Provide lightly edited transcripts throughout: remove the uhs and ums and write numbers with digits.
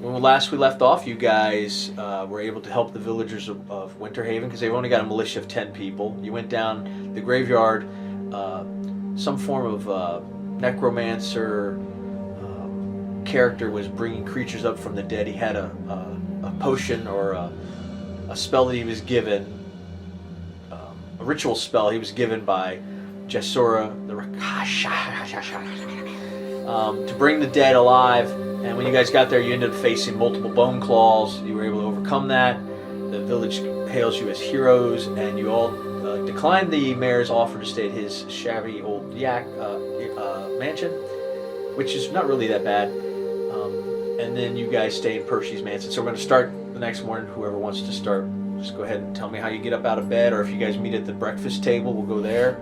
when last we left off, you guys were able to help the villagers of Winterhaven because they've only got a militia of 10 people. You went down the graveyard, some form of necromancer character was bringing creatures up from the dead. He had a potion or a spell that he was given, a ritual spell he was given by Jatasura, the Rakshasa, to bring the dead alive. And when you guys got there, you ended up facing multiple bone claws. You were able to overcome that. The village hails you as heroes, and you all declined the mayor's offer to stay at his shabby old yak mansion, which is not really that bad. And then you guys stay in Percy's mansion. So we're going to start the next morning. Whoever wants to start, just go ahead and tell me how you get up out of bed, or if you guys meet at the breakfast table, we'll go there.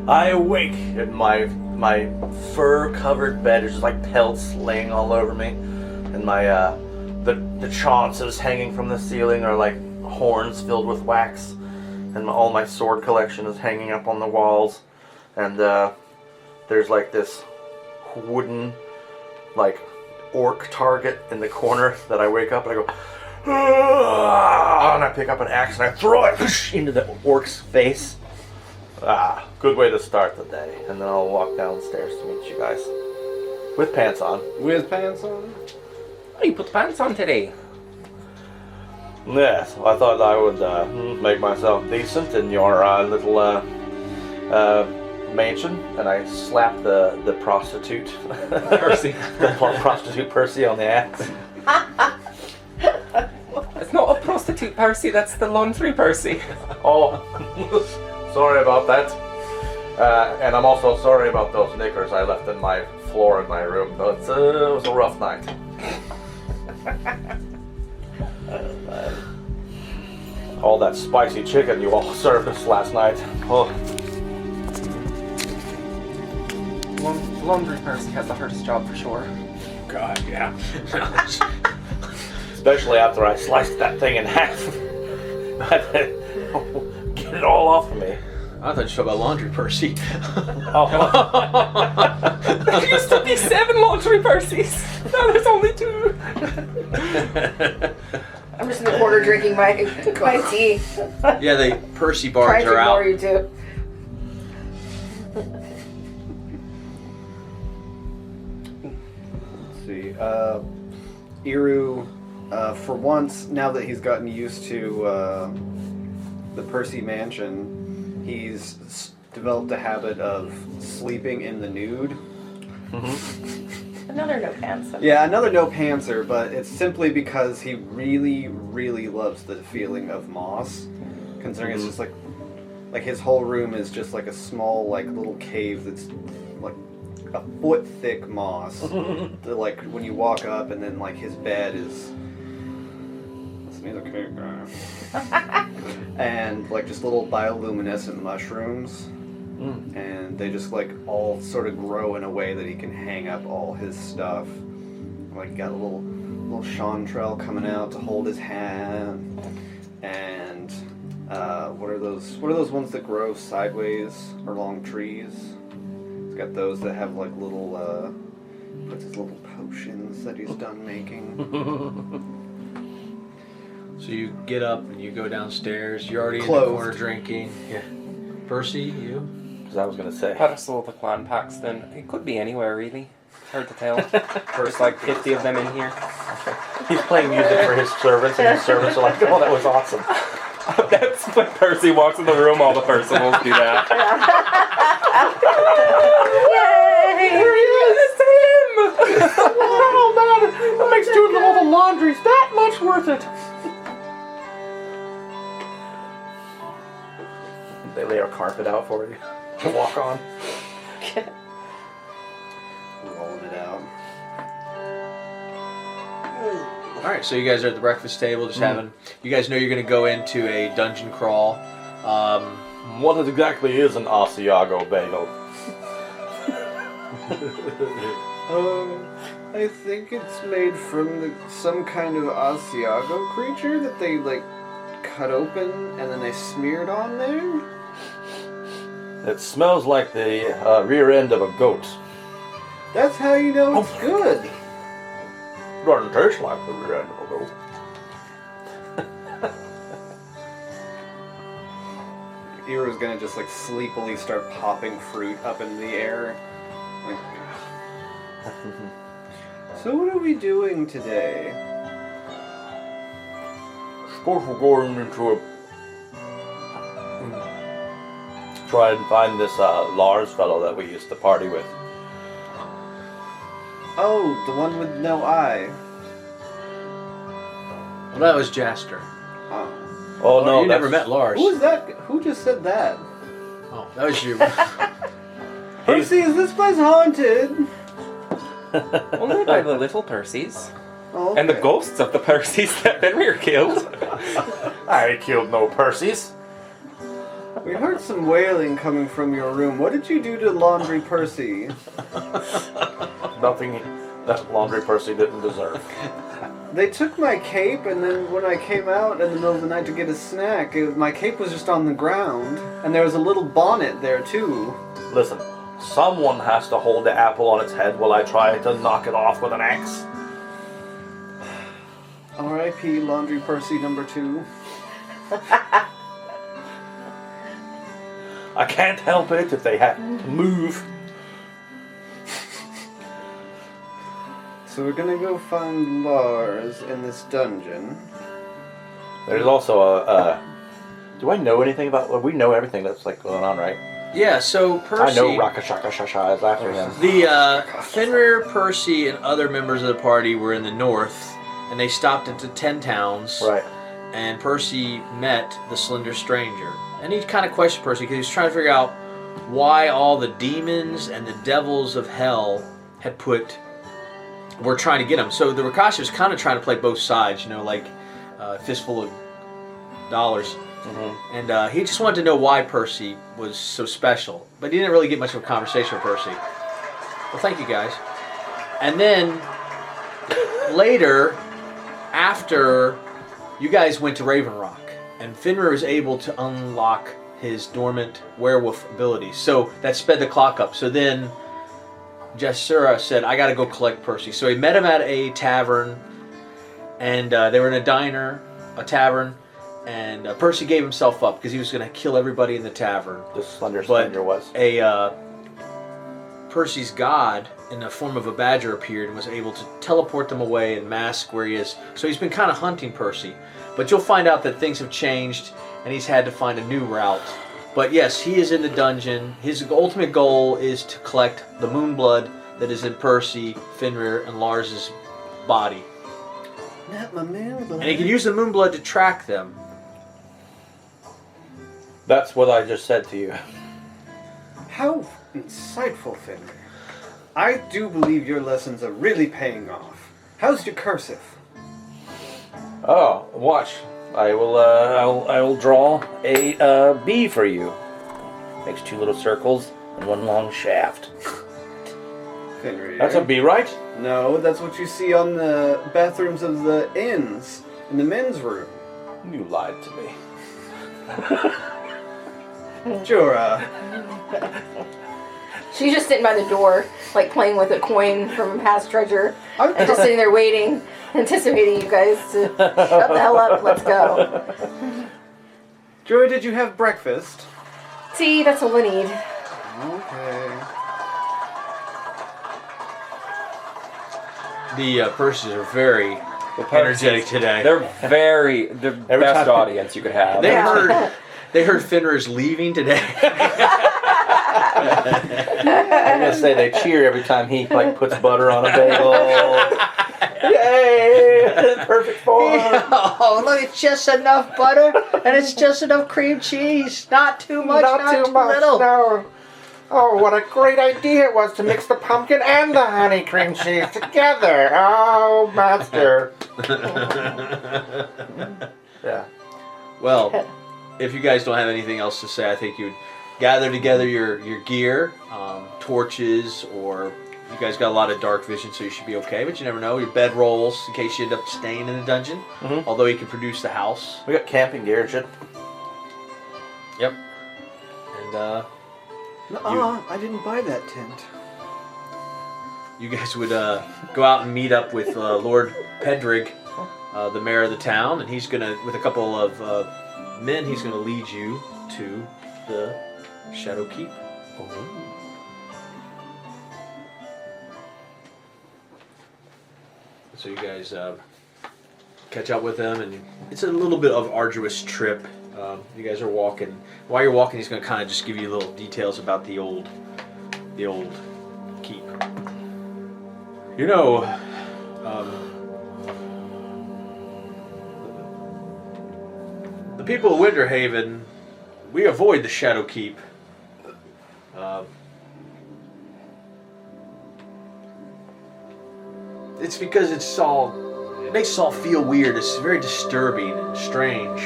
I awake in my fur-covered bed. There's just like pelts laying all over me, and my the chaunces hanging from the ceiling are like horns filled with wax, and all my sword collection is hanging up on the walls, and there's like this wooden like orc target in the corner that I wake up and I go, and I pick up an axe and I throw it into the orc's face. Good way to start the day. And then I'll walk downstairs to meet you guys. With pants on. With pants on? Oh, you put the pants on today. Yes, I thought I would make myself decent in your little mansion. And I slap the prostitute. Percy. The prostitute Percy on the axe. It's not a prostitute Percy, that's the laundry Percy. Oh, sorry about that. And I'm also sorry about those knickers I left in my floor in my room. But it was a rough night. All that spicy chicken you all served us last night. Oh. Laundry Percy has the hardest job for sure. God, yeah. Especially after I sliced that thing in half. Get it all off of me. I thought you were talking about laundry, Percy. Oh. There used to be 7 laundry Percys. Now there's only 2. I'm just in the corner drinking my tea. Yeah, the Percy bars Trying to are out. ignore you too. Let's see. Iru, for once, now that he's gotten used to the Percy mansion, he's developed a habit of sleeping in the nude. Another no pants. Yeah, another no pantser, but it's simply because he really, really loves the feeling of moss. Considering it's just like his whole room is just like a small like little cave that's like a foot thick moss. That, like when you walk up, and then like his bed is. Listen to the cake guy. And like just little bioluminescent mushrooms. And they just like all sort of grow in a way that he can hang up all his stuff. Like got a little chanterelle coming out to hold his hand, and what are those ones that grow sideways along trees? He's got those that have like little puts his little potions that he's done making. So you get up and you go downstairs. You're already Clothed. in the corner drinking. Yeah. Percy, you? Because I was going to say. Pedestal the clan Paxton. It could be anywhere really. Hard to tell. There's like 50 of them in here. He's playing music for his servants, and his servants are like, oh, that was awesome. That's when Percy walks in the room, all the personals do that. Yay! There he is! It's him! Oh, man, that makes doing all the laundries that much worth it. They lay a carpet out for you to walk on. Rolling it out. Alright, so you guys are at the breakfast table just having... You guys know you're going to go into a dungeon crawl. What exactly is an Asiago bagel? I think it's made from some kind of Asiago creature that they like cut open and then they smeared on there. It smells like the rear end of a goat. That's how you know it's good. Doesn't taste like the original, though. Era's gonna just like sleepily start popping fruit up in the air. Like, so what are we doing today? Suppose we're going into a... try and find this Lars fellow that we used to party with. Oh, the one with no eye. Well, that was Jaster. Oh. Oh, no, you never met Lars. Who is that? Who just said that? Oh, that was you. Percy, is this place haunted? Only by the little Percys. Oh, And the okay. ghosts of the Percys that Fenrir killed. I killed no Percys. We heard some wailing coming from your room. What did you do to Laundry Percy? Nothing that Laundry Percy didn't deserve. They took my cape, and then when I came out in the middle of the night to get a snack, my cape was just on the ground, and there was a little bonnet there too. Listen, someone has to hold the apple on its head while I try to knock it off with an axe. R.I.P. Laundry Percy number 2. I can't help it if they have to move. So we're gonna go find Lars in this dungeon. There's also a... do I know anything about... Well, we know everything that's like going on, right? Yeah, so Percy... I know Rakshasa Jatasura is after him. The Fenrir, Percy, and other members of the party were in the north, and they stopped at the 10 towns. Right. And Percy met the Slender Stranger. And he kind of questioned Percy because he was trying to figure out why all the demons and the devils of hell were trying to get him. So the Rakshasa was kind of trying to play both sides, you know, like a fistful of dollars. Mm-hmm. And he just wanted to know why Percy was so special. But he didn't really get much of a conversation with Percy. Well, thank you guys. And then later, after you guys went to Raven Rock, and Fenrir was able to unlock his dormant werewolf abilities. So that sped the clock up. So then Jatasura said, I gotta go collect Percy. So he met him at a tavern, and they were in a diner, a tavern, and Percy gave himself up because he was gonna kill everybody in the tavern. The Slender But Stranger was. Percy's god, in the form of a badger, appeared and was able to teleport them away and mask where he is. So he's been kind of hunting Percy. But you'll find out that things have changed, and he's had to find a new route. But yes, he is in the dungeon. His ultimate goal is to collect the moon blood that is in Percy, Fenrir, and Lars's body. Not my moon blood. And he can use the moon blood to track them. That's what I just said to you. How insightful, Fenrir. I do believe your lessons are really paying off. How's your cursive? Oh, watch. I will draw a B for you. Makes 2 little circles and 1 long shaft. Fenrir. That's a B, right? No, that's what you see on the bathrooms of the inns in the men's room. You lied to me. Jura. She's just sitting by the door, like playing with a coin from a past treasure, I'm and just sitting there waiting, anticipating you guys to shut the hell up. Let's go. Jura, did you have breakfast? See, that's what we need. Okay. The Percys are very energetic today. They're the best time- audience you could have. They heard Fenrir's leaving today. I'm gonna say they cheer every time he like puts butter on a bagel. Yay! Perfect form. Oh, look, it's just enough butter and it's just enough cream cheese. Not too much, not too little. No. Oh, what a great idea it was to mix the pumpkin and the honey cream cheese together. Oh, master. Yeah. Well, if you guys don't have anything else to say, I think you'd gather together your gear, torches, or you guys got a lot of dark vision, so you should be okay, but you never know. Your bed rolls in case you end up staying in the dungeon, although you can produce the house. We got camping gear and shit. Yep. And I didn't buy that tent. you guys would go out and meet up with Lord Pedrig, the mayor of the town, and he's gonna, with a couple of men, he's gonna lead you to the Shadow Keep. So you guys catch up with him, and it's a little bit of arduous trip. You guys are walking. While you're walking, he's going to kind of just give you little details about the old keep. You know, the people of Winterhaven, we avoid the Shadow Keep. It's because it makes us all feel weird. It's very disturbing and strange.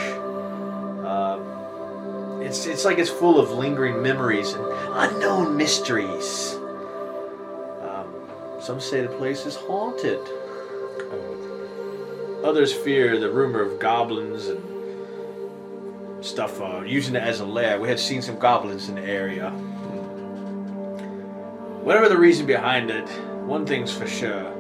It's like it's full of lingering memories and unknown mysteries. Some say the place is haunted. Others fear the rumor of goblins and stuff, using it as a lair. We had seen some goblins in the area. Whatever the reason behind it, one thing's for sure.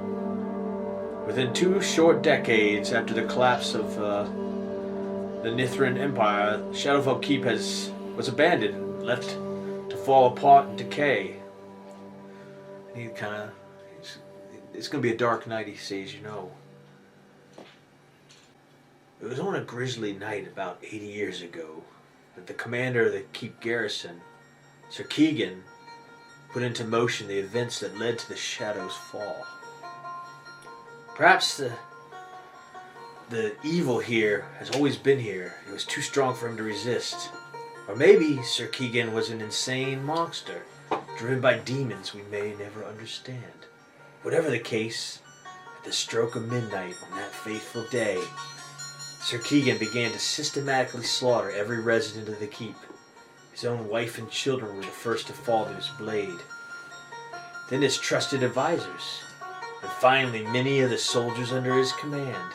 Within 2 short decades after the collapse of the Nithrin Empire, Shadowfell Keep was abandoned and left to fall apart and decay. And it's going to be a dark night, he says, you know. It was on a grisly night about 80 years ago that the commander of the Keep garrison, Sir Keegan, put into motion the events that led to the Shadow's fall. Perhaps the evil here has always been here. It was too strong for him to resist. Or maybe Sir Keegan was an insane monster, driven by demons we may never understand. Whatever the case, at the stroke of midnight on that fateful day, Sir Keegan began to systematically slaughter every resident of the keep. His own wife and children were the first to fall to his blade. Then his trusted advisors, and finally many of the soldiers under his command.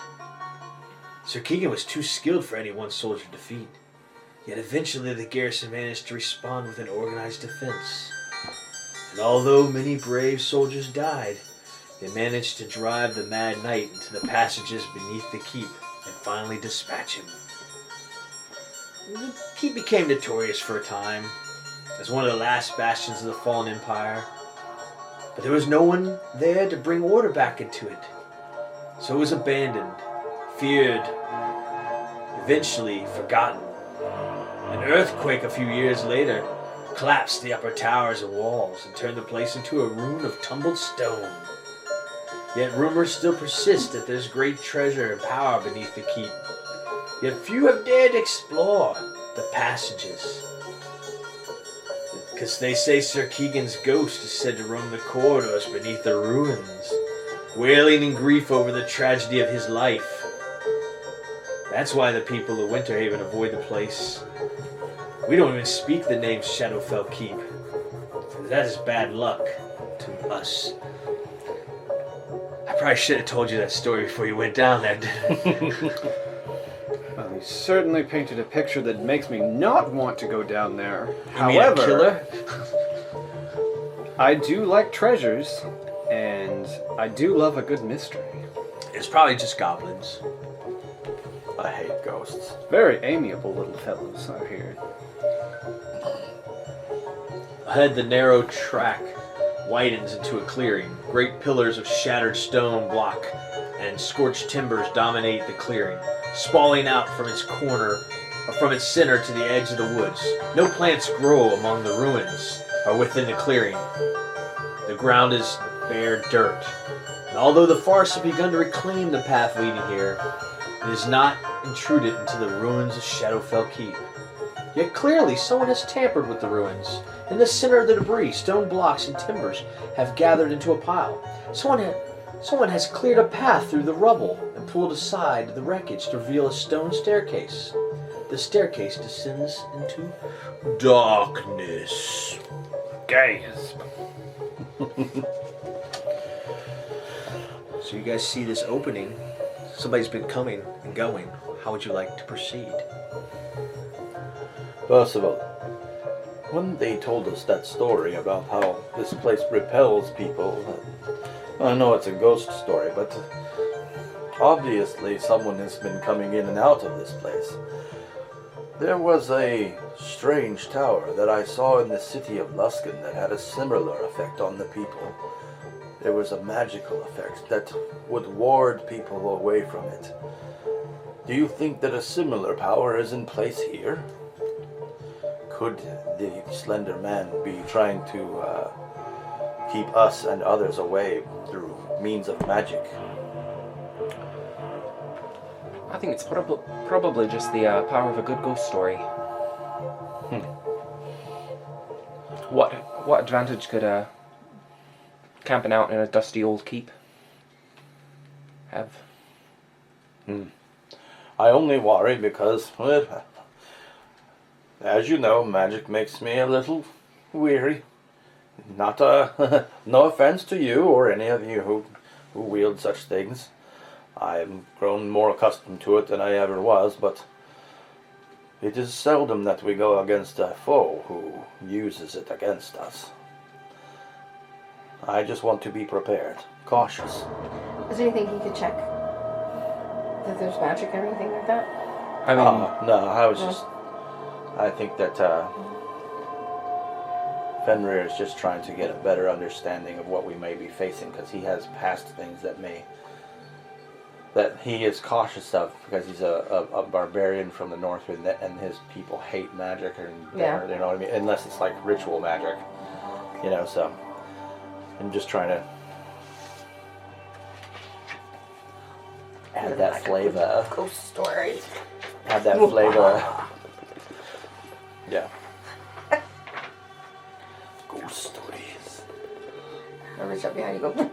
Sir Keegan was too skilled for any one soldier to defeat, yet eventually the garrison managed to respond with an organized defense. And although many brave soldiers died, they managed to drive the mad knight into the passages beneath the keep and finally dispatch him. The keep became notorious for a time as one of the last bastions of the fallen empire, but there was no one there to bring order back into it. So it was abandoned, feared, eventually forgotten. An earthquake a few years later collapsed the upper towers and walls and turned the place into a ruin of tumbled stone. Yet rumors still persist that there's great treasure and power beneath the keep. Yet few have dared explore the passages. Because they say Sir Keegan's ghost is said to roam the corridors beneath the ruins, wailing in grief over the tragedy of his life. That's why the people of Winterhaven avoid the place. We don't even speak the name Shadowfell Keep. That is bad luck to us. I probably should have told you that story before you went down there, didn't I? Well, you certainly painted a picture that makes me not want to go down there. You mean a killer? I do like treasures, and I do love a good mystery. It's probably just goblins. I hate ghosts. Very amiable little fellows, I hear. Ahead, the narrow track widens into a clearing. Great pillars of shattered stone block and scorched timbers dominate the clearing, spalling out from its corner, or from its center to the edge of the woods. No plants grow among the ruins or within the clearing. The ground is bare dirt. And although the forest has begun to reclaim the path leading here, it is not intruded into the ruins of Shadowfell Keep. Yet clearly someone has tampered with the ruins. In the center of the debris, stone blocks and timbers have gathered into a pile. Someone has cleared a path through the rubble and pulled aside the wreckage to reveal a stone staircase. The staircase descends into darkness. Gasp. So you guys see this opening. Somebody's been coming and going. How would you like to proceed? First of all, when they told us that story about how this place repels people, I know it's a ghost story, but obviously someone has been coming in and out of this place. There was a strange tower that I saw in the city of Luskan that had a similar effect on the people. There was a magical effect that would ward people away from it. Do you think that a similar power is in place here? Could the Slender Man be trying to keep us and others away through means of magic? I think it's probably just the power of a good ghost story. What advantage could camping out in a dusty old keep have? I only worry because, well, as you know, magic makes me a little weary. Not no offense to you or any of you who wield such things. I've grown more accustomed to it than I ever was, but it is seldom that we go against a foe who uses it against us. I just want to be prepared, cautious. Is there anything he could check? That there's magic or anything like that? I mean, No, I was just... I think that Fenrir is just trying to get a better understanding of what we may be facing, because he has past things that he is cautious of, because he's a barbarian from the north, and his people hate magic, or Yeah. you know what I mean, unless it's like ritual magic, you know. So I'm just trying to add that flavor. Ghost stories. Add that flavor. Yeah. Ghost stories. I reach up behind you, go.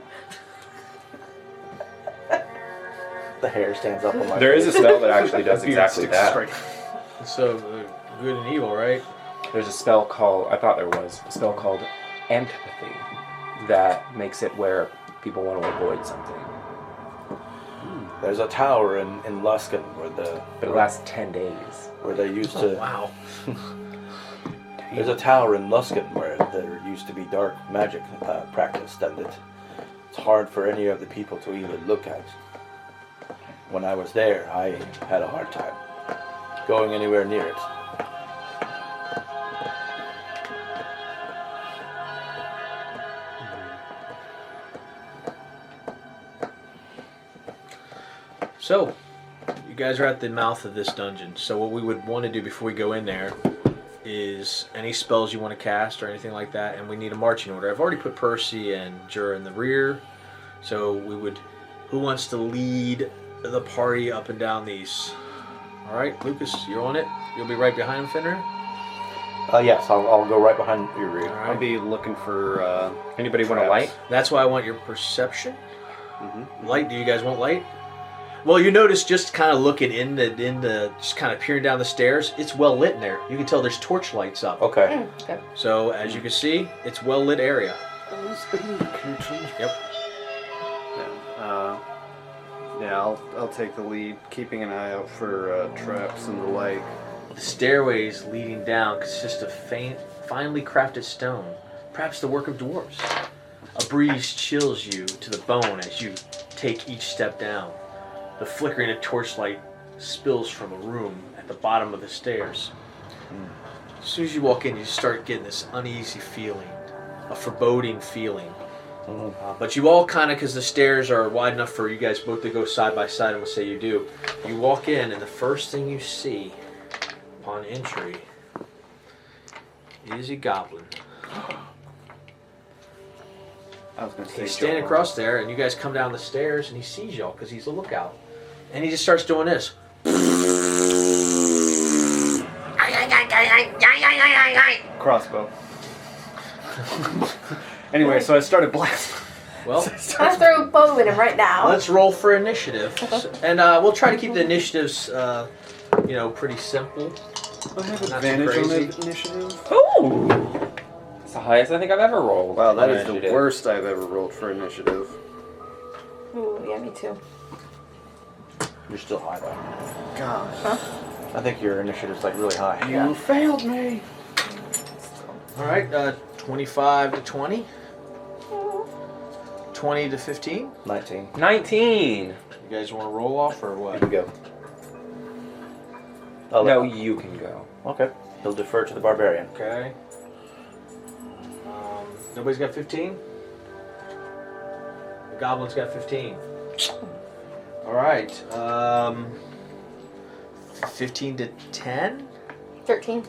The hair stands up on my there face. is a spell that actually does exactly Sticks that. straight. So, good and evil, right? There's a spell called, I thought there was, a spell called antipathy that makes it where people want to avoid something. There's a tower in Luskan where But it lasts 10 days. where they used Oh, to. wow. There's a tower in Luskan where there used to be dark magic practiced, and it's hard for any of the people to even look at. When I was there, I had a hard time going anywhere near it. So, you guys are at the mouth of this dungeon. So what we would want to do before we go in there is any spells you want to cast or anything like that, and we need a marching order. I've already put Percy and Jura in the rear, so we would... Who wants to lead the party up and down these? All right, Lucas, you're on it. You'll be right behind him, Fenrir. Yes, I'll go right behind your rear. All I'll right. be looking for. Anybody want a light? That's why I want your perception. Mm-hmm. Light. Do you guys want light? Well, you notice just kind of looking in the just kind of peering down the stairs. It's well lit in there. You can tell there's torch lights up. Okay. Okay. So as you can see, it's well lit area. Yep. Yeah, I'll take the lead, keeping an eye out for traps and the like. The stairways leading down consist of finely crafted stone, perhaps the work of dwarves. A breeze chills you to the bone as you take each step down. The flickering of torchlight spills from a room at the bottom of the stairs. As soon as you walk in, you start getting this uneasy feeling, a foreboding feeling. But you all kind of, because the stairs are wide enough for you guys both to go side by side, and we'll say you do. You walk in, and the first thing you see upon entry is a goblin. I was going to say. He's standing across there, and you guys come down the stairs, and he sees y'all because he's a lookout. And he just starts doing this. Crossbow. Anyway, so I started blasting. Well, I'm gonna throw a bow at him right now. let's roll for initiative. And we'll try to keep the initiatives, pretty simple. I have Not too advantage on crazy. the initiative. Ooh! It's the highest I think I've ever rolled. Wow, that on is the initiative. worst I've ever rolled for initiative. Ooh, yeah, me too. You're still high though. Gosh. I think your initiative's like really high. You failed me. All right, 25 to 20. 20 to 15. 19. 19. You guys want to roll off or You what? can go. Oh, No, you can go. Okay. He'll defer to the barbarian. Okay. Nobody's got 15? The goblin's got 15. Alright. 15 to 10? 13. Okay.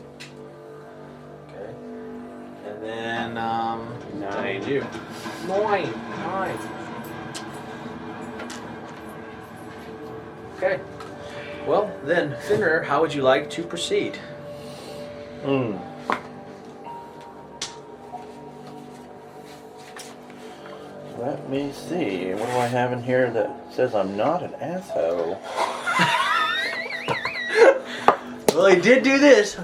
And then, 9. you. 9. Okay. Well, then, Finner, how would you like to proceed? Let me see. What do I have in here that says I'm not an asshole? Well, he did do this.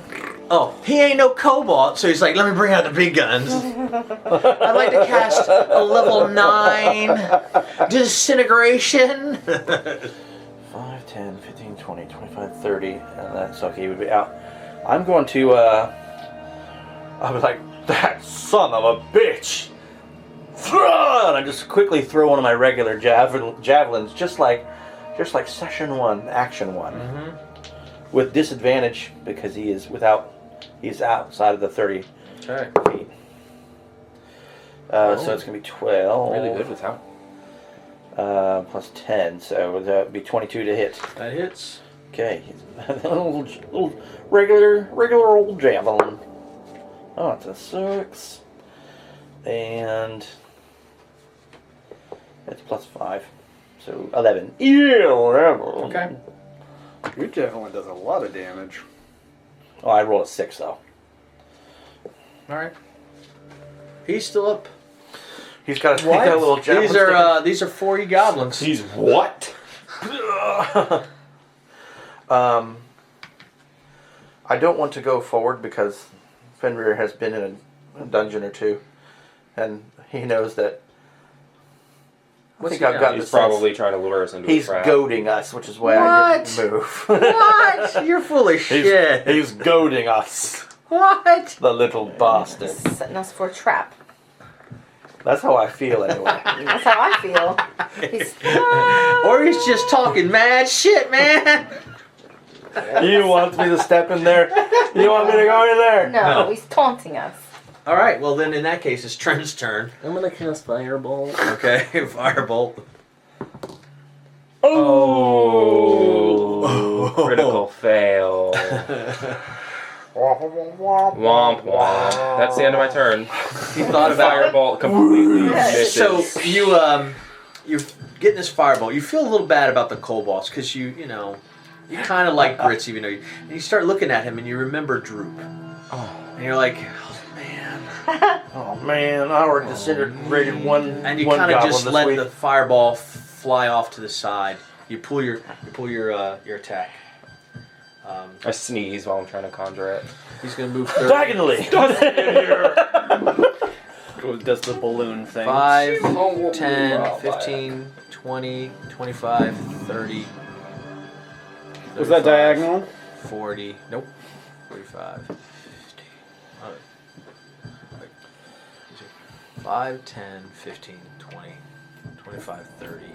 Oh, he ain't no cobalt, so he's like, let me bring out the big guns. I'd like to cast a level 9 disintegration. 5, 10, 15, 20, 25, 30. And that's okay. He would be out. I'm going to, I was like, that son of a bitch. And I just quickly throw one of my regular javelins, just like session 1, action 1. With disadvantage because he's outside of the 30 Okay. feet. So it's going to be 12. Really good without. Plus 10, so that would be 22 to hit. That hits. Okay, little regular old javelin. Oh, it's a 6. And it's plus 5. So 11. Okay. Your javelin does a lot of damage. Oh, I rolled a 6 though. Alright. He's still up. He's got a little javelin. These are 40 goblins. He's what? I don't want to go forward because Fenrir has been in a dungeon or two, and he knows that. I think I've got He's the probably sense. trying to lure us into He's a trap. goading us, which is why I didn't move. What? You're full of shit. He's goading us, What? the little bastard. Setting us for a trap. That's how I feel anyway. That's how I feel. He's, Or he's just talking mad shit, man. You want me to step in there? You want me to go in there? no, he's taunting us. All right. Well, then in that case, it's Trent's turn. I'm gonna cast Firebolt. Okay. Firebolt. Oh, critical fail. Womp womp. That's the end of my turn. You thought about it. Firebolt completely misses. So you're getting this firebolt. You feel a little bad about the kobolds because you kind of like Grits, even though and you start looking at him and you remember Droop. Oh. And you're like, oh man. Oh man, I already disintegrated one. And you one kind of goblin just this let week. the fireball fly off to the side. You pull your attack. I sneeze while I'm trying to conjure it. He's gonna move 30, diagonally. Does the balloon thing. 5, Oh, 10, wow, 15, 20, 25, 30. Was that 35, diagonal? 40. Nope. 45. 50. 5, 10, 15, 20, 25, 30.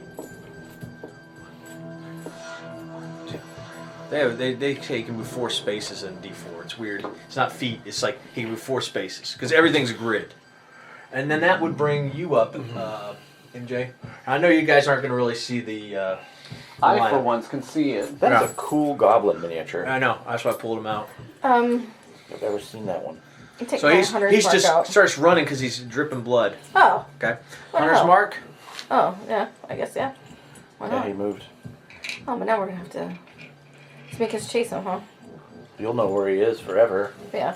They say he can move 4 spaces in D4. It's weird. It's not feet. It's like he can move 4 spaces because everything's a grid. And then that would bring you up, MJ. I know you guys aren't going to really see the I, lineup. for once, can see it. That's Yeah. a cool goblin miniature. I know. That's why I pulled him out. I've never seen that one. Take So my he's hunter's mark just out. starts running because he's dripping blood. Oh. Okay. What the Hunter's hell? mark. Oh, yeah. I guess, yeah. Why Yeah, not? he moved. Oh, but now we're going to have to... Let's make us chase him, huh? You'll know where he is forever. Yeah.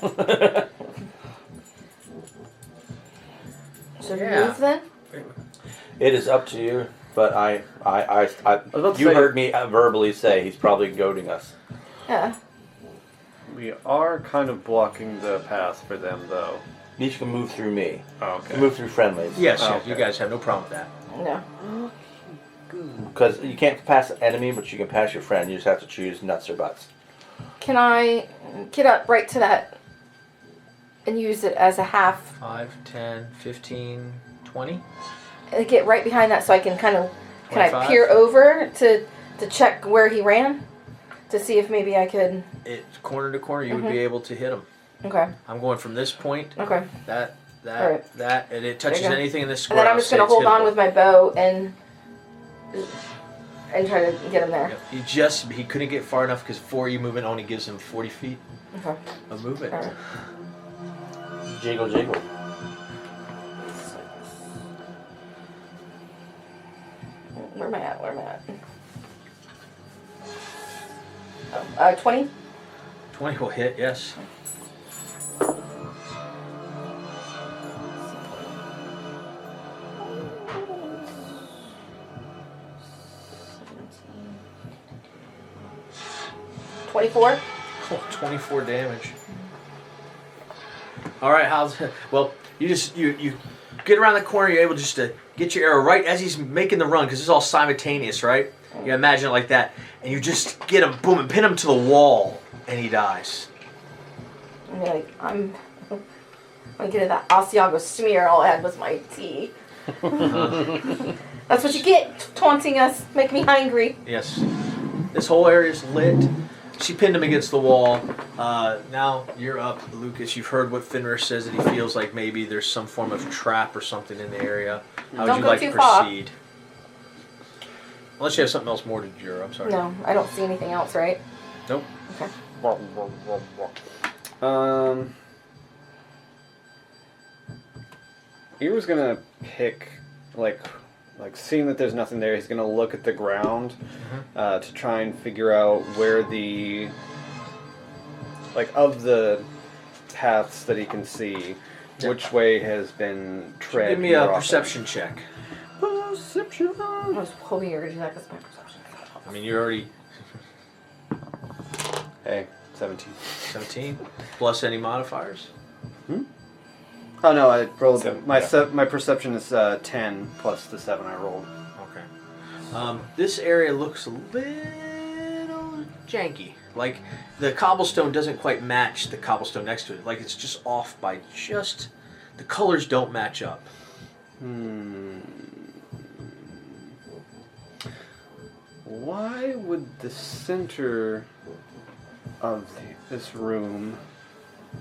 Should we Yeah. move then? It is up to you, but I was about to you say- heard me verbally say he's probably goading us. Yeah. We are kind of blocking the path for them, though. Each can move through me. Oh, okay. Move through friendlies. Yes, Oh, yes, you okay. guys have no problem with that. No. Because you can't pass an enemy, but you can pass your friend. You just have to choose nuts or butts. Can I get up right to that and use it as a half 5, 10, 15, 20. get right behind that so I can can I 25? peer over to check where he ran? To see if maybe I could... Corner to corner, you would be able to hit him. Okay. I'm going from this point, Okay. that, Alright. that, and it touches There you go. anything in this And square. then I'm I'll just say going to it's hold on hittable. with my bow and try to get him there. Yep. He couldn't get far enough because 4 you movement only gives him 40 feet Okay. of movement. Alright. Jiggle, jiggle. Where am I at? Where am I at? Oh, 20? 20 will hit, yes. $24? Oh, 24 damage. All right, well, you get around the corner. You're able just to get your arrow right as he's making the run because it's all simultaneous, right? You imagine it like that, and you just get him, boom, and pin him to the wall, and he dies. I'm gonna get that Asiago smear. All I had was my tea. That's what you get, taunting us, make me hungry. Yes, this whole area is lit. She pinned him against the wall. Now you're up, Lucas. You've heard what Fenrir says that he feels like maybe there's some form of trap or something in the area. How would Don't you go like too to far. proceed? Unless you have something else more to do. I'm sorry. No, I don't see anything else, right? Nope. Okay. Ewar's gonna pick, like seeing that there's nothing there, he's gonna look at the ground to try and figure out where the, of the paths that he can see, which way has been tread. Give me a more often. perception check. Perception. I was hoping you were gonna do that because my perception. I mean, you're already Hey, 17. 17 plus any modifiers. Oh no, I rolled Seven, my yeah. my perception is 10 plus the 7 I rolled. Okay. This area looks a little janky. Like the cobblestone doesn't quite match the cobblestone next to it. Like it's just off by just the colors don't match up. Why would the center of this room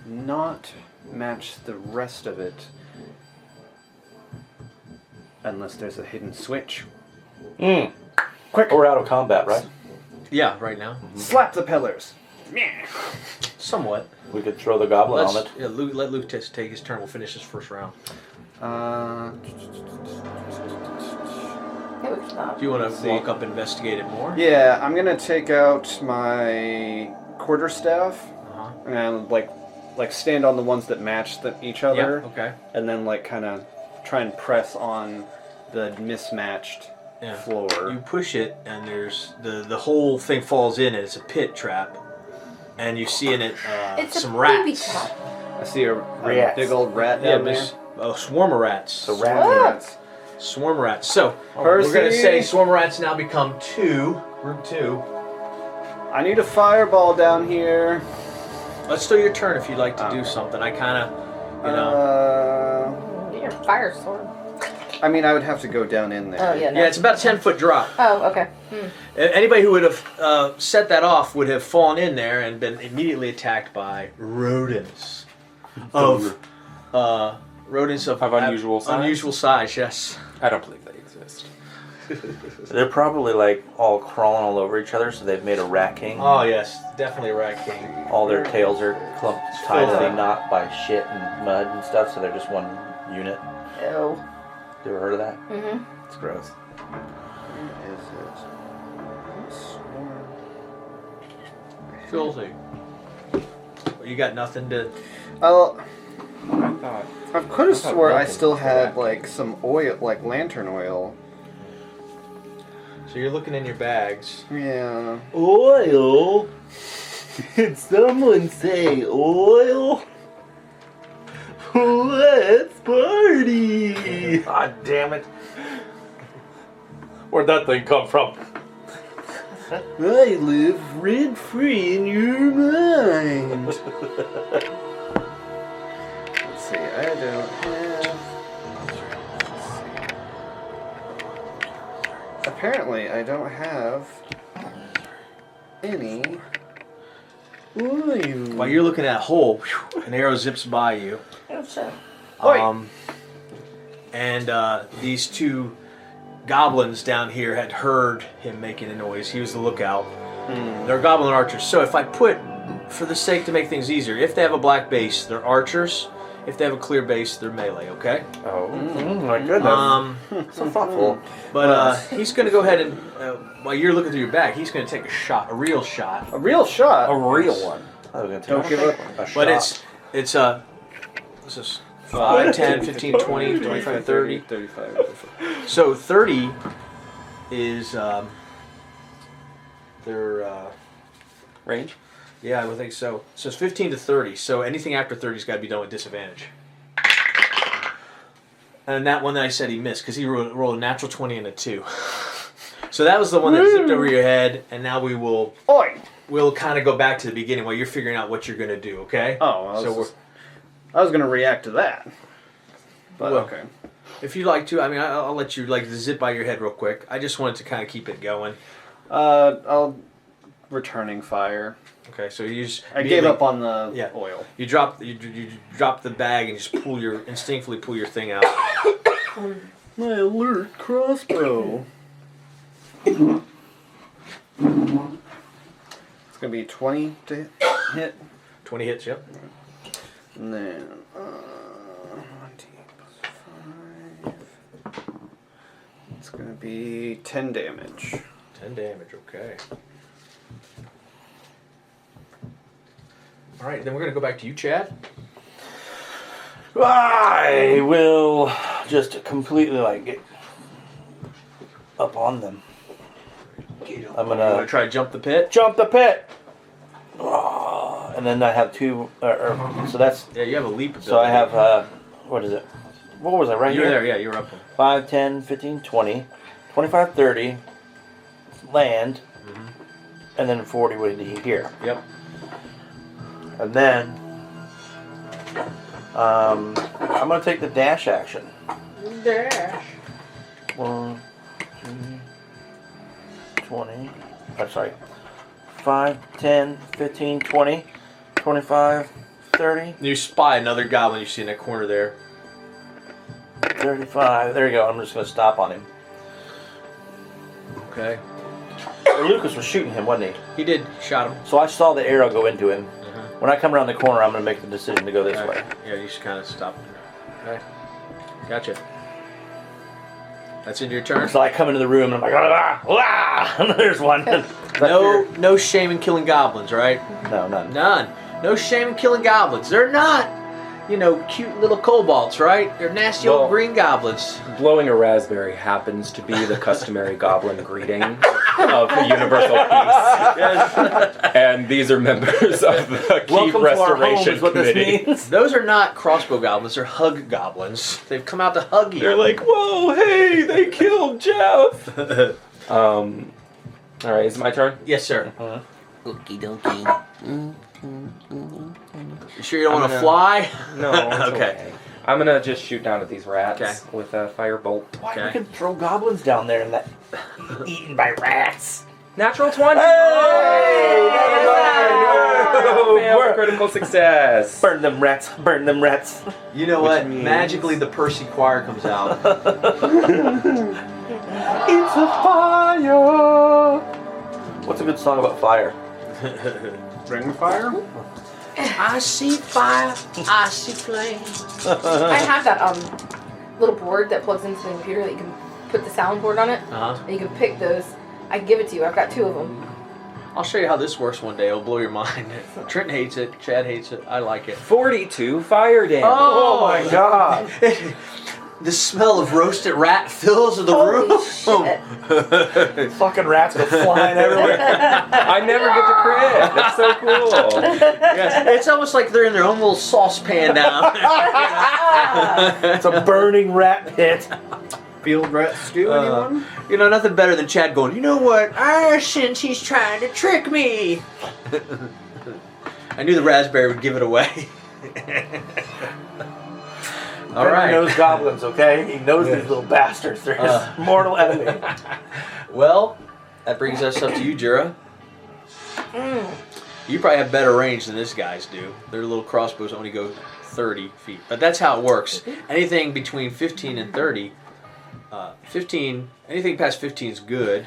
not match the rest of it? Unless there's a hidden switch. Quick. We're out of combat, right? Yeah, right now. Slap the pillars. Somewhat. We could throw the goblin on it. Yeah, let Luke take his turn. We'll finish this first round. Yeah, we can stop. Do you want Let's to see. walk up and investigate it more? Yeah, I'm gonna take out my quarterstaff Uh-huh. and like stand on the ones that match each other. Yeah, okay. And then kind of try and press on the mismatched Yeah. floor. You push it, and there's the whole thing falls in, and it's a pit trap. And you see in it It's some a rats. baby trap. I see a Rats. big old rat Yeah, down there. there's a swarm of rats. So rat. Rats. Swarm of rats. So Percy. we're gonna say swarm of rats now become 2. Group 2. I need a fireball down here. Let's do your turn if you'd like to do something. I kind of, Uh, Get your fire sword. I mean, I would have to go down in there. Oh, yeah, no. Yeah, it's about a 10-foot drop. Oh, okay. Anybody who would have set that off would have fallen in there and been immediately attacked by rodents of Of unusual size? Unusual size, yes. I don't believe they exist. They're probably all crawling all over each other, so they've made a rat king. Oh yes, definitely a rat king. All their tails are clumped tied to filthy. the knot by shit and mud and stuff, so they're just one unit. Ew. You ever heard of that? Mm-hmm. It's gross. Where is it? Filthy. You got nothing to. Oh, I thought. I could have I thought swore I Vulcan still was had rat. some oil, lantern oil. So you're looking in your bags. Yeah. Oil? Did someone say oil? Let's party! God damn it. Where'd that thing come from? I live rent-free in your mind. Let's see. I don't have. apparently I don't have any. Ooh. While you're looking at that hole, an arrow zips by you. Oh, shit. And these two goblins down here had heard him making a noise. He was the lookout. They're goblin archers. So if I put, for the sake to make things easier, if they have a black base, they're archers. If they have a clear base, they're melee, okay? Oh. My goodness. So thoughtful. But he's going to go ahead and, while you're looking through your bag, he's going to take a shot, a real shot. A real shot. A real one. I was gonna Don't give up a shot. But it's this is 5, 10, 15, 20, 25, 30. 35. So 30 is their Range? yeah, I would think so. So it's 15 to 30. So anything after 30's got to be done with disadvantage. And that one that I said he missed because he rolled a natural 20 and a 2. So that was the one that zipped over your head, and now we'll kind of go back to the beginning while you're figuring out what you're going to do, okay? Oh, I was gonna react to that. But Well, okay. if you'd like to, I mean, I'll let you like zip by your head real quick. I just wanted to kind of keep it going. I'll returning fire. Okay, so you just I gave up on the oil. You drop the bag and just instinctively pull your thing out. My alert crossbow. It's gonna be 20 to hit. 20 hits, yep. And then 1d plus 5. It's gonna be 10 damage. 10 damage, okay. All right, then we're gonna go back to you, Chad. I will just completely get up on them. I'm You want gonna to try to jump the pit? jump the pit. And then I have two. So that's. Yeah, you have a leap ability. So I have. What is it? What was I right You were here? there, yeah, you were up. 5, 10, 15, 20, 25, 30. Land. And then 40 would be here. Yep. And then. I'm going to take the dash action. Dash. 1, 2, 20. I'm sorry. 5, 10, 15, 20, 25, 30, You spy another goblin you see in that corner there. 35. There you go. I'm just going to stop on him. Okay. Lucas was shooting him, wasn't he? He did. Shot him. So I saw the arrow go into him. When I come around the corner, I'm going to make the decision to go this way. Yeah, you should kind of stop. Okay. Gotcha. That's in your turn. So I come into the room and I'm like, ah, there's one. No shame in killing goblins, right? No, none. None. No shame in killing goblins. They're not, cute little kobolds, right? They're nasty old green goblins. Blowing a raspberry happens to be the customary goblin greeting of the universal peace. And these are members of the Keep Restoration Committee. Those are not crossbow goblins. They're hug goblins. They've come out to hug you. They're like, whoa, hey, they killed Jeff. All right, is it my turn? Yes, sir. Okie dokie. You sure you don't want to fly? No, it's Okay. okay. I'm gonna just shoot down at these rats with a firebolt. Why Okay. we can throw goblins down there and that eaten by rats. Natural 20! Failed critical success. Burn them rats, burn them rats. You know what? means- Magically, the Percy choir comes out. It's a fire. What's a good song about fire? Ring fire? I see fire. I see flame. I have that little board that plugs into the computer that you can put the soundboard on it. Uh-huh. And you can pick those. I can give it to you. I've got 2 of them. I'll show you how this works one day. It'll blow your mind. Trent hates it. Chad hates it. I like it. 42 fire damage. Oh my god. The smell of roasted rat fills the room. Holy shit. Fucking rats go flying everywhere. I never get to crit. That's so cool. Yeah, it's almost like they're in their own little saucepan now. It's a burning rat pit. Field rat stew, anyone? Nothing better than Chad going, you know what? I sense he's trying to trick me. I knew the raspberry would give it away. All right. He knows goblins, okay? He knows these little bastards. They're his mortal enemy. Well, that brings us up to you, Jura. You probably have better range than this guy's do. Their little crossbows only go 30 feet. But that's how it works. Anything between 15 and 30, 15, anything past 15 is good.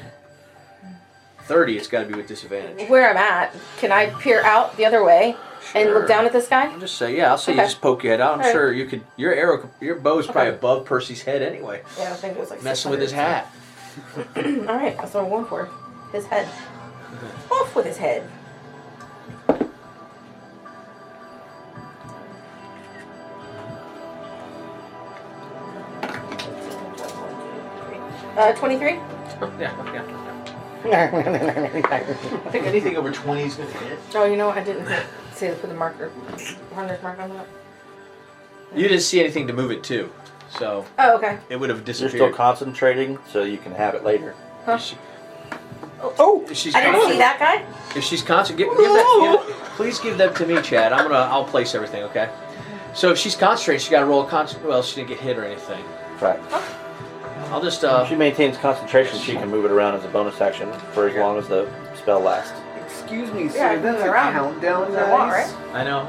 30, it's got to be with disadvantage. Where I'm at, can I peer out the other way and look down at this guy? I'll just say, yeah, I'll say you Okay. just poke your head out. I'm All right. sure you could, your bow is probably above Percy's head anyway. Yeah, I think it was like Messing with his 600. hat. Alright, that's what I'm going for. His head. Off with his head. Uh, 23? Yeah. I think anything over 20 is going to hit. Oh, you know what? I didn't say to put the marker, runner's mark on that. You didn't see anything to move it to, so Oh, okay. it would have You're disappeared. still concentrating, so you can have it later. Huh? If she's I didn't see that guy. If she's concentrating, please give that to me, Chad. I'll place everything, okay? So if she's concentrating, she got to roll a well, she didn't get hit or anything. Right. I'll just If she maintains concentration, she can move it around as a bonus action for as long as the spell lasts. Excuse me, Yeah, sir. move That's it a around. countdown That's a lot, dice. right? I know.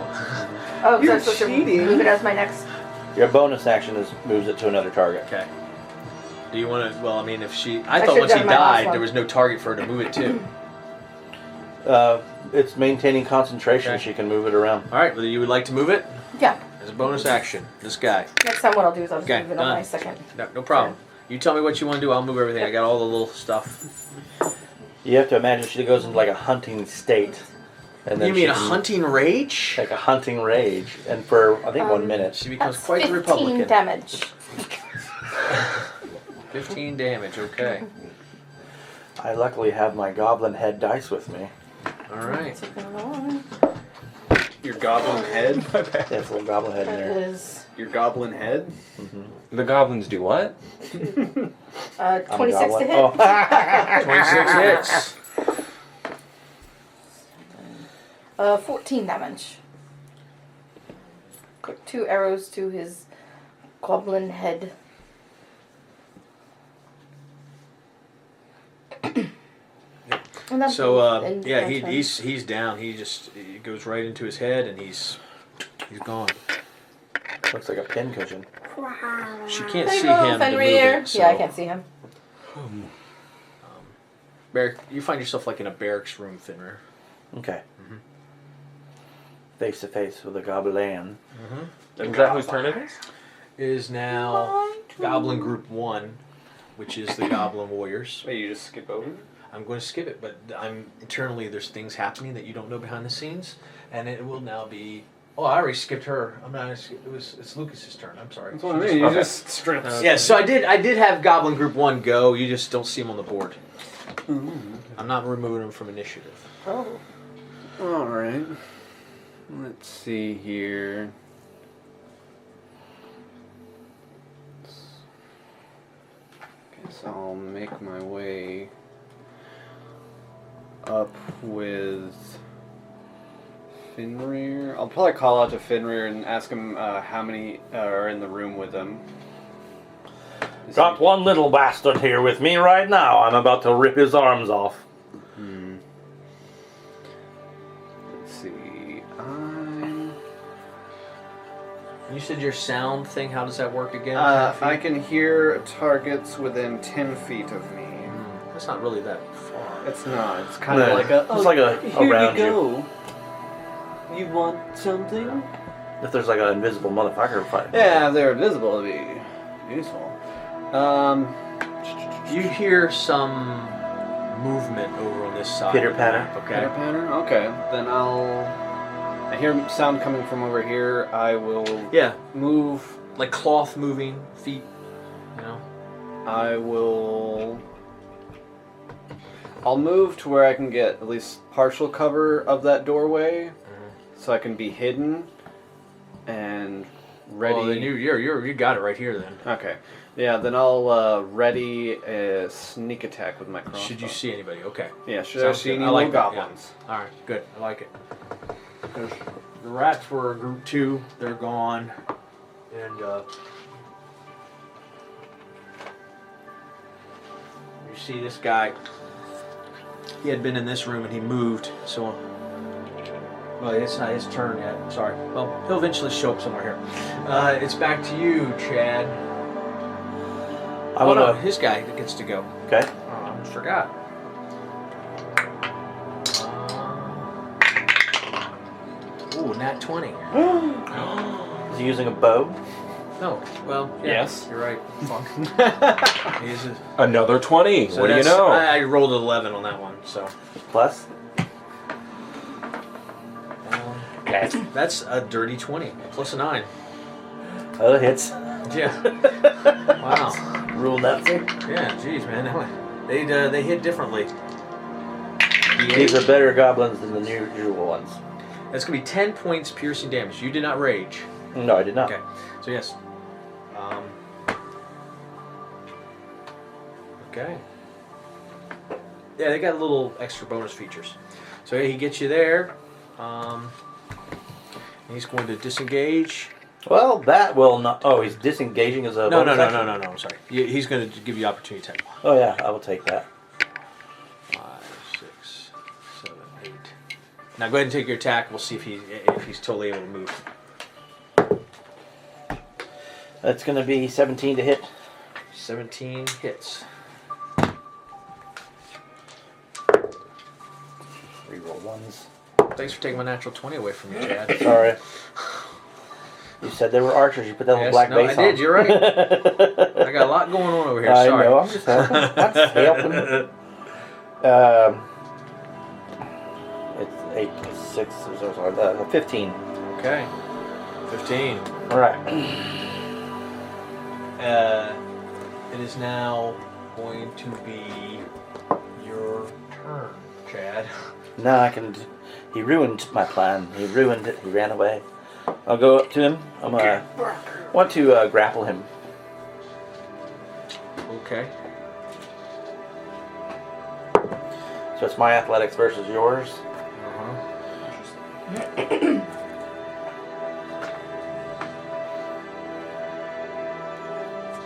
Oh, You're I'm supposed to cheating. move it as my next. Your bonus action moves it to another target. Okay. Do you want to? Well, I mean, if she, I I thought should've once he done my last died, one. there was no target for her to move it to. It's maintaining concentration. Okay. She can move it around. All right, well, you would like to move it Yeah. as a bonus action. This guy. Next time, what I'll do is I'll just Okay, move it on done. my second. No problem. You tell me what you want to do. I'll move everything. I got all the little stuff. You have to imagine she goes into like a hunting state, and then You mean she a can- hunting rage? like a hunting rage, and for I think 1 minute. She becomes That's quite the 15 Republican. damage. 15 damage. Okay. I luckily have my goblin head dice with me. All right. Your goblin head? There's a little goblin head in That there. is Your goblin head? The goblins do what? 26 I'm a to goblin. hit. Oh. 26 hits. 14 damage. Quick 2 arrows to his goblin head. And that's So and yeah, my turn. he's down. He goes right into his head, and he's gone. Looks like a pin cushion. She can't There you see go, him to move Fenrir. it. So, Yeah, I can't see him. You find yourself like in a barracks room, Fenrir. Okay. Face to face with a goblin. Is that whose turn it is? It is now Goblin Group 1, which is the Goblin Warriors. Wait, you just skip over? I'm going to skip it, but internally there's things happening that you don't know behind the scenes, and it will now be. Oh, I already skipped her. I'm not. It's Lucas's turn. I'm sorry. That's what I mean. You just strip. Yeah, so I did have Goblin Group 1 go. You just don't see him on the board. I'm not removing him from initiative. Oh. Alright. Let's see here. Guess I'll make my way up with Fenrir. I'll probably call out to Fenrir and ask him how many are in the room with him. Got one little bastard here with me right now. I'm about to rip his arms off. Let's see. I'm. You said your sound thing. How does that work again? I can hear targets within 10 feet of me. That's not really that far. It's not. It's kind of No, like a. it's like a here around you you. go. You want something? If there's like an invisible motherfucker fighting. Yeah, if they're invisible, it'd be useful. You hear some movement over on this side. Pitter of the patter. map, Okay. Pitter patter? Okay. Then I hear sound coming from over here. I will Yeah, move. like cloth moving feet. You know. I'll move to where I can get at least partial cover of that doorway, so I can be hidden and ready. Well, then you got it right here then. Okay. Yeah, then I'll ready a sneak attack with my crossbow. Should you see anybody? Okay. Yeah, should Sounds I see good. any I like little that, yeah. goblins? All right, good. I like it. The rats were group 2. They're gone. And you see this guy. He had been in this room and he moved. So, well, it's not his turn yet. Sorry. Well, he'll eventually show up somewhere here. It's back to you, Chad. No, his guy gets to go. Okay. Oh, I almost forgot. Ooh, nat 20. Is he using a bow? No, well, yeah, Yes. you're right. Fuck. He's Another 20. so What do you that's- know? I rolled an 11 on that one, so. Plus? That's a dirty 20, plus a 9. Oh, it hits. Yeah. Wow. Rule Nazi. Yeah, jeez, man. They hit differently. These are better goblins than the usual ones. That's going to be 10 points piercing damage. You did not rage. No, I did not. Okay, so yes. Okay. Yeah, they got little extra bonus features. So he gets you there. He's going to disengage. Well, that will not. Oh, he's disengaging as a. No, bonus action? no. I'm sorry. He's going to give you opportunity attack. Oh yeah, I will take that. 5, 6, 7, 8. Now go ahead and take your attack. We'll see if he's totally able to move. That's going to be 17 to hit. 17 hits. Reroll ones. Thanks for taking my natural 20 away from me, Chad. Sorry. You said there were archers. You put that little black base I on. did. You're right. I got a lot going on over here. I Sorry. know. I'm just helping. I'm just helping. It's 8 plus 6. So 15. Okay. 15. All right. It is now going to be your turn, Chad. Now I can. He ruined my plan. He ruined it. He ran away. I'll go up to him. I'm gonna want to grapple him. Okay. So it's my athletics versus yours.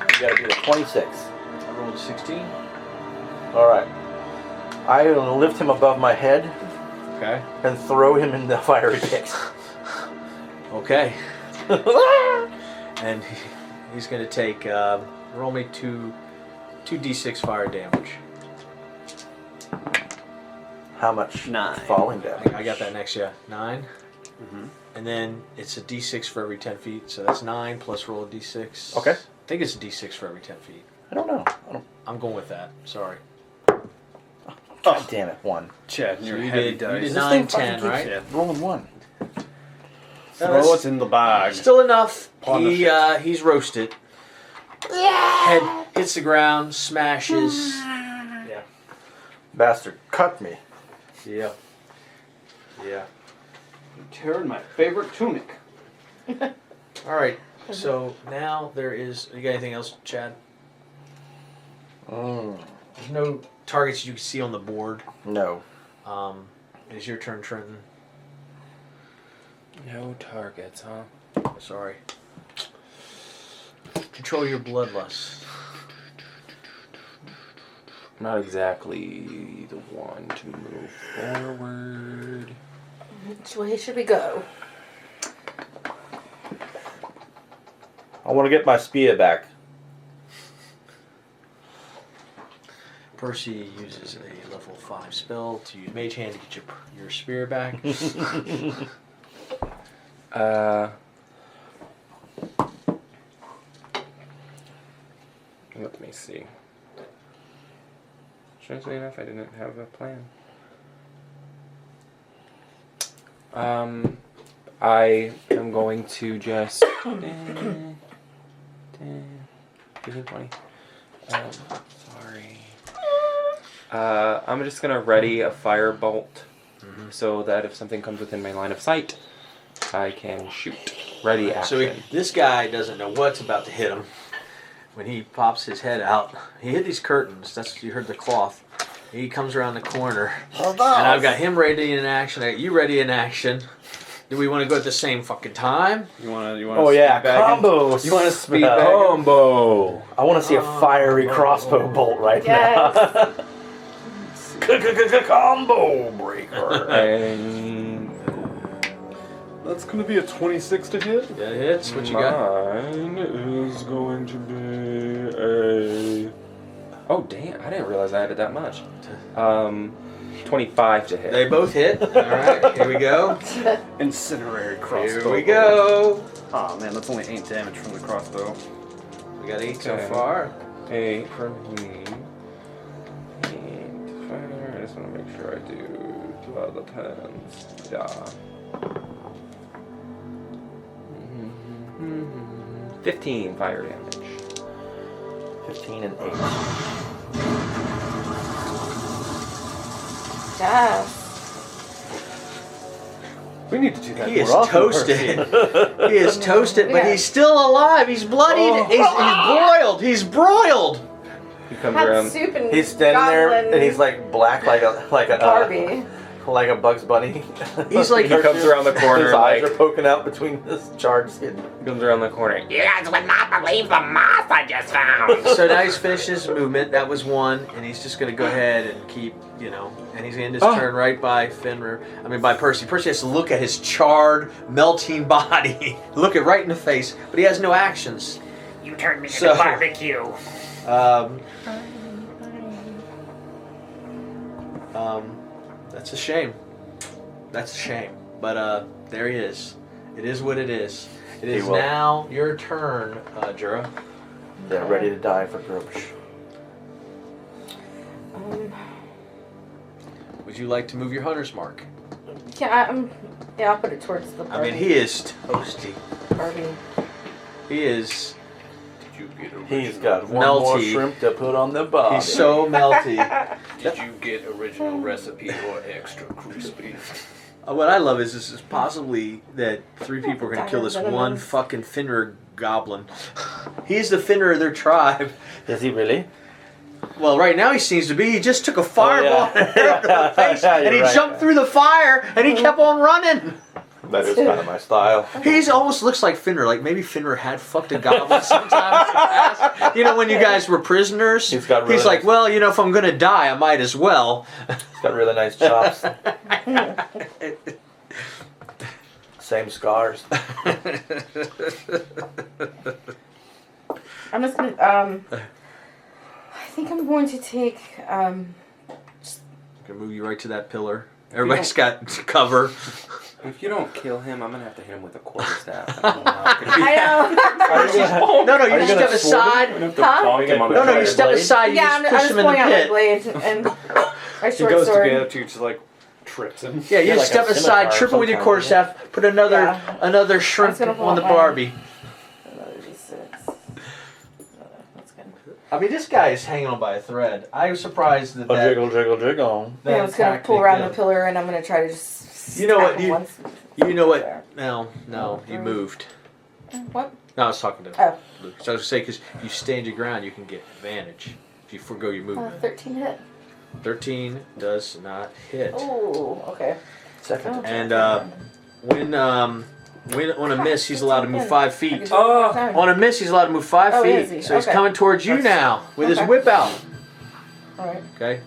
You gotta do a 26. I rolled a 16. All right. I will lift him above my head Okay. and throw him in the fiery pit. Okay. And he's going to take. Roll me 2d6 fire damage. How much 9. falling damage? I got that next, yeah. 9. Mm-hmm. And then it's a d6 for every 10 feet. So that's 9 plus roll a d6. Okay. I think it's a d6 for every 10 feet. I don't know. I'm going with that. Sorry. God damn it, 1. Chad, So you're you heavy did dice. 9, 10, right? Yeah. Rolling 1. Throw it in the bag. Still enough. Punish He's roasted. Head hits the ground, smashes. Yeah. Bastard cut me. Yeah. Yeah. You're tearing my favorite tunic. All right. So now there is. You got anything else, Chad? There's no targets you can see on the board. No. It is your turn, Trenton. No targets, huh? Sorry. Control your bloodlust. Not exactly the one to move forward. Which way should we go? I want to get my spear back. Percy uses a level 5 spell to use Mage Hand to get your spear back. Let me see. Strangely enough, I didn't have a plan. I am going to just 15, 20. Sorry. I'm just gonna ready a firebolt so that if something comes within my line of sight, I can shoot. Ready action. So this guy doesn't know what's about to hit him. When he pops his head out, he hit these curtains. That's you heard the cloth. He comes around the corner, and I've got him ready in action. I got you ready in action. Do we want to go at the same fucking time? You want to? Oh yeah, combo. You want to speed spell. bag? Combo. I want to see a fiery crossbow bolt right Yes. now. Combo breaker. And That's gonna be a 26 to hit. That hits. What you got? mine is going to be a. Oh damn! I didn't realize I added that much. 25 to hit. They both hit. All right, here we go. Incinerary crossbow. Here we go. Oh man, that's only 8 damage from the crossbow. We got 8 so Okay. far. 8 from me. 8 fire. I just want to make sure I do 2 out of the 10s. Yeah. 15 fire damage. 15 and 8. Yes. We need to do that He is more often, toasted. Percy. He is toasted, but Yeah. he's still alive. He's bloodied. He's broiled. He's broiled. He comes Had around. soup and He's standing there goblin and he's like black like a Barbie. like a Bugs Bunny. He's like- He comes around the corner His eyes like. are poking out between his charred skin. He comes around the corner. You guys would not believe the moth I just found. So now he's finished his movement. That was 1, and he's just going to go ahead and keep, and he's going to just turn right by by Percy. Percy has to look at his charred, melting body. Look it right in the face, but he has no actions. You turned me into So- barbecue. That's a shame. That's a shame. But there he is. It is what it is. It is will. now your turn, Jura. They're ready to die for Gropsh. Would you like to move your hunter's mark? Yeah, I'll put it towards the Barbie. I mean, he is toasty. Barbie. He is. Did you get He's got one more Melty. shrimp to put on the body. He's so melty. Did you get original recipe or extra crispy? What I love is this is possibly that 3 people are going to kill this one fucking Finra goblin. He's the Finra of their tribe. Is he really? Well, right now he seems to be. He just took a fireball yeah. and arrow to the face, Yeah, and he you're right. jumped through the fire, and he kept on running. That is kind of my style. He's almost looks like Finra. Like maybe Finra had fucked a goblin sometime in the past. When you guys were prisoners. He's got really like, nice- well, if I'm going to die, I might as well. He's got really nice chops. Same scars. I'm just gonna. I think I'm going to take. Gonna move you right to that pillar. Everybody's got cover. If you don't kill him, I'm gonna have to hit him with a quarterstaff. I know. No, you you step gonna sword aside. Huh? No, you step aside. You Yeah, just I'm push just him in pulling the out my pit. blade and my He short goes sword. to get up to you, just like trips him. Yeah, you Yeah, just like a step aside, scimitar trip him with your sometime, quarterstaff, put another Yeah. shrimp gonna pull on the out mine. Barbie. Another D6. That's good. I mean, this guy is hanging on by a thread. I was surprised that Oh, jiggle, jiggle, jiggle. that Yeah, I was gonna tactic, pull around yeah. the pillar and I'm gonna try to just. You know what, stab him you- once. You know what? There. No, you moved. What? No, I was talking to Oh. Luke. So I was gonna say, because you stand your ground, you can get advantage if you forego your movement. 13 hit. 13 does not hit. Oh, okay. Second. And when on a miss, he's allowed to move 5 feet. Oh. On a miss, he's allowed to move 5 Oh, feet. is he? So he's Okay. coming towards you now with his Okay. whip out. Alright. Okay.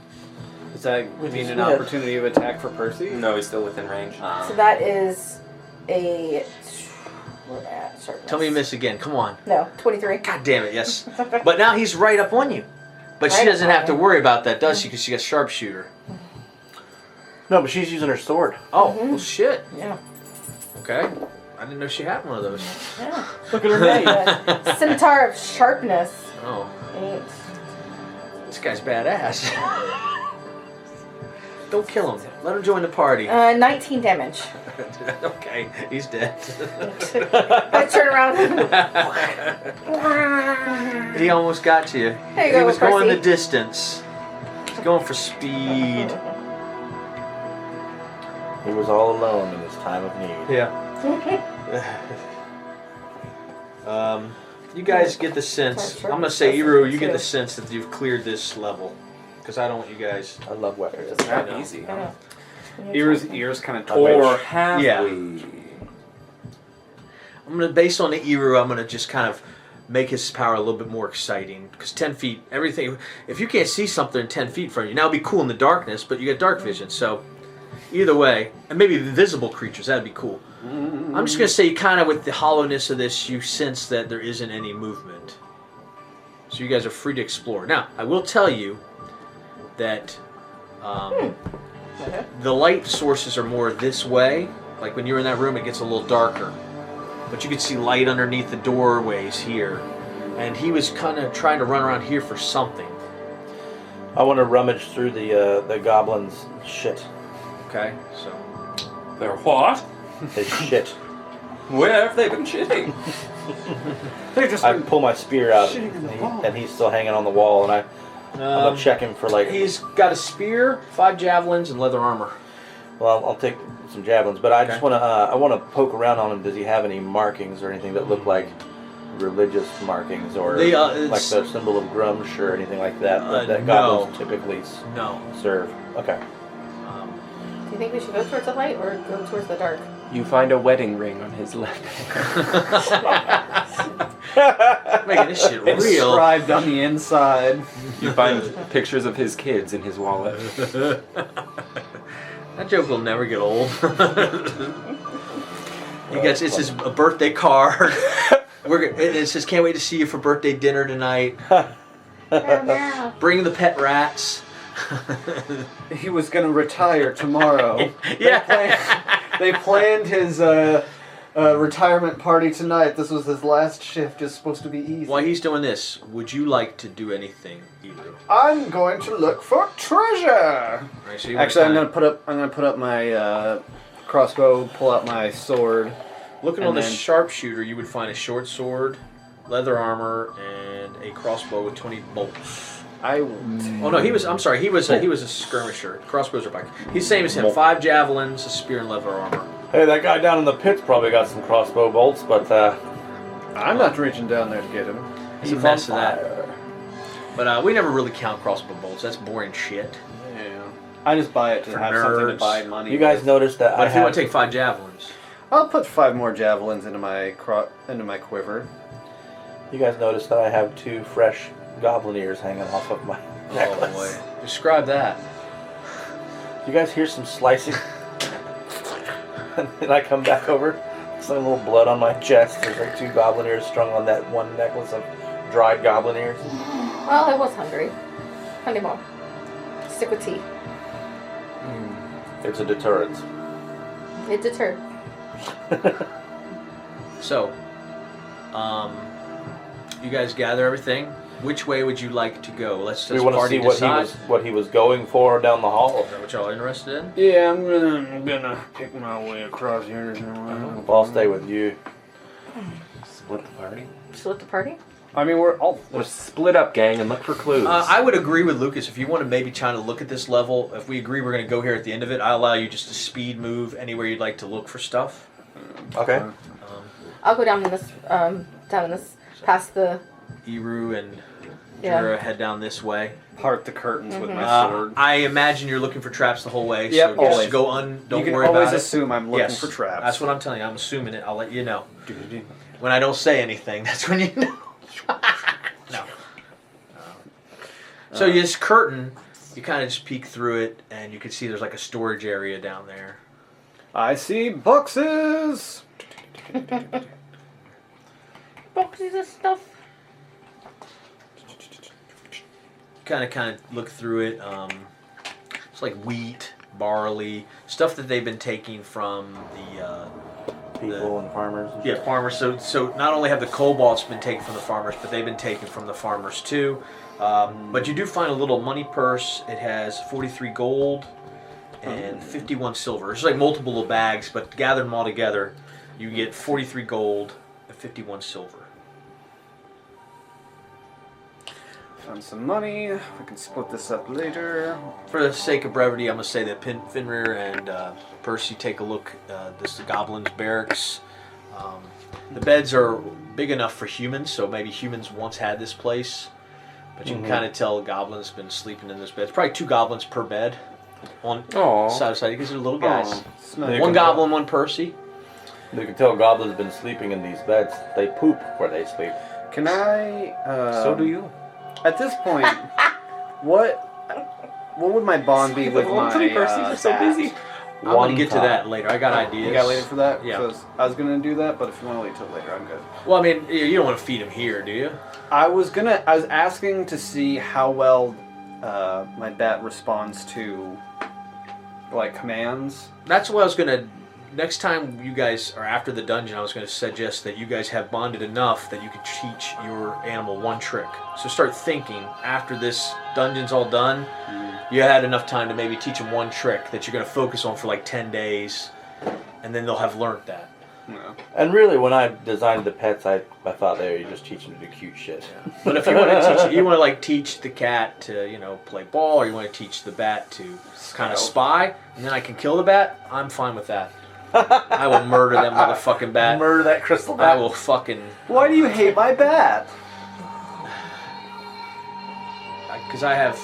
Does that mean an Yeah. opportunity of attack for Percy? No, he's still within range. So that is a. We're at sharpness. Tell me you miss again. Come on. No, 23. God damn it, yes. But now he's right up on you. But she Right doesn't up have to on me. worry about that, does she? Because she got sharpshooter. No, but she's using her sword. Oh, well, shit. Yeah. Okay. I didn't know she had one of those. Yeah. Look at her name. Scimitar of sharpness. Oh, 8. this guy's badass. Don't kill him. Let him join the party. 19 damage. Okay, he's dead. I turn around. He almost got to you. There you He go, was going Percy. the distance. He's going for speed. He was all alone in his time of need. Yeah. You guys get the sense. Sure. I'm gonna say, Iru, you get the sense that you've cleared this level, because I don't want you guys. I love weapons. It's not I know. easy. I know. Iru's ears kind of Or twitch. have Yeah. we? I'm gonna, based on the Eru, I'm gonna just kind of make his power a little bit more exciting. Because 10 feet, everything. If you can't see something 10 feet from you, now it'd be cool in the darkness, but you get dark vision. So either way, and maybe invisible creatures, that'd be cool. I'm just gonna say, kind of with the hollowness of this, you sense that there isn't any movement. So you guys are free to explore. Now, I will tell you that the light sources are more this way. Like when you're in that room, it gets a little darker. But you can see light underneath the doorways here. And he was kind of trying to run around here for something. I want to rummage through the goblin's shit. Okay, so... They're what? His shit. Where have they been shitting? They just I pull my spear out, shitting in the wall. and he's still hanging on the wall, and I'm gonna check him for like. He's got a spear, 5 javelins, and leather armor. Well, I'll take some javelins, but I Okay. just want to. I want to poke around on him. Does he have any markings or anything that look like religious markings, or They, like the symbol of Grumsh or anything like that that no. goblins typically No. serve? Okay. Do you think we should go towards the light or go towards the dark? You find a wedding ring on his left hand. Making this shit real. inscribed on the inside. You find pictures of his kids in his wallet. That joke will never get old. He gets it's his a birthday card. It says, "Can't wait to see you for birthday dinner tonight. Bring the pet rats." He was gonna retire tomorrow. Yeah. They planned his retirement party tonight. This was his last shift. It's supposed to be easy. While he's doing this, would you like to do anything, Eru? I'm going to look for treasure. Right, so you Actually, wanna I'm gonna put up my crossbow. Pull out my sword. looking and on the then- sharpshooter, you would find a short sword, leather armor, and a crossbow with 20 bolts. I will. Oh no, I'm sorry. He was a skirmisher. Crossbows are back. He's same as him. 5 javelins, a spear, and leather armor. Hey, that guy down in the pits probably got some crossbow bolts, but I'm not reaching down there to get him. He's a mess of that. But we never really count crossbow bolts. That's boring shit. Yeah. I just buy it to For have something to nerds. buy money. you guys with. noticed that But I if you want have. to take 5 javelins, I'll put 5 more javelins into my quiver. You guys noticed that I have 2 fresh goblin ears hanging off of my necklace. oh boy, describe that. You guys hear some slicing? And then I come back over, some little blood on my chest. There's like 2 goblin ears strung on that one necklace of dried goblin ears. Well, I was hungry. Plenty more. Stick with tea. It's a deterrent. It deterred. So, you guys gather everything. Which way would you like to go? Let's We just want to party see decide. what he was going for down the hall. Is that what y'all are interested in? Yeah, I'm gonna pick my way across here. Well, I'll stay with you. Split the party? Split the party? I mean, we're all. Let's split up, gang, and look for clues. I would agree with Lucas. If you want to maybe try to look at this level, if we agree we're going to go here at the end of it, I'll allow you just to speed move anywhere you'd like to look for stuff. Okay. I'll go down this, past the. Eru and Yeah. Jura head down this way. Part the curtains with my Uh, sword. I imagine you're looking for traps the whole way. Yep, so just always. go don't you can worry always about it. assume I'm looking Yes, for traps. That's what I'm telling you. I'm assuming it. I'll let you know. When I don't say anything, that's when you know. No. So this curtain, you kind of just peek through it, and you can see there's like a storage area down there. I see boxes. Boxes of stuff. Kind of look through it. It's like wheat, barley, stuff that they've been taking from the People and farmers. And yeah farmers. So not only have the cobalts been taken from the farmers, but they've been taken from the farmers too. But you do find a little money purse. It has 43 gold and 51 silver. It's like multiple little bags, but gather them all together, you get 43 gold and 51 silver. Found some money. We can split this up later. For the sake of brevity, I'm going to say that Finrir and Percy take a look. This is the Goblin's barracks. The beds are big enough for humans, so maybe humans once had this place. But you can kind of tell the Goblin's been sleeping in this bed. It's probably 2 goblins per bed. On Aw. side to side, because they're little guys. Aw, it's nice. One goblin, one Percy. You can tell goblins have been sleeping in these beds. They poop where they sleep. Can I? So do you. At this point, what would my bond be with my are so bat? busy. I'm gonna get to that later. I got ideas. You got later for that? Yeah. 'Cause I was gonna do that, but if you want to wait till later, I'm good. Well, I mean, you don't want to feed him here, do you? I was asking to see how well my bat responds to like commands. That's what I was gonna. Next time you guys are after the dungeon, I was gonna suggest that you guys have bonded enough that you could teach your animal one trick. So start thinking after this dungeon's all done. You had enough time to maybe teach them one trick that you're gonna focus on for like 10 days, and then they'll have learned that. Yeah. And really, when I designed the pets, I thought they were just teaching them to do cute shit. But if you want to teach, you want to like teach the cat to play ball, or you want to teach the bat to kind of spy, and then I can kill the bat. I'm fine with that. I will murder that motherfucking bat. Murder that crystal I bat. will fucking. Why do you hate my bat? Because I have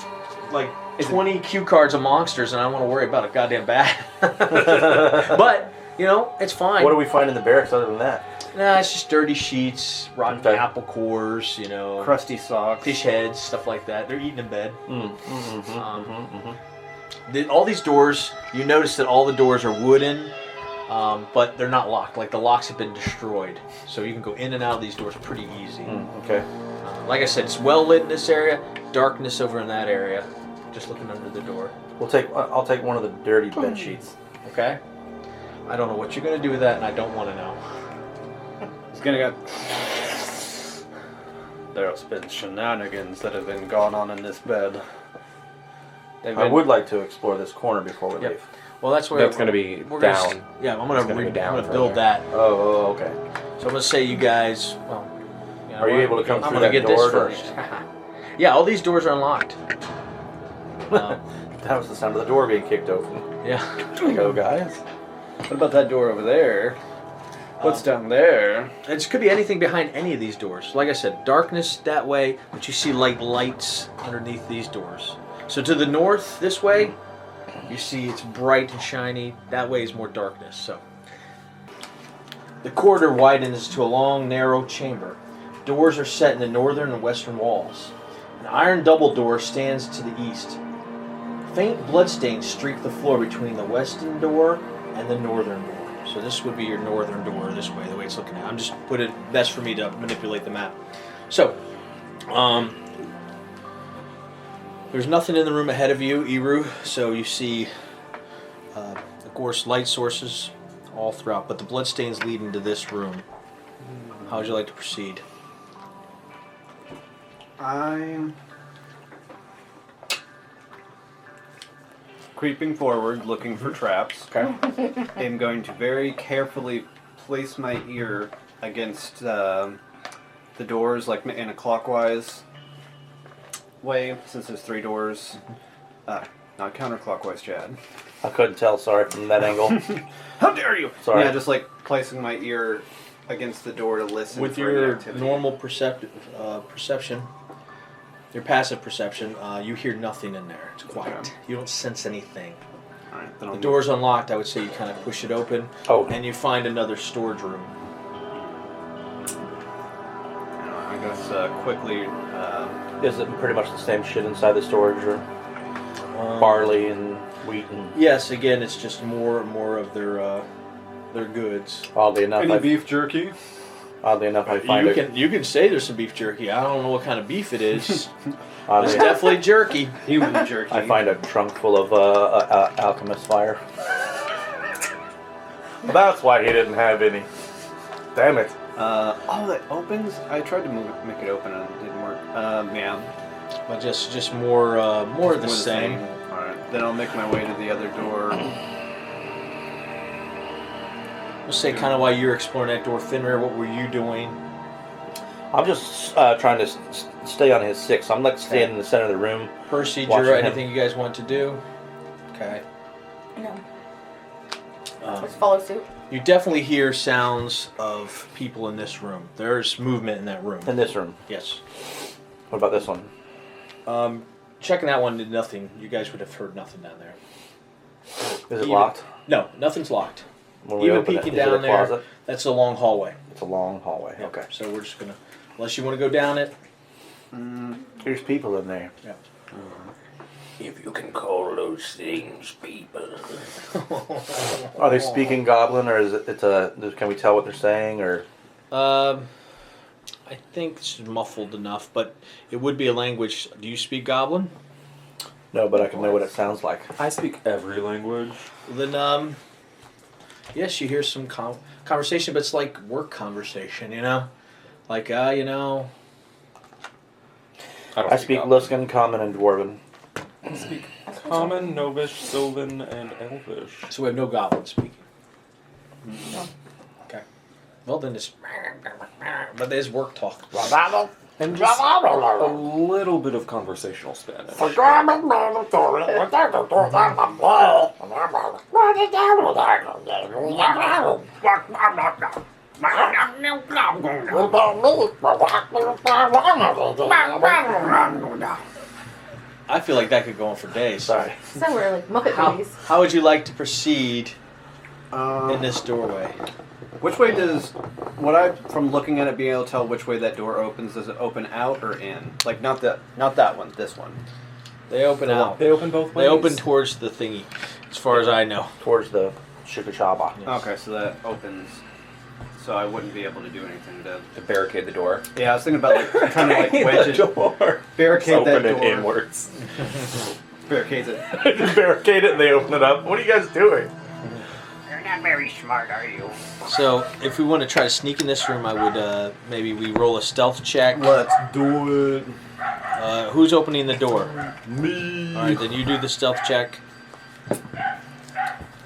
like 20 cue cards of monsters, and I don't want to worry about a goddamn bat. But it's fine. What do we find in the barracks other than that? Nah, it's just dirty sheets, rotten Okay. apple cores, Crusty socks. fish heads, stuff like that. They're eating in bed. Mm-hmm. All these doors, you notice that all the doors are wooden, but they're not locked. Like the locks have been destroyed, so you can go in and out of these doors pretty easy. Okay. Like I said, it's well lit in this area. Darkness over in that area. Just looking under the door. I'll take one of the dirty bed sheets. Okay. I don't know what you're gonna do with that, and I don't want to know. He's gonna go. There's been shenanigans that have been going on in this bed. I would like to explore this corner before we leave. Well, that's where That's going to be we're down. Gonna, yeah, I'm gonna, It's gonna be down I'm gonna build further. that. Oh, okay. So I'm gonna say you guys. Well, Are you able to come I'm through gonna that get door this first. Yeah, all these doors are unlocked. That was the sound of the door being kicked open. Yeah. There we go, guys. What about that door over there? What's down there? It could be anything behind any of these doors. Like I said, darkness that way, but you see like lights underneath these doors. So to the north, this way, you see it's bright and shiny. That way is more darkness. So the corridor widens to a long, narrow chamber. Doors are set in the northern and western walls. An iron double door stands to the east. Faint bloodstains streak the floor between the western door and the northern door. So this would be your northern door this way, the way it's looking at. I'm just put it best for me to manipulate the map. So, there's nothing in the room ahead of you, Eru. So you see, of course, light sources all throughout, but the bloodstains lead into this room. How would you like to proceed? I'm creeping forward, looking for traps. Okay. I'm going to very carefully place my ear against the doors, like in a clockwise way, since there's 3 doors. Not counterclockwise, Chad. I couldn't tell, sorry, from that angle. How dare you! Sorry. Yeah, just like placing my ear against the door to listen With for any your activity. normal perception, your passive perception, you hear nothing in there. It's quiet. Okay. You don't sense anything. Alright, then The I'll door's unlocked. I would say you kind of push it open, and you find another storage room. I guess quickly. Is it pretty much the same shit inside the storage room? Barley and wheat and... Yes, again, it's just more of their goods. Oddly enough, beef jerky? I find You can say there's some beef jerky. I don't know what kind of beef it is. It's oddly, definitely jerky. Human jerky. I find a trunk full of alchemist fire. That's why he didn't have any. Damn it. That opens? I tried to make it open and it didn't work. Yeah. But just more of the same. Alright, then I'll make my way to the other door. We'll say kind of while you're exploring that door, Fenrir, what were you doing? I'm just trying to stay on his 6. I'm like staying in the center of the room. Percy, Watching Jura, him. anything you guys want to do? Okay. No. Let's follow suit. You definitely hear sounds of people in this room. There's movement in that room. In this room. Yes. What about this one? Checking that one did nothing. You guys would have heard nothing down there. Is it Even- locked? No, nothing's locked. When we Even open it, peeking is it a down there, closet? that's a long hallway. It's a long hallway. Yeah, Okay. So we're just gonna, unless you want to go down it. There's people in there. Yeah. If you can call those things people. Are they speaking Goblin, or is it? Can we tell what they're saying, or? I think this is muffled enough, but it would be a language. Do you speak Goblin? No, but I can know what it sounds like. I speak every language. Then, yes, you hear some conversation, but it's like work conversation, you know? Like, you know. I speak Luskan, Common, and Dwarven. I speak Common, Novish, Sylvan, and Elvish. So we have no Goblin speaking. No. Okay. Well, then it's. But there's work talk. And just a little bit of conversational Spanish. I feel like that could go on for days. Sorry. So we're like Muppet Babies. How would you like to proceed Um, in this doorway? Which way from looking at it, being able to tell which way that door opens, does it open out or in? Like, not that one, this one. They open out. They open both ways. They open towards the thingy, as far as I know. Towards the Shikachaba. Okay, so that opens. So I wouldn't be able to do anything to. To barricade the door. Yeah, I was thinking about like trying to like wedge it, Door. barricade that Open door. it inwards. Barricades it. Just barricade it and they open it up. What are you guys doing? You're not very smart, are you? So, if we want to try to sneak in this room, I would maybe we roll a stealth check. Let's do it. Who's opening the door? Me. All right, then you do the stealth check.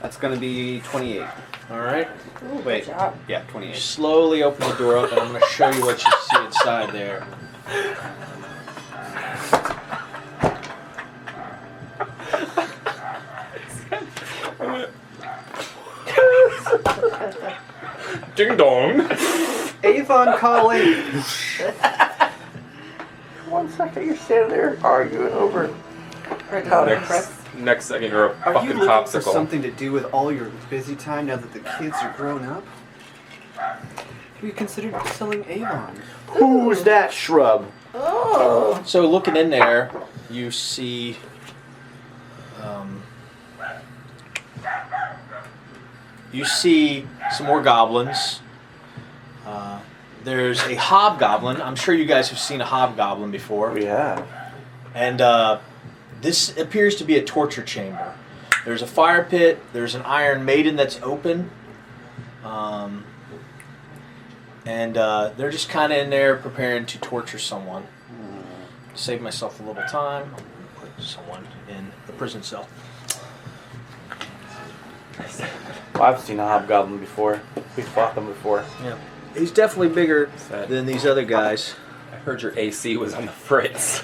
That's gonna be 28. All right. Ooh, Wait. good job. Yeah, 28. Slowly open the door up, and I'm going to show you what you see inside there. Ding dong. Avon calling. 1 second, you're standing there arguing over. Next second, you're a Are fucking you looking for popsicle. something to do with all your busy time now that the kids are grown up? Have you considered selling Avon? Who's that shrub? Oh. So, looking in there, you see. You see some more goblins. There's a hobgoblin. I'm sure you guys have seen a hobgoblin before. We have. And this appears to be a torture chamber. There's a fire pit. There's an Iron Maiden that's open. And they're just kind of in there preparing to torture someone. To save myself a little time, I'm going to put someone in the prison cell. Well, I've seen a hobgoblin before. We fought them before. Yeah. He's definitely bigger than these other guys. I heard your AC was on the fritz.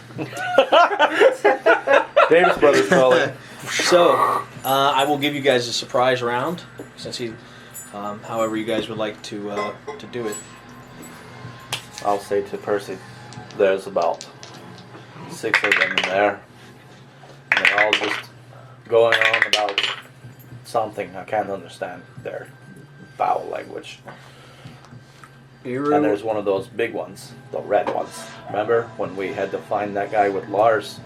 Davis Brothers calling. So, I will give you guys a surprise round, since however you guys would like to do it. I'll say to Percy, there's about 6 of them in there. And they're all just going on about something. I can't understand their foul language. And there's one of those big ones, the red ones. Remember when we had to find that guy with Lars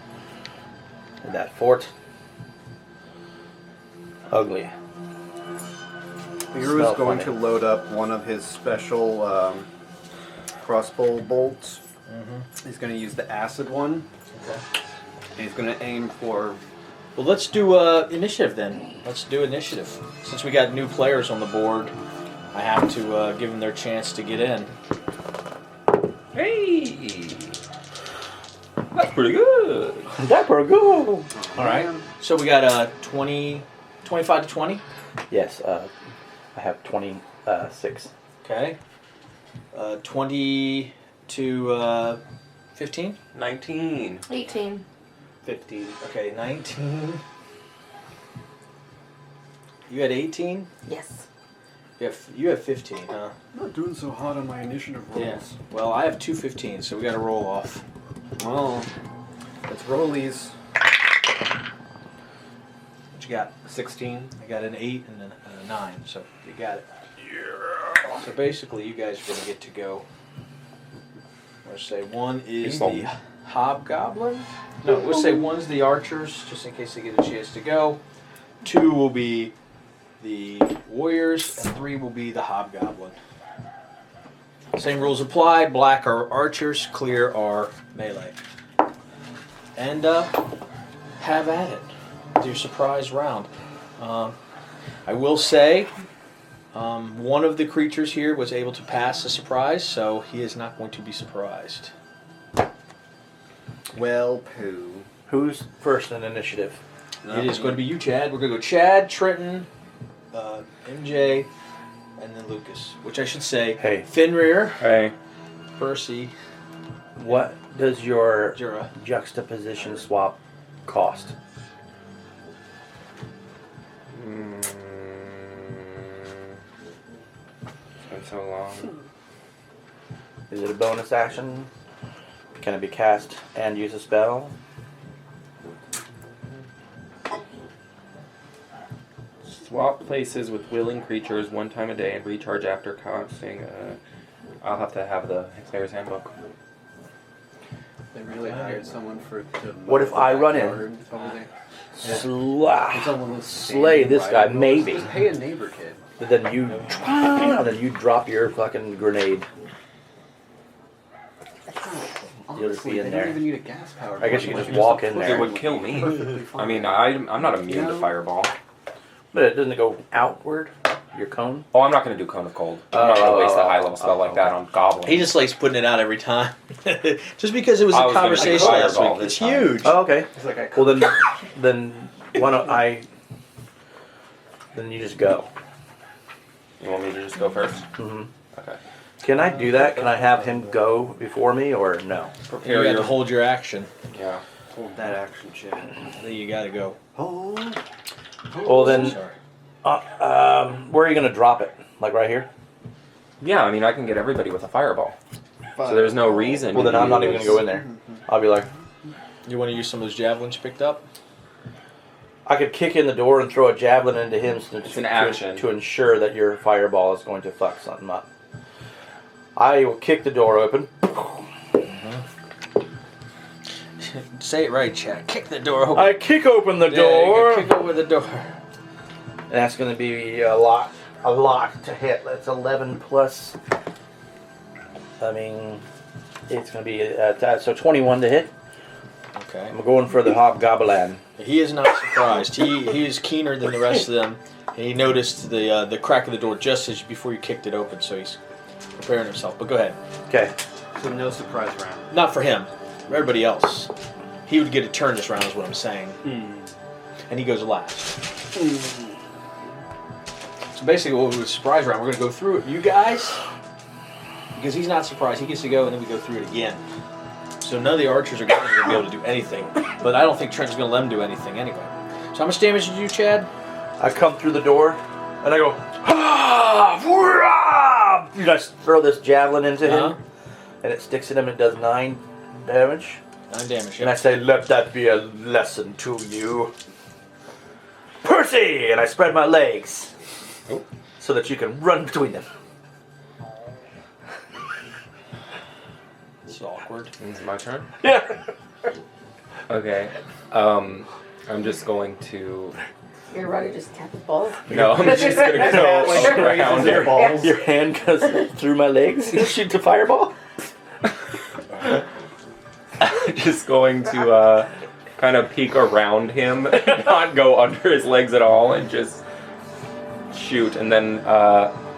in that fort? Ugly. Hero is going to load up one of his special crossbow bolts. He's going to use the acid one. Okay. And he's going to aim for. Well, let's do initiative then. Let's do initiative. Since we got new players on the board, I have to give them their chance to get in. Hey! That's pretty good. That's pretty good. All right. So we got 25 to 20. Yes, I have 26. Okay. 20 to 15. 19. 18. 15. Okay, 19. You had 18? Yes. You have 15, huh? I'm not doing so hot on my initiative rolls. Yeah. Well, I have 2 15s, so we got to roll off. Well, let's roll these. What you got? 16. I got an 8 and a 9, so you got it. Yeah. So basically, you guys are going to get to go. Let's say one is the hobgoblin. No, let's say one's the archers, just in case they get a chance to go. 2 will be the warriors, and 3 will be the hobgoblin. Same rules apply. Black are archers, clear are melee. And have at it. It's your surprise round. I will say, one of the creatures here was able to pass the surprise, so he is not going to be surprised. Well, poo. Who's first in initiative? It is going to be you, Chad. We're going to go Chad, Trenton, MJ, and then Lucas. Which I should say, Hey. Fenrir, Hey. Percy, What does your Jura. juxtaposition swap cost? It's been so long. Is it a bonus action? Can it be cast and use a spell? Swap places with willing creatures 1 time a day and recharge after casting. I'll have to have the player's handbook. They really hired someone for. What if I run in? Slay this guy, maybe. Just pay a neighbor kid. But then you drop your fucking grenade. You'll just be in they there. don't even need a gas power. I guess you can just walk in It there. would kill me. I mean, I'm not immune to fireball. But it doesn't go outward, your cone? Oh, I'm not going to do Cone of Cold. I'm not going to waste a high level spell like that on Goblin. He just likes putting it out every time. Just because it was I a was gonna conversation do last Fireball week. It's this time. huge. Oh, okay. He's like, I Well then why don't then you just go. You want me to just go first? Mm-hmm. Okay. Can I do that? Can I have him go before me or no? You Prepare got your... to hold your action. Yeah. hold that action, Chad. Then you got to go. Well then, Sorry. where are you gonna drop it? Like right here? Yeah, I mean, I can get everybody with a fireball. So there's no reason. Well then to I'm not even use- gonna go in there. I'll be like, You want to use some of those javelins you picked up? I could kick in the door and throw a javelin into him It's an action. to ensure that your fireball is going to fuck something up. I will kick the door open. Say it right, Chad. Kick the door open. I kick open the Yeah, door. you can kick over the door. And that's going to be a lot to hit. That's 11 plus. I mean, it's going to be so 21 to hit. Okay. I'm going for the hobgoblin. He is not surprised. He is keener than the rest of them. And he noticed the crack of the door just as before you kicked it open, so he's preparing himself. But go ahead. Okay. So no surprise round. Not for him. For everybody else. He would get a turn this round, is what I'm saying. And he goes last. So basically, what was surprise round? We're going to go through it. You guys, because he's not surprised, he gets to go, and then we go through it again. So none of the archers are going to be able to do anything. But I don't think Trent's going to let him do anything anyway. So how much damage did you do, Chad? I come through the door and I go, ah! You just throw this javelin into him, and it sticks in him and it does 9 damage. 9 damage. And I say, let that be a lesson to you. Percy! And I spread my legs so that you can run between them. It's awkward. Is it my turn? Yeah. Okay. I'm just going to... You're ready to just tap the balls. No, I'm just going to go around Your, here. your hand goes through my legs and shoot the fireball. Just going to kind of peek around him, not go under his legs at all, and just shoot. And then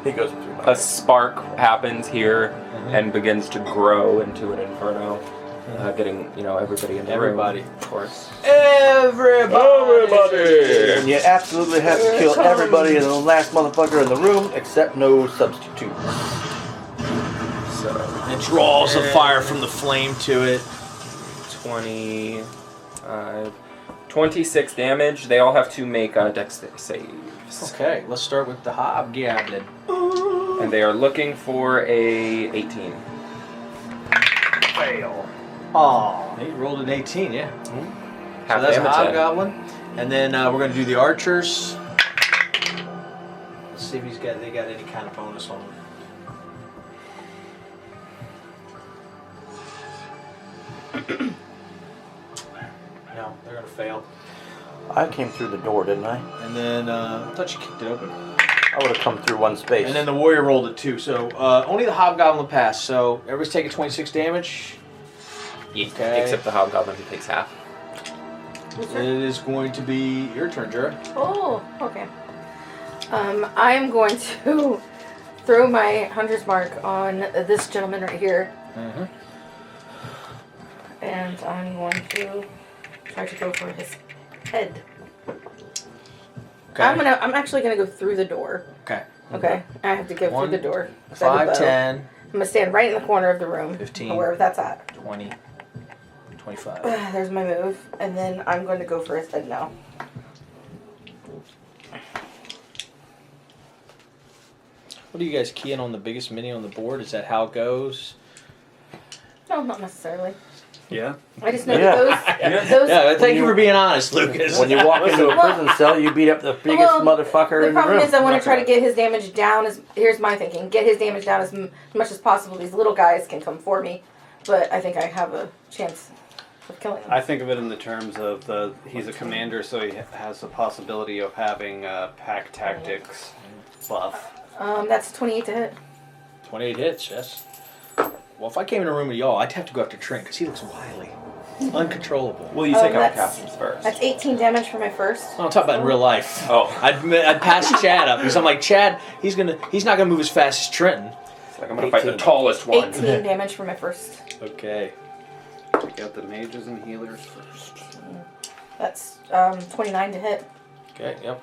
He goes through my a spark happens here and begins to grow into an inferno, getting everybody in the Everybody. room, of course. Everybody! And you absolutely have to kill everybody in the last motherfucker in the room except no substitutes. So It draws the fire from the flame to it. 26 damage. They all have to make dex saves. Okay, let's start with the hobgoblin. And they are looking for a 18. Fail. Oh, he rolled an 18, yeah. So Half that's a damage then. hobgoblin. And then we're going to do the archers. Let's see if they got any kind of bonus on them. No, they're going to fail. I came through the door, didn't I? And then I thought you kicked it open. I would have come through one space. And then the warrior rolled it too. So only the hobgoblin passed. So everybody's taking 26 damage. Okay. Except the hobgoblin, who takes half. It is going to be your turn, Jura. Oh, okay. I'm going to throw my hunter's mark on this gentleman right here. Mm-hmm. And I'm going to try to go for his head. Okay. I'm actually gonna go through the door. Okay. Okay. I have to go through the door. 5, 10, I'm gonna stand right in the corner of the room. 15. Wherever that's at. 20, 25. There's my move. And then I'm going to go for his head now. What do you guys key in on the biggest mini on the board? Is that how it goes? No, not necessarily. Yeah. I just know that those Yeah, thank you for being honest, Lucas. When you walk into a prison cell, you beat up the biggest motherfucker the in the problem room. is I want to try to get his damage down. Here's my thinking. Get his damage down as much as possible. These little guys can come for me. But I think I have a chance of killing them. I think of it in the terms of he's a commander, so he has the possibility of having pack tactics buff. That's 28 to hit. 28 hits, yes. Well, if I came in a room with y'all, I'd have to go after Trent because he looks wily. Uncontrollable. Well, you take out that's- captains first. That's 18 damage for my first. I'm talking about in real life. Oh. I'd pass Chad up because I'm like, Chad, he's not gonna move as fast as Trenton. It's like I'm gonna fight the tallest one. 18 damage for my first. Okay. Take out the mages and healers first. That's 29 to hit. Okay, yep.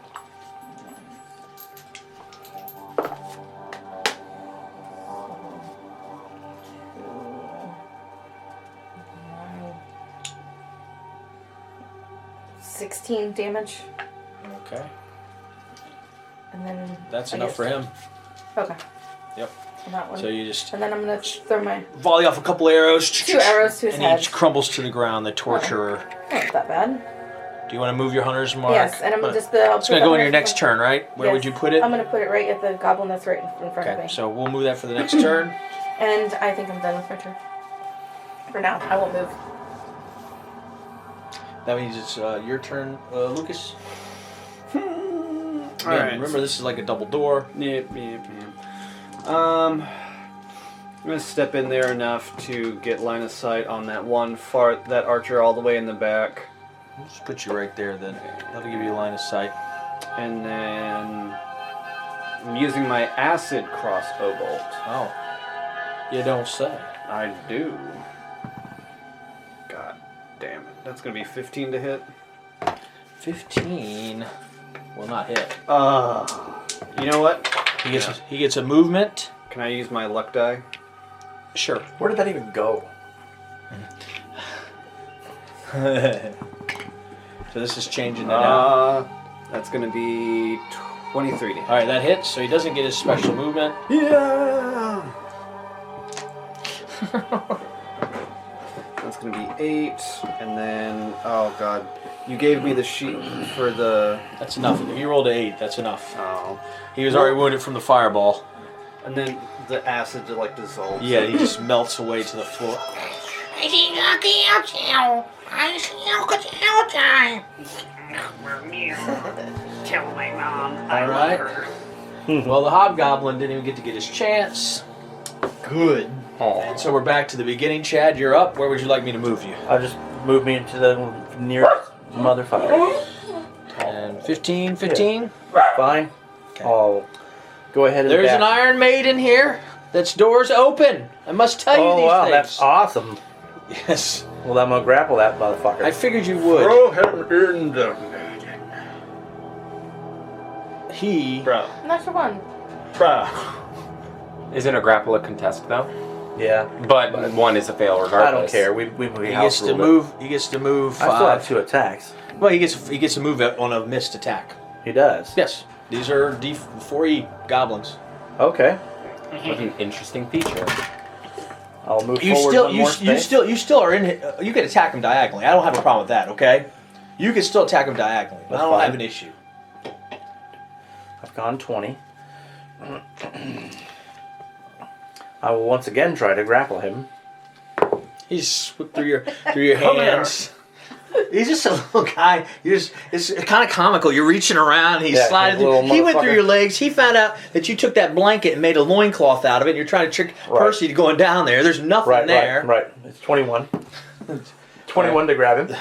$16 damage. Okay. And then That's I enough guess- for him. Okay. Yep. On that one. So you just And then I'm gonna throw my volley off a couple arrows. 2 arrows to his and head. he crumbles to the ground, the torturer. Not that bad. Do you want to move your hunter's mark? Yes, and I'm But just it's going to go in your next turn, right? Where would Yes. you put it? I'm gonna put it right at the goblin that's right in front of Okay, me. so we'll move that for the next turn. And I think I'm done with my turn. For now, I won't move. That means it's your turn, Lucas. All Again, right. remember, this is like a double door. Yep. I'm gonna step in there enough to get line of sight on that archer all the way in the back, We'll just put you right there then. That'll give you a line of sight. and then I'm using my acid crossbow bolt. Oh. You don't say. I do. God damn it! That's gonna be 15 to hit. 15 will not hit. You know what? He gets a movement. Can I use my luck die? Sure. Where did that even go? So this is changing it out. That's gonna be 23 to hit. All right, that hits. So he doesn't get his special movement. Yeah. That's gonna be 8, and then oh god, you gave me the sheet for the That's enough. If you rolled an 8, that's enough. oh, He was already wounded from the fireball. and then the acid to like dissolve. Yeah, he just melts away to the floor. Tell my mom All right. Well, the hobgoblin didn't even get to get his chance. Good. And so we're back to the beginning. Chad, you're up. Where would you like me to move you? I'll just move me into the nearest motherfucker. And 15, 15. Fine. Okay. I'll go ahead and There's back. an iron maiden here. That's door's open. I must tell you Oh these wow, things. that's awesome. Yes. Well, I'm gonna grapple that motherfucker. I figured you would. throw him in the He. Bro. That's your one. Isn't a grapple a contest though? Yeah. But one is a fail regardless. I don't care. We He house gets to ruled it. move. He gets to move I still have 5. 2 attacks. Well, he gets to move on a missed attack. He does. Yes. These are D4E goblins. Okay. What an interesting feature. I'll move You forward still one more space. you still are in. You can attack him diagonally. I don't have a problem with that. Okay. You can still attack him diagonally, but I That's don't fine. have an issue. I've gone 20. I will once again try to grapple him. He's whipped through your hands. He's just a little guy. It's kind of comical. You're reaching around. He's sliding little through. He went through motherfucker. your legs. He found out that you took that blanket and made a loincloth out of it. And you're trying to trick Right. Percy to going down there. There's nothing there. Right. It's 21. 21 to grab him.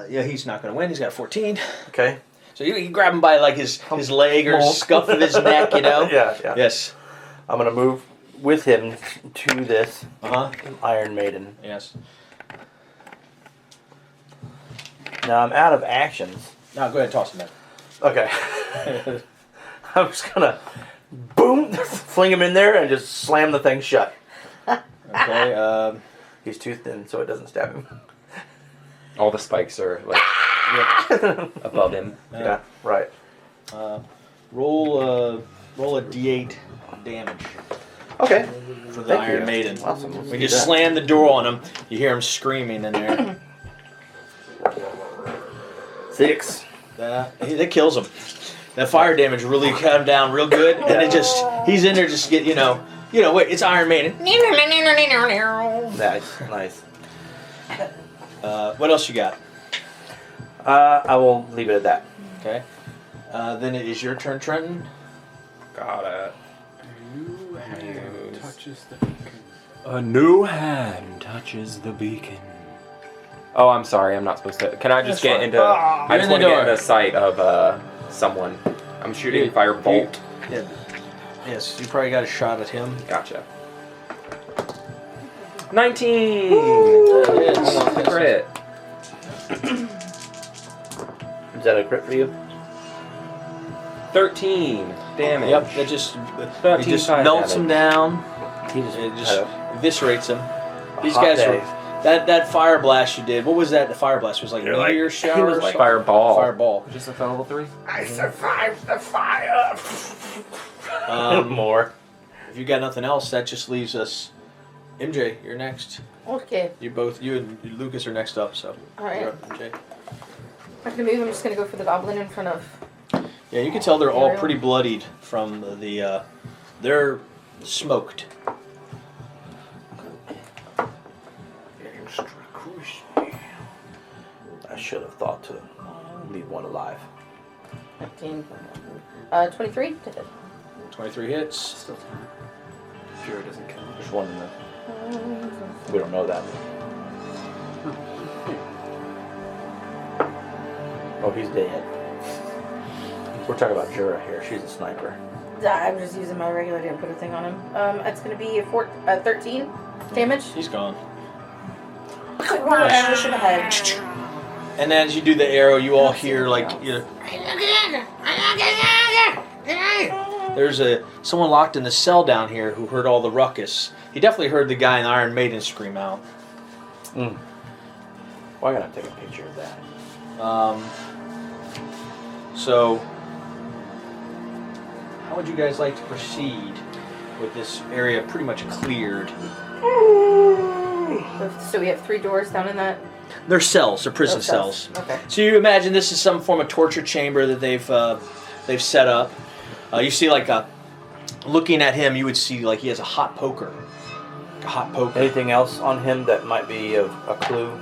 Yeah, he's not going to win. He's got a 14. Okay. So you grab him by like his leg or scuff of his neck, you know? Yeah. Yes. I'm going to move with him to this Uh-huh. Iron Maiden. Yes. Now I'm out of actions. Now go ahead and toss him in. Okay. I'm just going to boom, fling him in there and just slam the thing shut. Okay. He's too thin so it doesn't stab him. All the spikes are like above him. Yeah, right. Roll a d8 damage Okay. for the Thank Iron you. Maiden. Awesome. Let's We do just that. slam the door on him. You hear him screaming in there. 6. That kills him. That fire damage really cut him down real good, and it just he's in there just get wait, it's Iron Maiden. Nice. What else you got? I will leave it at that. Okay. Then it is your turn, Trenton. Got it. Touches the beacon. A new hand touches the beacon. Oh, I'm sorry. I'm not supposed to. Can I just That's get fine. into? I You're just in want the to get door. into sight of someone. I'm shooting fire bolt. Yeah. Yes, you probably got a shot at him. Gotcha. 19. That hits. Almost a crit. Is that a crit for you? 13 damage. Yep, that just 13 he just fire melts him damage. down. He just, It just had eviscerates him. These hot guys day. were that fire blast you did. What was that? The fire blast was like You're like- meteor he shower. was or like something? Fireball. Fireball. Just a level 3. I survived the fire. More. If you got nothing else, that just leaves us. MJ, you're next. Okay. You and Lucas are next up. So. All right. You're up, MJ. I'm gonna move. I'm just gonna go for the goblin in front of. Yeah, you can tell they're all Ariel. pretty bloodied from the. They're smoked. I should have thought to leave one alive. 15. 23 to hit. 23 hits. Still time. Sure, it doesn't count. There's one in the. We don't know that. Oh, he's dead. We're talking about Jura here. She's a sniper. I'm just using my regular to put a thing on him. It's gonna be a 13 damage. He's gone. Push him ahead. And as you do the arrow, you all hear like there's someone locked in the cell down here who heard all the ruckus. He definitely heard the guy in Iron Maiden scream out. Well, I gotta take a picture of that. So, how would you guys like to proceed with this area pretty much cleared? So we have 3 doors down in that. They're cells. They're prison Oh, cells. Okay. So you imagine this is some form of torture chamber that they've set up. You see like looking at him, you would see like he has a hot poker. A hot poker. Anything else on him that might be a clue?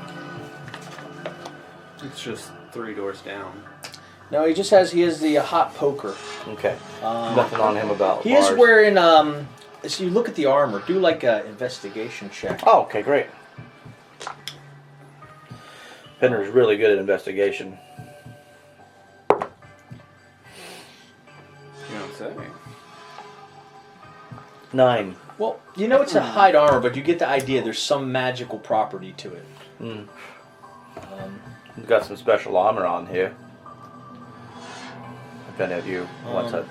It's just 3 doors down. No, he has the hot poker. Okay. Nothing on him about He is bars. wearing so you look at the armor, do like an investigation check. Oh, okay, great. Penner's really good at investigation. You don't say. 9. Well, you know it's a hide armor, but you get the idea there's some magical property to it. He's got some special armor on here. If any of you want to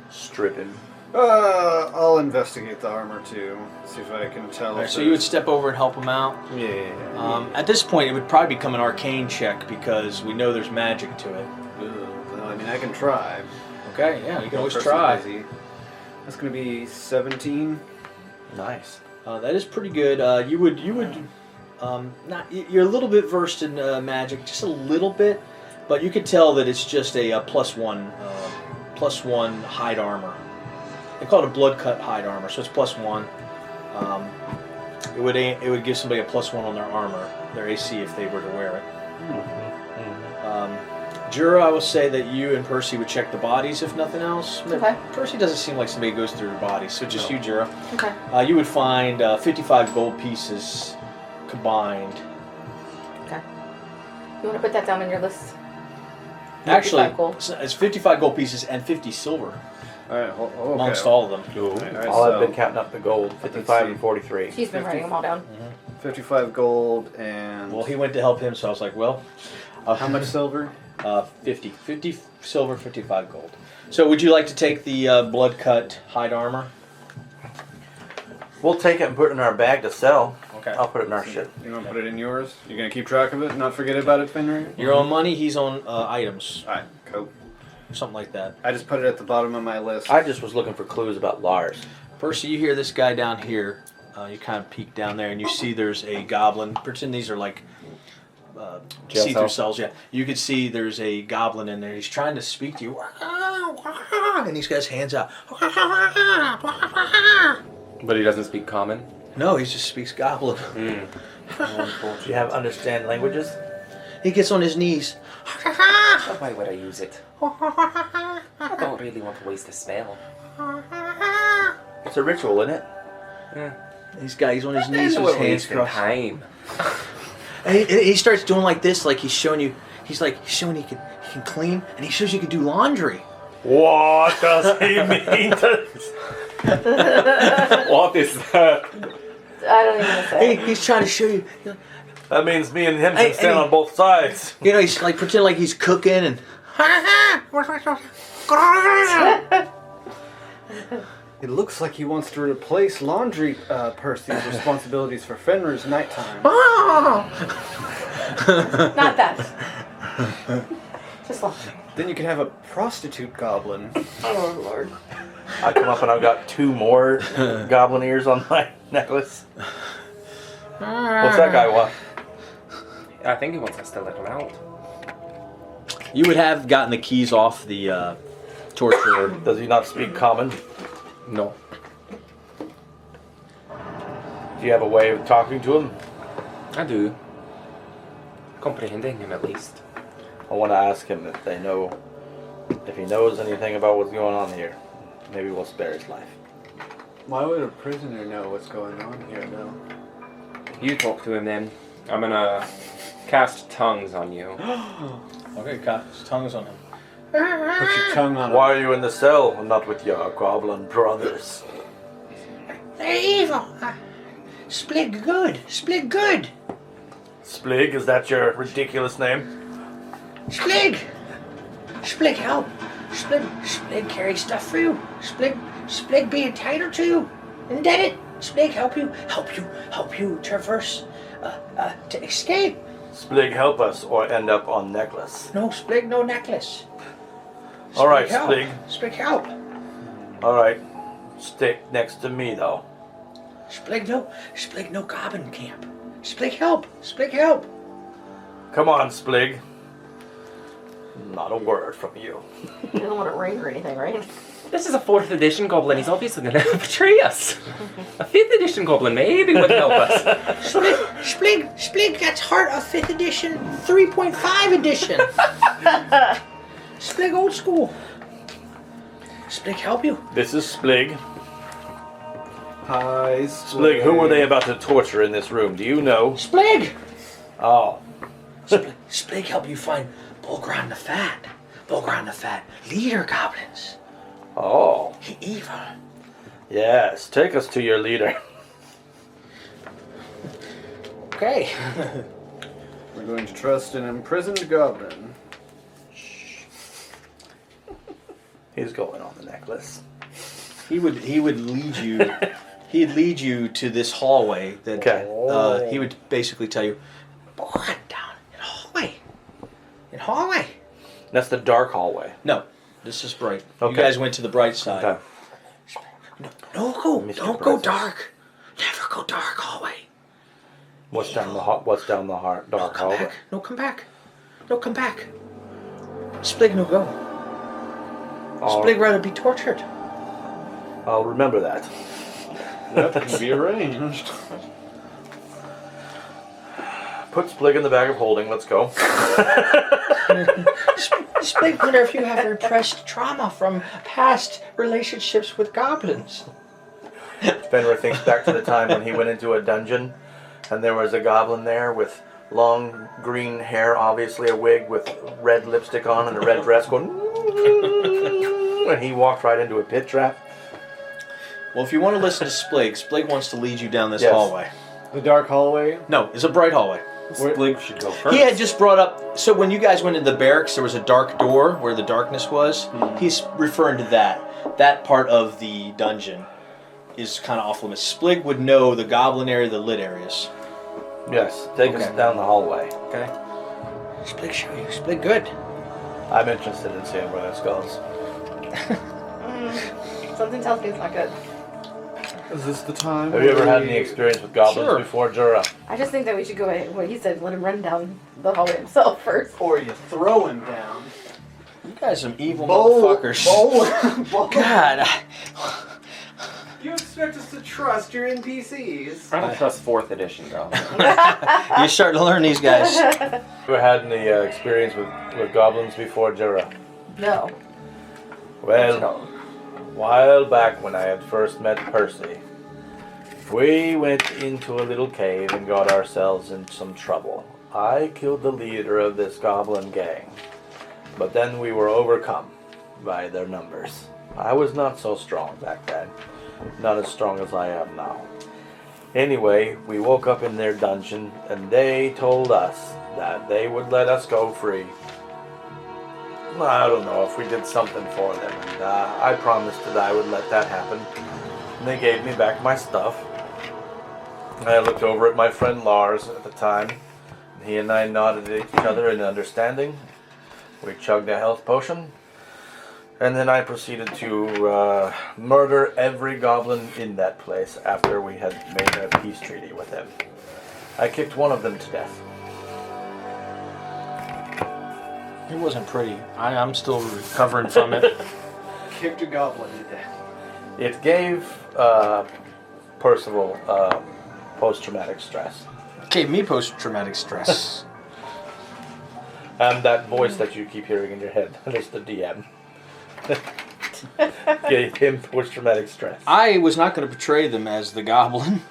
strip him. I'll investigate the armor too. See if I can tell. Alright, if so you would there's- step over and help him out. Yeah. At this point, it would probably become an arcane check because we know there's magic to it. Well, I mean, I can try. Okay, yeah, you can always First try. is easy. That's gonna be 17. Nice. That is pretty good. You would not. You're a little bit versed in magic, just a little bit, but you could tell that it's just a +1 hide armor. They call it a blood cut hide armor, so it's +1. It would give somebody a +1 on their armor, their AC, if they were to wear it. Jura, I will say that you and Percy would check the bodies if nothing else. Okay. Percy doesn't seem like somebody who goes through the bodies, so just you, Jura. Okay. You would find 55 gold pieces combined. Okay. You want to put that down on your list? Actually, 55 gold. it's 55 gold pieces and 50 silver All right, okay. amongst all of them. All right, All I've so been counting up the gold, 55 and 43. She's been writing them all down. 55 gold and Well, he went to help him, so I was like, well, how much silver? 50 silver, 55 gold. So would you like to take the blood cut hide armor? We'll take it and put it in our bag to sell. Okay. I'll put it in our ship. You want to put it in yours? You gonna keep track of it? Not forget about it, Fenrir? You're on money, he's on items. All right, cool. Something like that. I just put it at the bottom of my list. I just was looking for clues about Lars. Percy, you hear this guy down here. You kind of peek down there and you see there's a goblin. Pretend these are like Jail see-through cells. cells. Yeah, you can see there's a goblin in there. He's trying to speak to you, and he's got his hands out. But he doesn't speak common. No, he just speaks goblin. Do you have understand languages? He gets on his knees. Why would I use it? I don't really want to waste a spell. It's a ritual, isn't it? He's on his knees with his hands crossed. Time. And he starts doing like this, like he's showing you. He's showing he can clean, and he shows you can do laundry. What does he mean to... What is that? I don't even know what to say. He's trying to show you. That means me and him Hey, can stand hey. on both sides. You know, he's like pretend like he's cooking and. It looks like he wants to replace laundry Percy's responsibilities for Fenrir's nighttime. Not that. Just laundry. Then you can have a prostitute goblin. Oh Lord. I come up and I've got 2 more goblin ears on my necklace. What's that guy want? I think he wants us to let him out. You would have gotten the keys off the torture. Does he not speak common? No. Do you have a way of talking to him? I do. Comprehending him at least. I want to ask him if he knows anything about what's going on here. Maybe we'll spare his life. Why would a prisoner know what's going on here, though? You talk to him then. I'm gonna cast tongues on you. Okay, got his tongue's on him. Put your tongue on Why are you in the cell and not with your goblin brothers? They're evil. Splig good. Splig good. Splig, is that your ridiculous name? Splig. Splig help. Splig carry stuff for you. Splig be entitled to you. Indebted. Splig help you traverse to escape. Splig, help us or end up on necklace. No Splig, no necklace. All right, help. Splig. Splig help. All right, stick next to me though. Splig no goblin camp. Splig help. Come on, Splig. Not a word from you. You don't want it ring or anything, right? This is a 4th edition goblin. He's obviously gonna betray us. A 5th edition goblin maybe would help us. Splig, that's heart of 5th edition, 3.5 edition. Splig old school. Splig help you. This is Splig. Hi, Splig, who were they about to torture in this room? Do you know? Splig. Oh, Splig help you find Bulgron the Fat. Leader goblins. oh, He evil. yes. Take us to your leader. Okay. We're going to trust an imprisoned goblin. He's going on the necklace. He would lead you. He'd lead you to this hallway that Okay. he would basically tell you, "Bulgron down in hallway." That's the dark hallway. No, this is bright. You Okay. guys went to the bright side. Okay. Don't go Mr. dark. Never go dark hallway. What's down the dark Come hallway? back. No, come back. No, come back. Splig no go. Splig rather be tortured. I'll remember that. That can be arranged. Put Splig in the bag of holding. Let's go. Splig, wonder if you have repressed trauma from past relationships with goblins. Fenrir thinks back to the time when he went into a dungeon and there was a goblin there with long green hair, obviously a wig with red lipstick on and a red dress going and he walked right into a pit trap. Well, if you want to listen to Splig, Splig wants to lead you down this Yes. hallway. The dark hallway. No, it's a bright hallway. Splig should go first. He had just brought up, so when you guys went into the barracks, there was a dark door where the darkness was. He's referring to that. That part of the dungeon is kind of off limits. Splig would know the goblin area, the lit areas. Yes, take us Okay. down the hallway. Okay. Splig show you. Splig good. I'm interested in seeing where this goes. Something tells me it's not good. Is this the time? Have you ever had any experience with goblins Sure. before, Jura? I just think that we should go ahead. What he said, let him run down the hallway himself first. Or you throw him down. You guys are some evil Bowl. motherfuckers. God. You expect us to trust your NPCs? I don't trust 4th edition, though. You're starting to learn these guys. Ever had any experience with goblins before, Jura? No. Well, a while back when I had first met Percy, we went into a little cave and got ourselves in some trouble. I killed the leader of this goblin gang, but then we were overcome by their numbers. I was not so strong back then, not as strong as I am now. Anyway, we woke up in their dungeon and they told us that they would let us go free. I don't know if we did something for them, and I promised that I would let that happen. And they gave me back my stuff. I looked over at my friend Lars at the time. He and I nodded at each other in understanding. We chugged a health potion. And then I proceeded to murder every goblin in that place after we had made a peace treaty with them. I kicked one of them to death. It wasn't pretty. I'm still recovering from it. Kicked a goblin to death. It gave Percival post-traumatic stress. Gave me post-traumatic stress. And that voice that you keep hearing in your head, that is the DM. Gave him post-traumatic stress. I was not going to portray them as the goblin.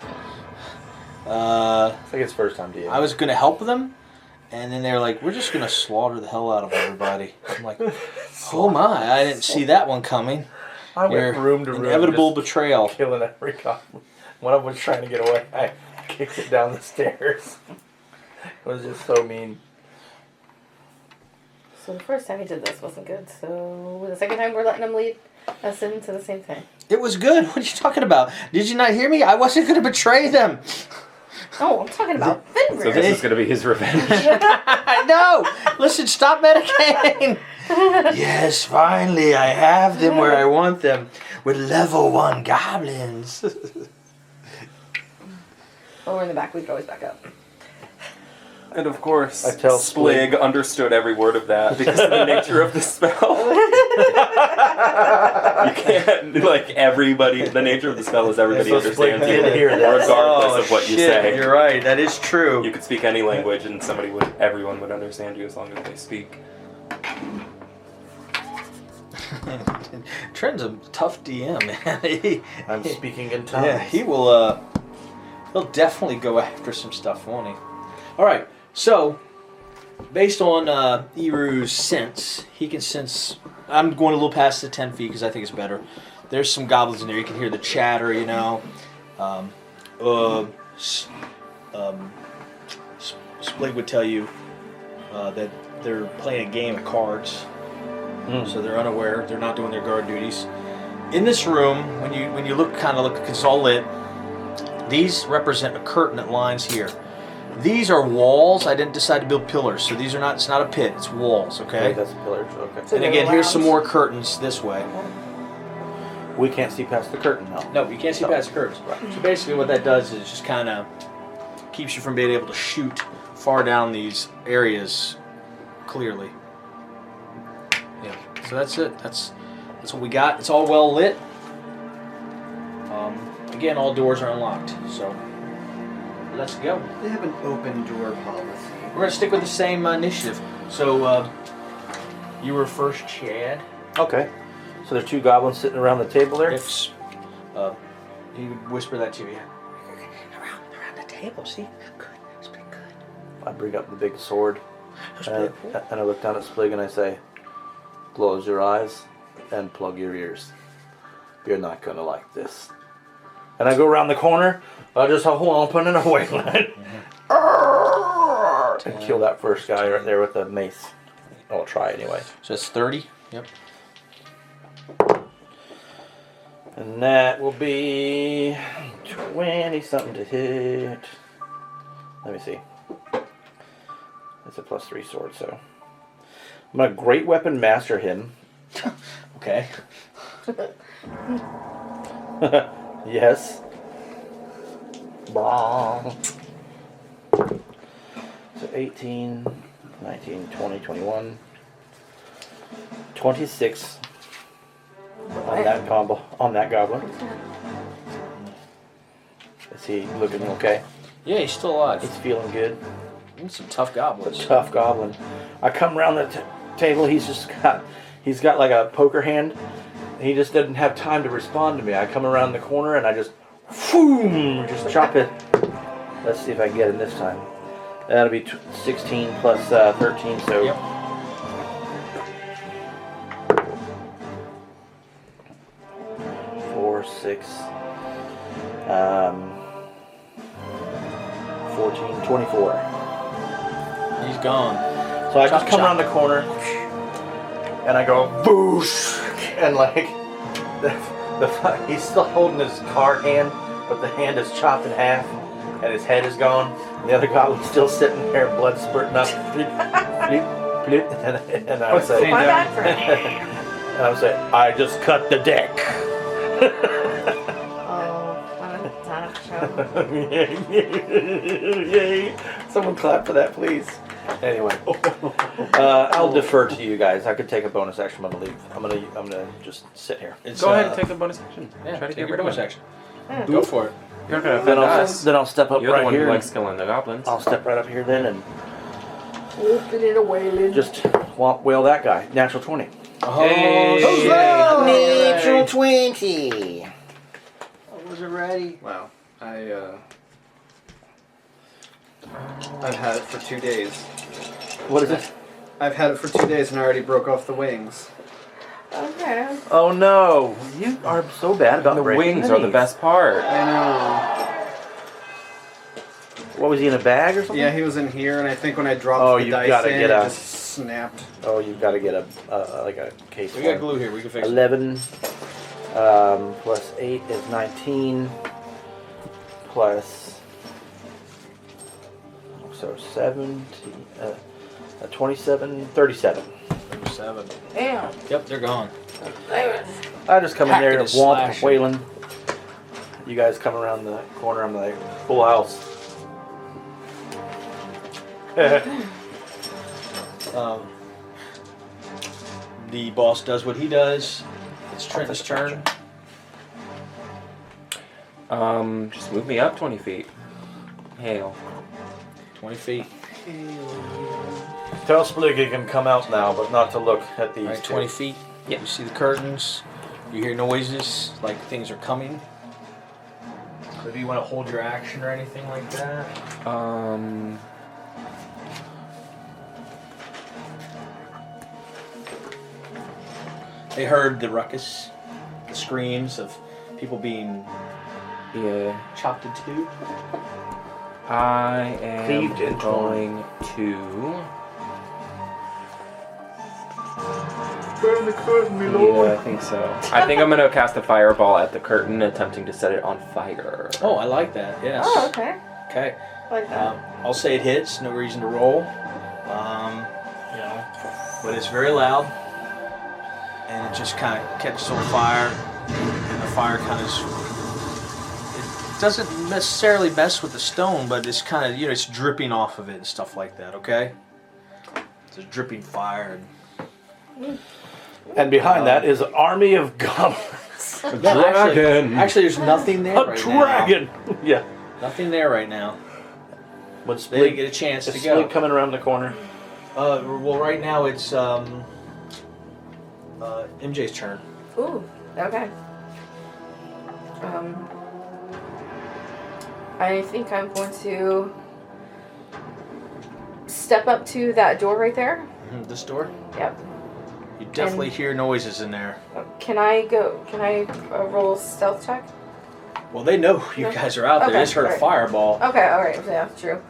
I think it's first time DM. I was going to help them, and then they were like, we're just going to slaughter the hell out of everybody. I'm like, oh my, I didn't see that one coming. I went Your room to room. inevitable just betrayal. killing every goblin. One of them was trying to get away. I kicked it down the stairs. It was just so mean. So the first time he did this wasn't good. So the second time we're letting him lead us into the same thing. It was good. What are you talking about? Did you not hear me? I wasn't going to betray them. No, I'm talking about So Fenrir. this is going to be his revenge. I know. Listen, stop medicating. Yes, finally, I have them where I want them. With level 1 goblins. Oh, we're in the back. We could always back up. And of course, I tell Splig understood every word of that because of the nature of the spell. You can't, like, everybody, the nature of the spell is everybody So Splig understands did you, hear that. regardless of what you say. You're right. That is true. You could speak any language and everyone would understand you as long as they speak. Trent's a tough DM, man. I'm speaking in tongues. Yeah, he will, he'll definitely go after some stuff, won't he? Alright, so, based on Iru's sense, he can sense, I'm going a little past the 10 feet because I think it's better. There's some goblins in there, you can hear the chatter, you know. Splig would tell you that they're playing a game of cards. So they're unaware, they're not doing their guard duties. In this room, when you look, because it's all lit, these represent a curtain that lines here. These are walls. I didn't decide to build pillars, so these are not. It's not a pit. It's walls. Okay. Okay, that's pillars. Okay. So And they're again, here's some lounge. more curtains this way. We can't see past the curtain now. No, you can't see past the curtains. Right. So basically what that does is just kind of keeps you from being able to shoot far down these areas clearly. Yeah, so that's it. That's what we got. It's all well lit. Again, all doors are unlocked, so let's go. They have an open door policy. We're going to stick with the same initiative. So you were first, Chad. Okay. So there's 2 goblins sitting around the table there? If he would whisper that to you. Around the table, see? Good. It's pretty good. I bring up the big sword. That's And pretty cool. I look down at Splig and I say, close your eyes and plug your ears. You're not going to like this. And I go around the corner. I'll just open it away. And kill that first guy right there with the mace. I'll try anyway. So it's 30. Yep. And that will be 20 something to hit. Let me see. It's a +3 sword, so I'm gonna great weapon master him. Okay. Yes. Blah. So 18, 19, 20, 21, 26 on that combo, on that goblin. Is he looking okay? Yeah, he's still alive. He's feeling good. He's some tough goblins. A tough goblin. I come around the table. He's got like a poker hand. He just doesn't have time to respond to me. I come around the corner and I just, boom, just chop it. Let's see if I can get him this time. That'll be 16 plus 13, so. Yep. Four, 6, 14, 24. He's gone. So I Chop, just come chop. around the corner and I go boosh, and like he's still holding his card hand, but the hand is chopped in half and his head is gone. And the other goblin's still sitting there, blood spurting up. Bleep, bleep, bleep. And I would say, My bad for and I would say, I just cut the deck. Oh, what a talent show. Yay! Someone clap for that, please. Anyway, I'll defer to you guys. I could take a bonus action. I'm gonna leave. I'm gonna just sit here. It's, Go ahead and take the bonus action. Yeah, Try to take get your rid of bonus him. action. Go for it. You're not gonna Then offend I'll us. then I'll step up You're the right one here. who likes killing the goblins. I'll step right up here then and Open it away. just whale that guy. Natural 20. Oh, Hey. Natural 20. I wasn't ready. Wow. I've had it for 2 days. What is it? I've had it for 2 days and I already broke off the wings. Okay. Oh no! You are so bad about The breaking wings are the knees. best part. I know. What was he in a bag or something? Yeah, he was in here, and I think when I dropped Oh, the you've dice gotta in, get it a- just snapped. Oh, you've got to get a like a case. We for got it. glue here. We can fix it. 11 plus 8 is 19 plus so 17 27 37. 7. Damn. Yep, they're gone. I just come in there and Packet is womp slashing. wailing. You guys come around the corner, I'm like full house. The boss does what he does. It's Trenton's turn. Just move me up 20 feet. Hail. 20 feet. Tell Splig he can come out now, but not to look at these All right, two. 20 feet. Yeah. You see the curtains. You hear noises like things are coming. So do you want to hold your action or anything like that? They heard the ruckus, the screams of people being Yeah. chopped in two. I am Cleaved and going to. Burn the curtain, Yeah, I think so. I think I'm gonna cast a fireball at the curtain, attempting to set it on fire. Oh, I like that. Yes. Oh, okay. Okay. Like that. I'll say it hits. No reason to roll. But it's very loud, and it just kind of catches on fire. fire kind of. It doesn't necessarily mess with the stone, but it's kind of it's dripping off of it and stuff like that. Okay. There's dripping fire. And behind that is an army of goblins. A dragon. Actually, there's nothing there. A dragon. Yeah. Nothing there right now. What's They didn't get a chance to go. Split coming around the corner? Well, right now it's MJ's turn. Ooh, okay. I think I'm going to step up to that door right there. This door? Yep. You definitely hear noises in there. Can I roll stealth check? Well, they know you guys are out there. Okay, They just heard a alright. fireball. Okay, alright, yeah, true.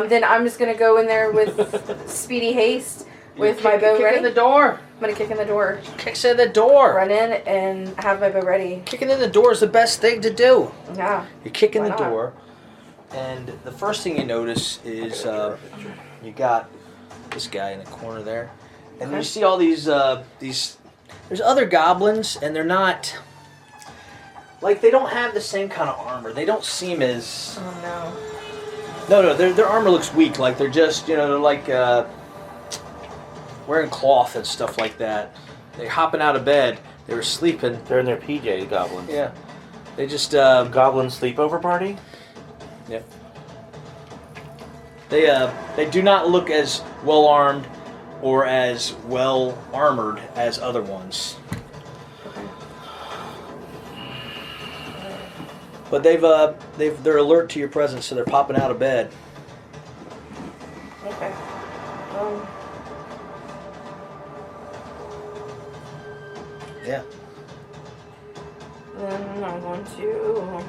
Then I'm just gonna go in there with speedy haste with my bow ready. Kick in the door. I'm gonna kick in the door, Kicks in the door. run in, and have my bow ready. Kicking in the door is the best thing to do. Yeah. You kick in Why the not? door, and the first thing you notice is you got this guy in the corner there, and you see all these. There's other goblins, and they're not. Like, they don't have the same kind of armor. They don't seem as. Oh No, their armor looks weak. Like, they're just, they're like wearing cloth and stuff like that. They're hopping out of bed. They were sleeping. They're in their PJ, goblins. Yeah. They just. Goblin sleepover party? Yep. They do not look as well armed or as well armored as other ones. But they're alert to your presence, so they're popping out of bed. no. Okay. Yeah. Then I'm going to.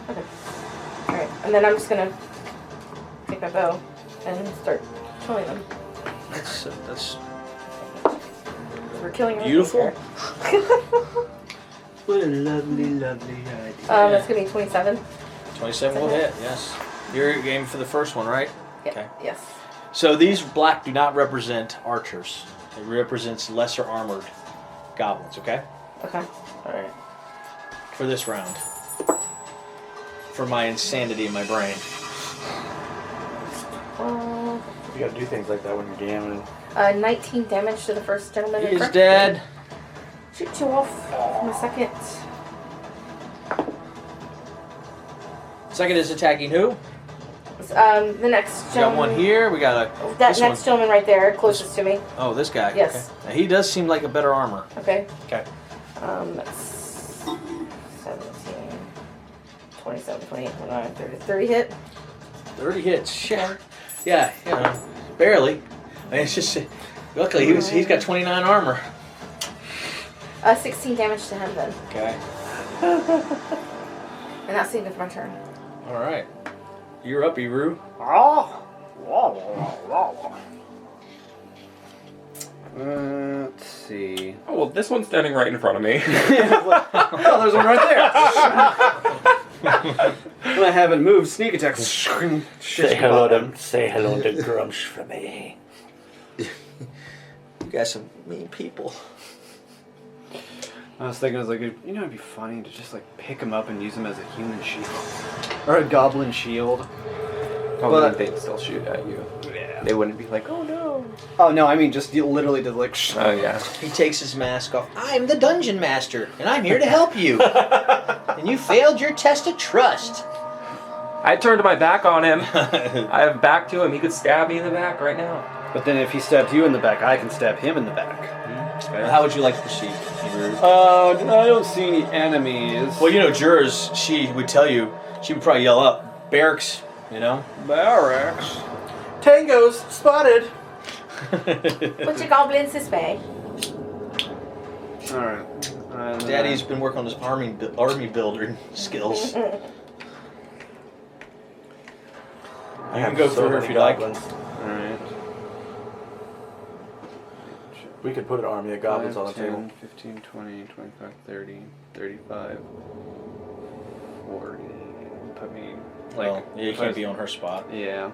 Okay. Alright, and then I'm just gonna take my bow and start killing them. That's We're killing them. beautiful. What a lovely, lovely idea. That's gonna be 27. 27 will hit. Yes. You're aiming for the first one, right? Yeah. Okay. Yes. So these black do not represent archers. It represents lesser armored goblins. Okay. Okay. All right. For this round. For my insanity in my brain. You gotta do things like that when you're jamming. 19 damage to the first gentleman. He in is front. dead. Shoot you off in a second. Second is attacking who? The next We got gentleman. one here. We got a. That this next one. gentleman right there, closest to me. Oh, this guy. Yes. Okay. Now, he does seem like a better armor. Okay. Okay. That's 17, 27, 28, 29, 30. 30 hit. 30 hits. Yeah. Yeah. Barely. I mean, it's just. Luckily, he's got 29 armor. 16 damage to him then. Okay. And that's the end of my turn. All right. You're up, Eru. Let's see. Oh, well, this one's standing right in front of me. Oh, there's one right there. When I haven't moved, sneak attack. Say hello to Grumsh for me. You guys some mean people. I was thinking, it'd be funny to just pick him up and use him as a human shield or a goblin shield. Oh, But- they'd still shoot at you. Yeah. They wouldn't be like, oh no. Oh no, I mean just literally to Oh yeah. He takes his mask off. I'm the dungeon master, and I'm here to help you. And you failed your test of trust. I turned my back on him. I have back to him. He could stab me in the back right now. But then if he stabbed you in the back, I can stab him in the back. How would you like to proceed? I don't see any enemies. Well, Jurors, she would tell you, she would probably yell up, barracks, Barracks. Tangos spotted. Put your goblins this way. Alright. Daddy's been working on his army builder skills. You can go through her if you like. Alright. We could put an army of goblins on the 10, table. 15, 20, 25, 30, 35, 40. Put me Well, you can't be on her spot. Yeah.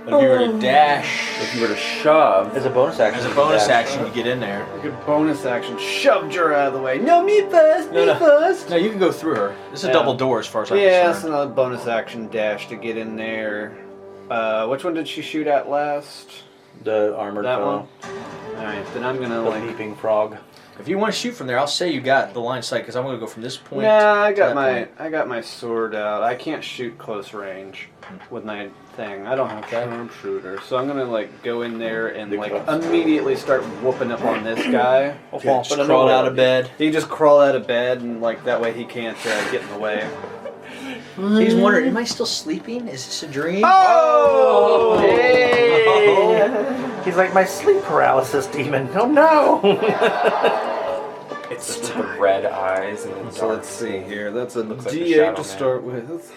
But if you were to dash, If you were to shove, As a bonus action. as a you can bonus dash. action, you get in there. A good bonus action. Shove Jura out of the way. No, me first. No, me no. first. No, you can go through her. This is a Yeah. double door as far as I'm Yeah, it's concerned. another bonus action dash to get in there. Which one did she shoot at last? The armored That fellow. one. All right, then I'm gonna The like. leaping frog. If you want to shoot from there, I'll say you got the line of sight because I'm going to go from this point. Nah, I to got that my point. I got my sword out. I can't shoot close range with my thing. I don't have a sharpshooter, so I'm gonna like go in there and Big like cross. immediately start whooping up on this guy. Just crawl out of bed. He just crawl out of bed and like that way he can't get in the way. He's wondering, am I still sleeping? Is this a dream? Oh! Hey! He's like my sleep paralysis demon. Oh no! It's the red eyes and the So dark. let's see here. That's a Looks like a D8 shadow to man. start with.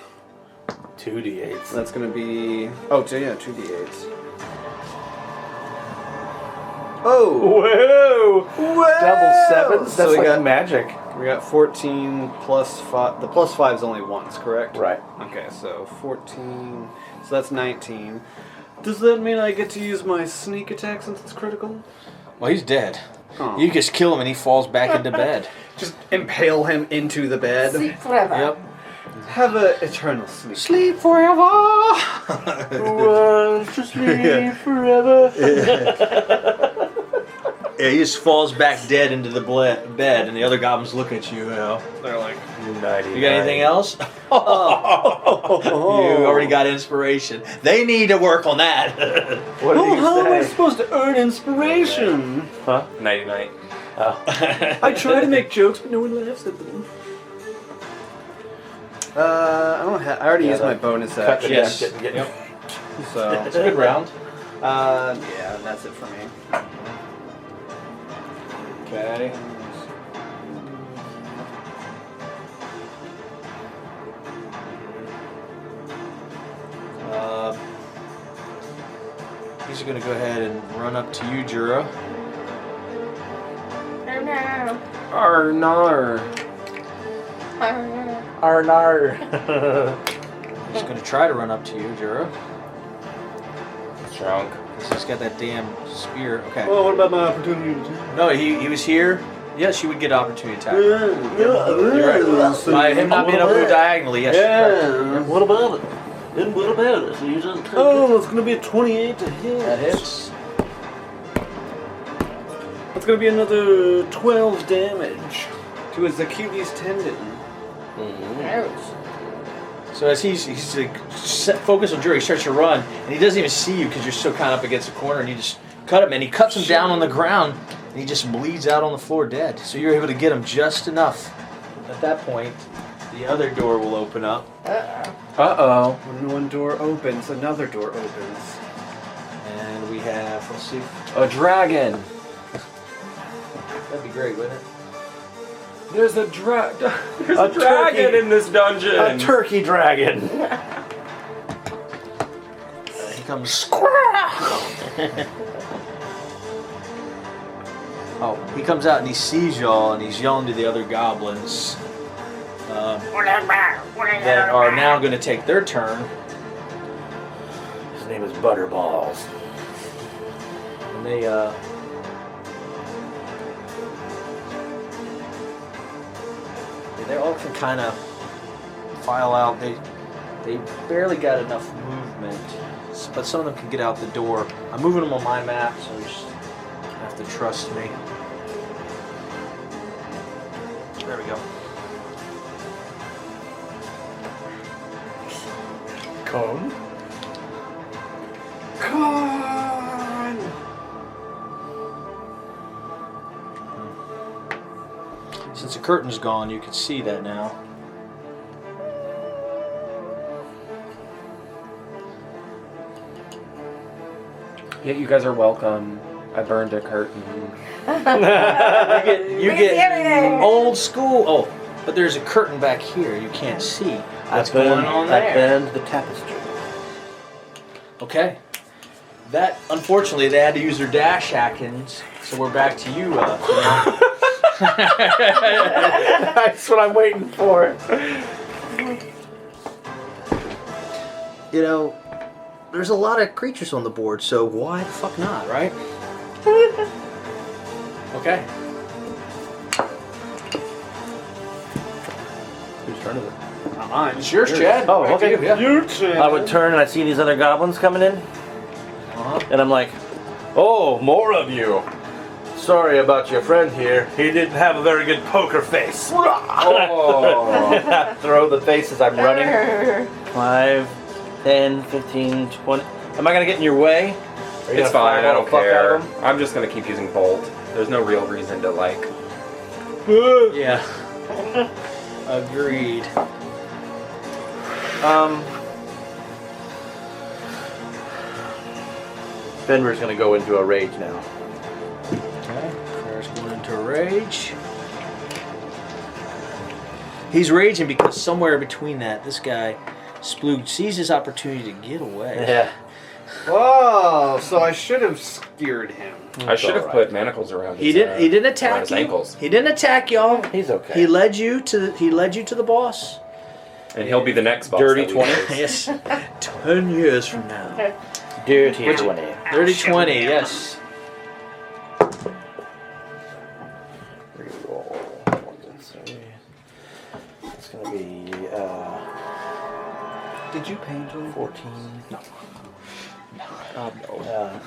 2d8s. That's gonna be yeah, 2 D8s. Oh! Whoa! Double sevens? So That's we like got magic. We got 14 plus 5. The plus 5 is only once, correct? Right. Okay, so 14. So that's 19. Does that mean I get to use my sneak attack since it's critical? Well, he's dead. Oh. You just kill him and he falls back into bed. Just impale him into the bed. Sleep forever. Yep. Have a eternal sleep. Sleep forever. Want to sleep forever. Yeah, he just falls back dead into the bed, and the other goblins look at you. You know, they're like, "You got anything else?" You already got inspiration. They need to work on that. What did How am I you say? supposed to earn inspiration? Huh? Nighty night. Oh. I try to make jokes, but no one laughs at them. I don't have. I already used my bonus Cut the action. Yes. deck, get- Yep. So It's a good round. yeah, that's it for me. Okay. He's going to go ahead and run up to you, Jura. Oh no. Arnar. Oh no. Arnar. He's going to try to run up to you, Jura. Drunk. Because he's got that damn spear. Okay. Well, what about my opportunity? No, he was here. Yes, you would get opportunity attack. You're right. By him not being able to move diagonally, yes. Yeah. What about it? And what about it? So you just take Oh, it's gonna be a 28 to hit. That hits. It's gonna be another 12 damage to his Achilles tendon. Ouch. So as he's like, focused on Jura, he starts to run, and he doesn't even see you because you're so kind of up against the corner, and you just cut him, and he cuts him down on the ground, and he just bleeds out on the floor dead. So you're able to get him just enough. At that point, the other door will open up. Uh-oh. When one door opens, another door opens. And we have, let's see, A dragon. that'd be great, wouldn't it? There's a dragon turkey. in this dungeon. a turkey dragon. He comes. Oh, he comes out and he sees y'all and he's yelling to the other goblins that are now going to take their turn. His name is Butterballs. And they all can kind of file out. They barely got enough movement, but some of them can get out the door. I'm moving them on my map, so you just have to trust me. There we go. Cone. Since the curtain's gone, you can see that now. Yeah, you guys are welcome. I burned a curtain. You We can see everything. old school. Oh, but there's a curtain back here. You can't see what's going on I there. bend the tapestry. Okay. That, unfortunately, they had to use their dash actions, so we're back to you. That's what I'm waiting for. You know, there's a lot of creatures on the board, so why the fuck not, right? Okay. Whose turn is it? Not mine. It's yours, Chad. Oh, Back to okay. you, yeah. Your turn. I would turn and I see these other goblins coming in. And I'm like, oh, more of you. Sorry about your friend here. He didn't have a very good poker face. Oh. Throw the face as I'm running. 5, 10, 15, 20. Am I going to get in your way? Are you It's gonna fine, I fireball don't the fuck out of care. them? I'm just gonna keep using bolt. There's no real reason to like. Yeah. Agreed. Fenrir's going to go into a rage now. Okay. First going into a rage. He's raging because somewhere between that, this guy, Sploog, sees his opportunity to get away. Yeah. Whoa! So I should have skewered him. I should have alright. put manacles around He his, didn't. He didn't around attack his you. ankles. He didn't attack y'all. He's okay. He led you to the. He led you to the boss. And he'll be the next boss. Dirty that we 20. face. Yes. 10 years from now. Dirty 20. 30-20. Yes. Reroll. It's going to be Did you paint him? 14. No. God, no.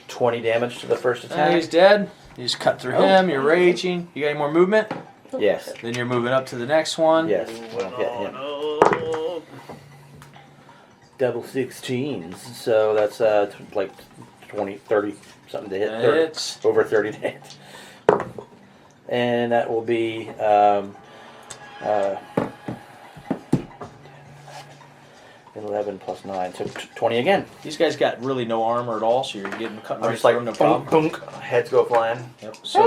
20 damage to the first He's attack. dead. You just cut through him. You're raging. You got any more movement? Yes. Then you're moving up to the next one. Yes. Well, hit him. Double 16s. So that's like 20, 30 something to hit. That 30, hits. over 30 to hit. And that will be 11 plus 9, so 20 again. These guys got really no armor at all, so you're getting cut I'm right just like, through them, no boom, problem. boom, heads go flying. Yep. So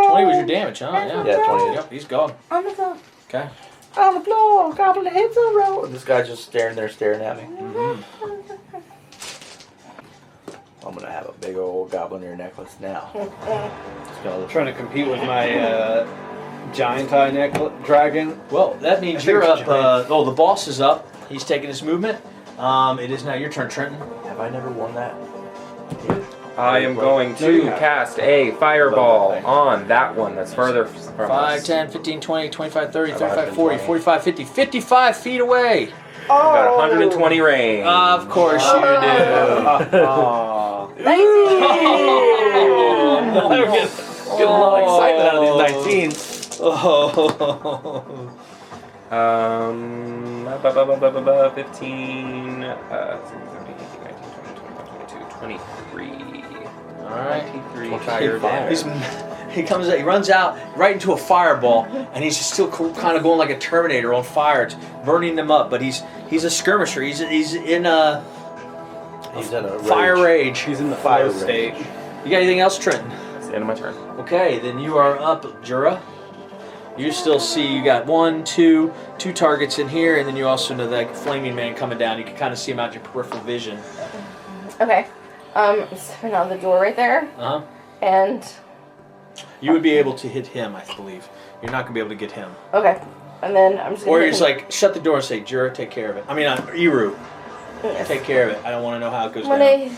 20 was your damage, huh? Yeah. Yeah, 20. Yep. He's gone. On the phone. Okay. On the floor, goblin heads are rolling. This guy's just staring there, staring at me. I'm gonna have a big old goblin ear necklace now. Just gonna I'm trying to compete with my giant eye dragon. Well, that means I think you're it's up. The boss is up. He's taking his movement. It is now your turn, Trenton. Have I never won that? I am going No, you to have. cast a fireball on that one that's further from 5, us. 10, 15, 20, 25, 30, I've 35, been 40, 20. 45, 50, 55 feet away. Got 120 range. Of course you do. Aw. I'm getting a lot of excitement out of these 19s. Oh. 15, 17, 18, 19, 20, 21, 22, 23. All right. 23 fire damage. He comes out, he runs out right into a fireball, and he's just still kind of going like a Terminator on fire. It's burning them up, but he's a skirmisher. He's in a fire rage. He's in the Fire flow state. You got anything else, Trenton? It's the end of my turn. Okay, then you are up, Jura. You still see you got 1, 2 targets in here, and then you also know that flaming man coming down. You can kind of see him out your peripheral vision. Okay. I'm stepping out the door right there, Uh huh. and You would be able to hit him, I believe. You're not gonna be able to get him. okay, and then I'm just. Or gonna you're just like shut the door and say, Jura, take care of it. I mean, Iru, Yes. take care of it. I don't want to know how it goes When down.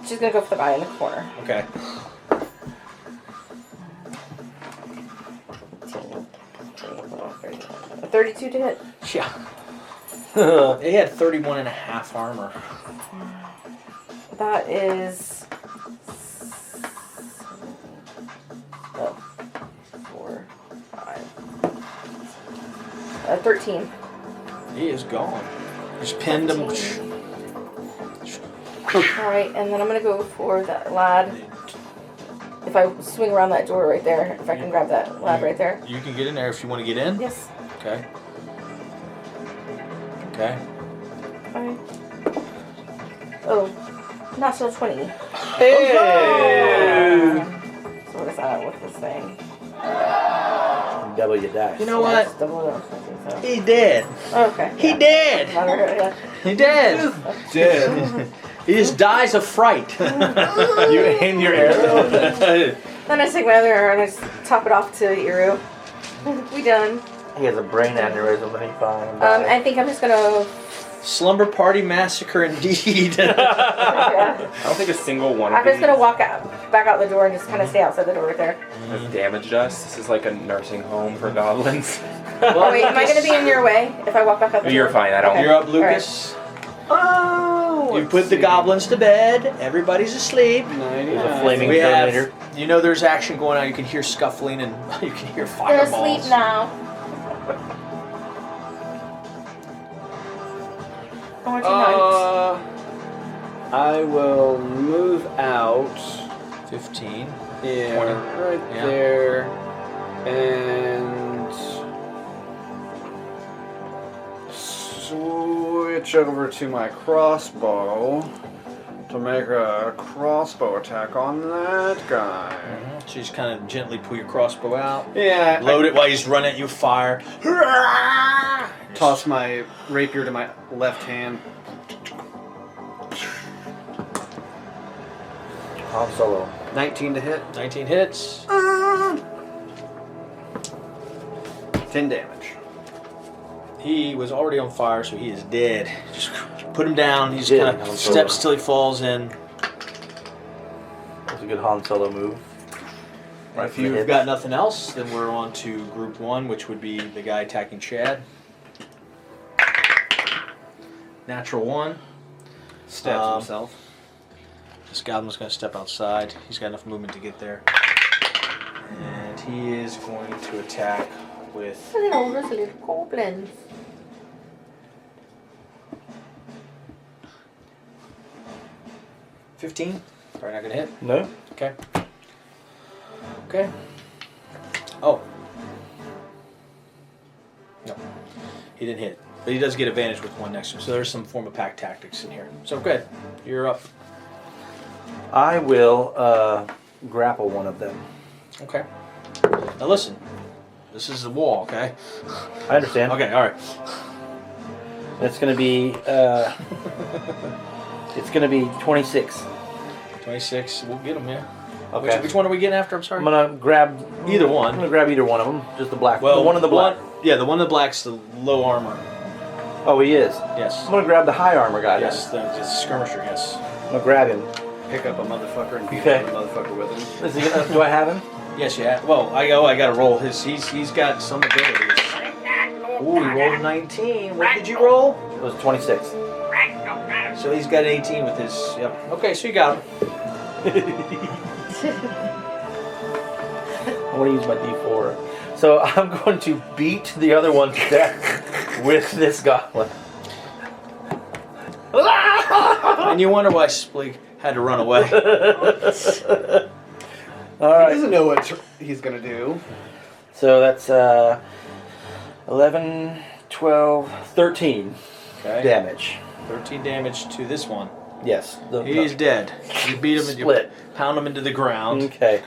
she's gonna go for the guy in the corner. Okay. 32 to hit. Yeah. He had 31 and a half armor. That is. 4, 5. 13. He is gone. Just pinned him. Alright, and then I'm gonna go for that lad. If I swing around that door right there, if I can grab that lad right there. You can get in there if you want to get in. Yes. Okay. Okay. Alright. Oh, natural 20. Hey! So what is that with this thing? Double your dice. You know what? Just double it up, I think so. He did. Oh, okay. He yeah. did. Yeah. He did. Did. He just dies of fright. You aim your arrow. Then I take my other arrow and I just top it off to Iru. We done. He has a brain aneurysm and he finds. I think I'm just gonna Slumber party massacre indeed. Yeah. I don't think a single one of I'm just these gonna walk out, back out the door and just kind of stay outside the door right there. has damaged us. This is like a nursing home for goblins. Oh wait, am I gonna be in your way if I walk back out the door? You're fine. I don't. Okay. You're up, Lucas. Oh, You put the goblins to bed. Everybody's asleep. There's a flaming We have, Terminator. you know, there's action going on. You can hear scuffling and you can hear They're fireballs. asleep now. I want you I will move out. 15. Yeah, 20. right Yeah. there. And switch over to my crossbow to make a crossbow attack on that guy. So you just kind of gently pull your crossbow out. Yeah, Load it while he's running at you, fire. toss my rapier to my left hand. Han Solo. 19 to hit. 19 hits. 10 damage. He was already on fire, so he is dead. Just put him down. He just Yeah, kind of Han Solo. steps till he falls in. That's a good Han Solo move. Right If from the you've hips. got nothing else, then we're on to group 1, which would be the guy attacking Chad. Natural 1. Stabs himself. This goblin's going to step outside. He's got enough movement to get there. And he is going to attack with... Hello, those little goblins. $15. Probably not going to hit. No? Okay. Okay. Oh. No. He didn't hit. But he does get advantage with one next to him. So there's some form of pack tactics in here. So good. You're up. I will grapple one of them. Okay. Now listen. This is the wall, okay? I understand. Okay, alright. It's gonna be it's gonna be 26. 26. We'll get him, yeah. Okay. Which one are we getting after? I'm sorry. I'm gonna grab Either one. I'm gonna grab either one of them. Just the black. Well, the one in the black. Yeah, the one in the black's the low armor. Oh, he is. Yes. I'm gonna grab the high armor guy. then. Yes, the skirmisher, yes. I'm gonna grab him. Pick up a motherfucker and beat Okay. the motherfucker with him. Is he gonna, do I have him? Yes, yeah. Well, I gotta roll his. He's got some abilities. Ooh, he rolled a 19. What did you roll? It was 26. So he's got an 18 with his. Yep. Okay, so you got him. I want to use my D4. So I'm going to beat the other one to death with this goblin. And you wonder why Splig had to run away. All He right. doesn't know what he's gonna do. So that's 11, 12, 13 Okay. damage. 13 damage to this one. Yes. He's dead. You beat him and you Split. pound him into the ground. Okay.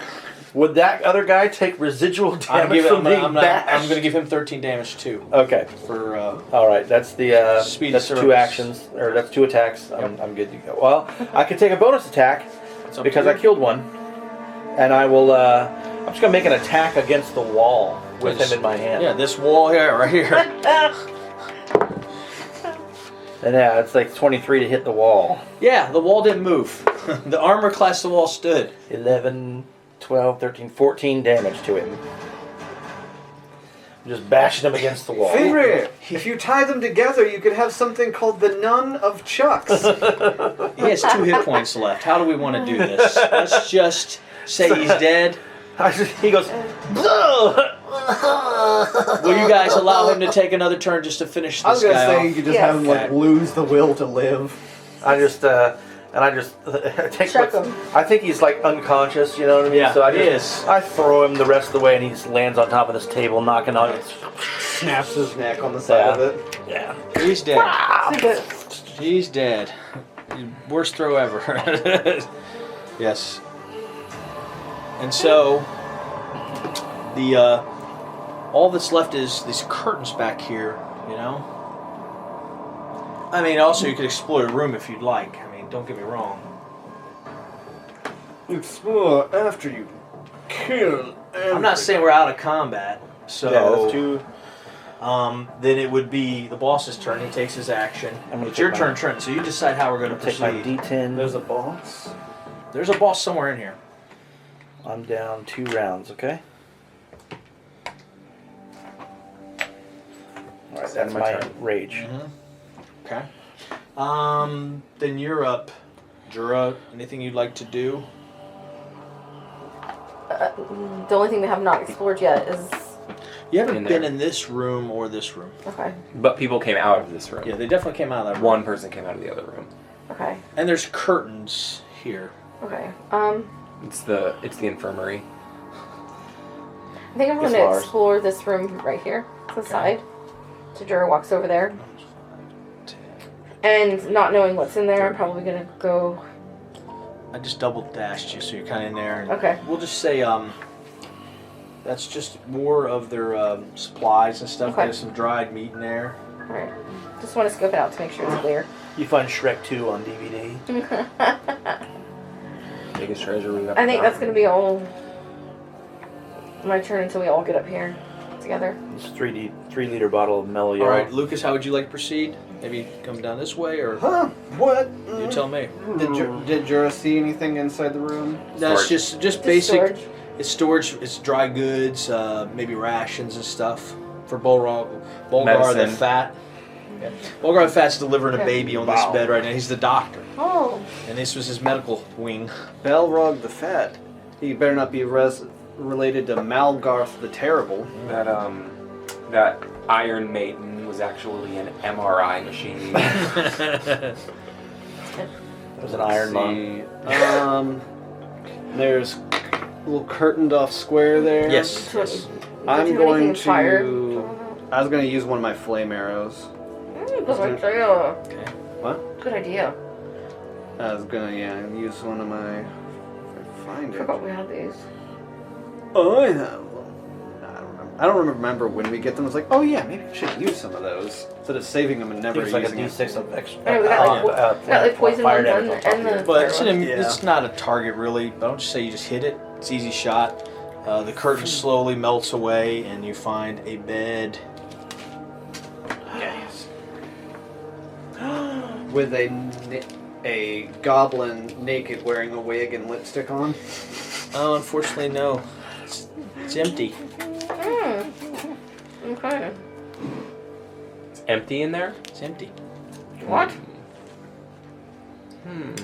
Would that other guy take residual damage from being bashed? I'm gonna give him 13 damage too. Okay. For All right. That's the Speedy that's service. 2 actions, or that's 2 attacks. I'm good to go. Well, I could take a bonus attack it's up because to I you. killed one, and I will. I'm just gonna make an attack against the wall with him in my hand. Yeah, this wall here, right here. And yeah, it's like 23 to hit the wall. Yeah, the wall didn't move. The armor class the wall stood. 11, 12, 13, 14 damage to him. I'm just bashing him against the wall. Fenrir, if you tie them together, you could have something called the Nun of Chucks. He has 2 hit points left. How do we want to do this? Let's just say he's dead. He goes, Will you guys allow him to take another turn just to finish I was this gonna guy say off? you could just Yes. have him like lose the will to live. I just take Chuck what- him. I think he's like unconscious, you know what I mean? Yeah, so I he just, is. I throw him the rest of the way and he just lands on top of this table, knocking on it. Snaps his neck on the side of it. Yeah. He's dead. He's dead. Worst throw ever. Yes. And so the all that's left is these curtains back here, you know? I mean, also you could explore the room if you'd like. I mean, don't get me wrong. Explore after you kill. I'm not saying we're out of combat, so Yeah, that's too. Then it would be the boss's turn. He takes his action. I'm gonna It's your take turn, my- Trent. So you decide how we're going to Take my proceed. D10. There's a boss. There's a boss somewhere in here. I'm down 2 rounds, okay? Alright, that's my my turn. rage. Okay. Then you're up, Jura. Anything you'd like to do? The only thing we have not explored yet is You haven't In been there. in this room or this room. okay. But people came out of this room. Yeah, they definitely came out of that room. One person came out of the other room. Okay. And there's curtains here. Okay. It's the infirmary. I think I'm It's going to Lars. explore this room right here to the side. So Jura walks over there. And not knowing what's in there, I'm probably going to go. I just double dashed you, so you're kind of in there. And Okay. We'll just say that's just more of their supplies and stuff. Okay. There's some dried meat in there. Alright. Just want to scope it out to make sure it's clear. You find Shrek 2 on DVD. Biggest treasure we've ever I think found. that's going to be all my turn until we all get up here together. It's a 3-liter bottle of mellow All yellow. right, Lucas, how would you like to proceed? Maybe come down this way, or Huh? What? you tell me. Did Jura see anything inside the room? No, it's Storage. just basic. Storage. It's storage. It's dry goods, maybe rations and stuff for Bulgar the Medicine. Fat. Yeah. Bulgar the Fat's delivering a Okay. baby on this Wow. bed right now. He's the doctor, Oh. and this was his medical wing. Balrog the Fat. He better not be related to Malgarth the Terrible. That Iron Maiden was actually an MRI machine. There's an iron lung. There's a little curtained off square there. Yes. So, Yes. do I'm you have going anything fire? to. I was going to use one of my flame arrows. Good idea. Okay. What? Good idea. I was going to use one of my. If I find I it. forgot we had these. Oh, I have. I don't remember when we get them. I was like, oh yeah, maybe I should use some of those instead of saving them and never It's like a using them. D6 of extra. I know, we got like poison fire ones damage on top and of the. it. But it's, fire ones. it's not a target really. I don't just say you just hit it. It's easy shot. The curtain slowly melts away, and you find a bed. Yes. With a goblin naked wearing a wig and lipstick on. Oh, unfortunately, no. It's empty. Okay. It's empty in there? It's empty. What?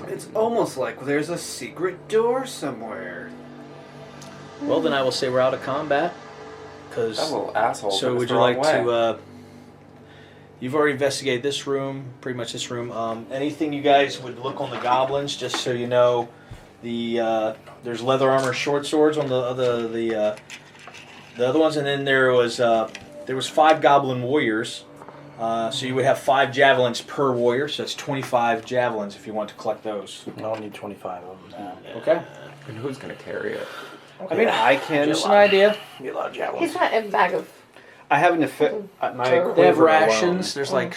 It's almost like there's a secret door somewhere. Well, then I will say we're out of combat. Because That little asshole. so took us would the you wrong like way. to? You've already investigated this room, pretty much this room. Anything you guys would look on the goblins, just so you know, there's leather armor, short swords on the other ones, and then there was 5 goblin warriors. So you would have 5 javelins per warrior, so that's 25 javelins if you want to collect those. I don't need 25 of them. Okay. And who's gonna carry it? I mean, I can. Just an idea. Be a lot of He's javelins. got a bag of. I have an effect. My They They have quiver rations. alone.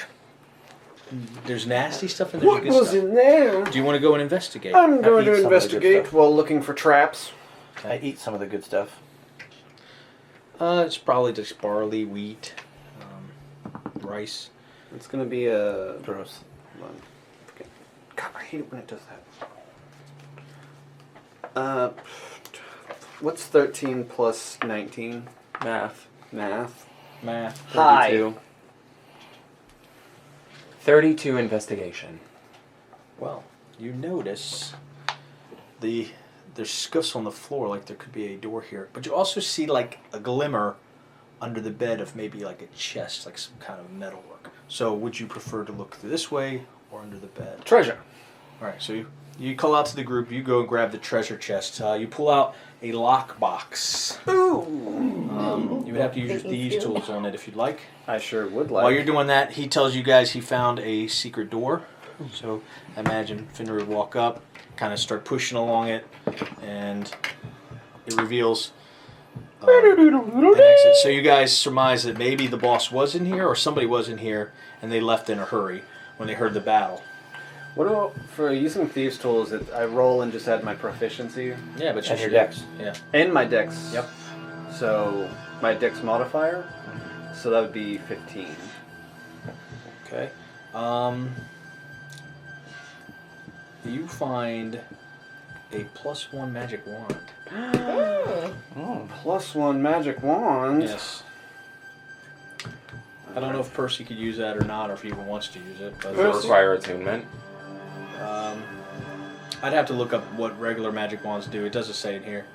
There's nasty stuff in there. What good was stuff. in there? Do you want to go and investigate? I'm going eat to some of the good investigate stuff. while looking for traps. I eat some of the good stuff. It's probably just barley, wheat, rice. It's going to be a. Gross. Hold on. Okay. God, I hate it when it does that. What's 13 plus 19? Math. Math. Math. 32. 32 investigation. Well, you notice there's scuffs on the floor, like there could be a door here. But you also see like a glimmer under the bed of maybe like a chest, like some kind of metalwork. So would you prefer to look this way or under the bed? Treasure. All right, so you call out to the group. You go and grab the treasure chest. You pull out a lockbox. Ooh. You would have to use your Thinking thieves too. tools on it if you'd like. I sure would like. While you're doing that, he tells you guys he found a secret door. So I imagine Finner would walk up, kind of start pushing along it, and it reveals an exit. So you guys surmise that maybe the boss was in here or somebody was in here, and they left in a hurry when they heard the battle. What about for using thieves tools? I roll and just add my proficiency Yeah, but you And your should- dex. Yeah. and my dex. Yep. So my dex modifier. So that would be 15. Okay. You find a +1 magic wand. +1 magic wand. Yes. I don't know if Percy could use that or not, or if he even wants to use it. But Does it require attunement? I'd have to look up what regular magic wands do. It doesn't say it here.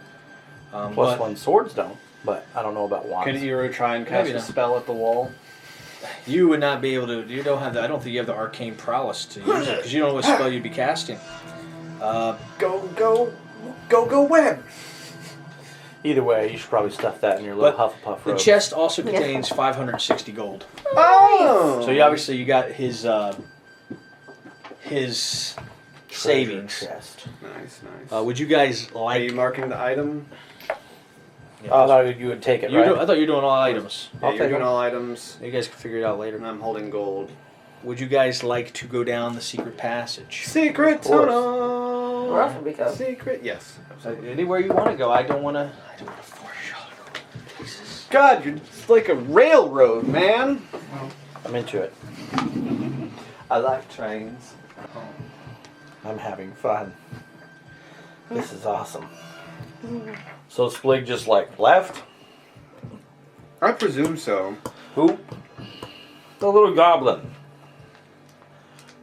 +1 swords don't, but I don't know about wands. Can Hero try and cast Maybe a not. spell at the wall? You would not be able to. You don't have the. I don't think you have the arcane prowess to use it because you don't know what spell you'd be casting. Go web! Either way, you should probably stuff that in your little Hufflepuff The robe. chest also contains 560 gold. Oh! So you obviously you got his savings. Chest. Nice. Would you guys Are like? you marking the item? Oh, no, you would take it, You right? I thought you were doing all items. Yeah, I'll you're take doing them. all items, You guys can figure it out later. and I'm holding gold. Would you guys like to go down the secret passage? Secret course. tunnel! Where else would we go? Secret, yes. Anywhere you want to go. I don't want to force y'all to go places. God, you're just like a railroad, man. I'm into it. I like trains. I'm having fun. This is awesome. So Splig just like left? I presume so. Who? The little goblin.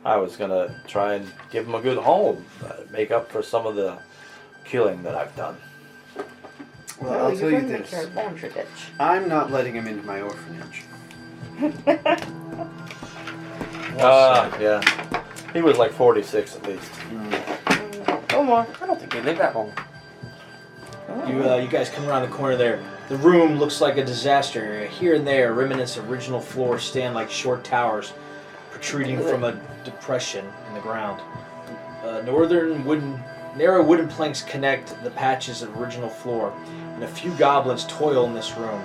I was gonna try and give him a good home, make up for some of the killing that I've done. Well, I'll tell you Make your this. laundry bitch. I'm not letting him into my orphanage. Yeah. He was like 46 at least. Go more. I don't think they live that long. You guys come around the corner there. The room looks like a disaster area. Here and there, remnants of original floors stand like short towers protruding from a depression in the ground. Narrow wooden planks connect the patches of original floor, and a few goblins toil in this room,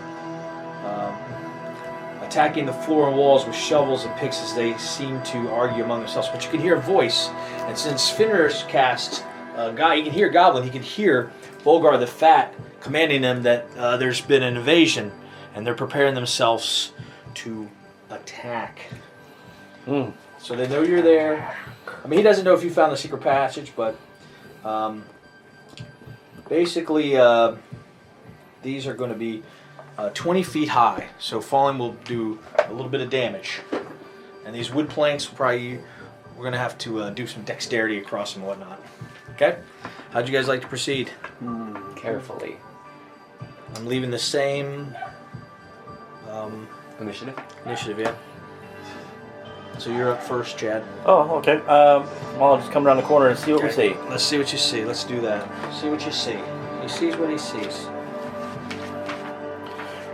attacking the floor and walls with shovels and picks as they seem to argue among themselves. But you can hear a voice, and since Finner's cast guy, you can hear Goblin. He can hear Bolgar the Fat commanding them that there's been an invasion, and they're preparing themselves to attack. So they know you're there. I mean, he doesn't know if you found the secret passage, but basically these are going to be 20 feet high, so falling will do a little bit of damage. And these wood planks, we're going to have to do some dexterity across them and whatnot. Okay? How'd you guys like to proceed? Carefully. I'm leaving the same Initiative? initiative, yeah. So you're up first, Chad. Oh, okay. Well, I'll just come around the corner and see what we see. Let's see what you see. Let's do that. See what you see. He sees what he sees.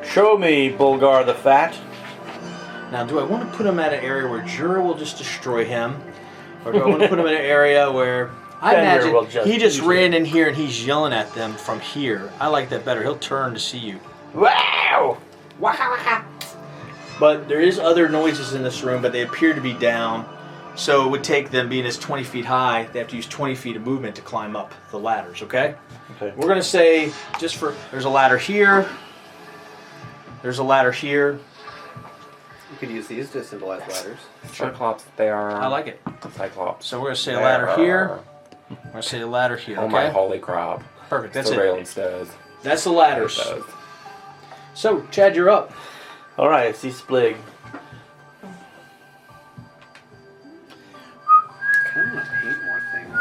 Show me, Bulgar the Fat. Now, do I want to put him at an area where Jura will just destroy him? Or do I want to put him in an area where... I Fenrir will imagine he just use ran in here and he's yelling at them from here. I like that better. He'll turn to see you. Wow! But there is other noises in this room, but they appear to be down. So it would take them, being as 20 feet high, they have to use 20 feet of movement to climb up the ladders, okay? Okay. We're going to say, there's a ladder here. There's a ladder here. You could use these to symbolize ladders. Cyclops, they are. I like it. Cyclops. So we're going to say a ladder here. We're going to say a ladder here, Oh okay? my holy crap. Perfect, that's it. Surveillance does. That's the ladders. It does. So, Chad, you're up. Alright, I see Splig. I kind of want to paint more things.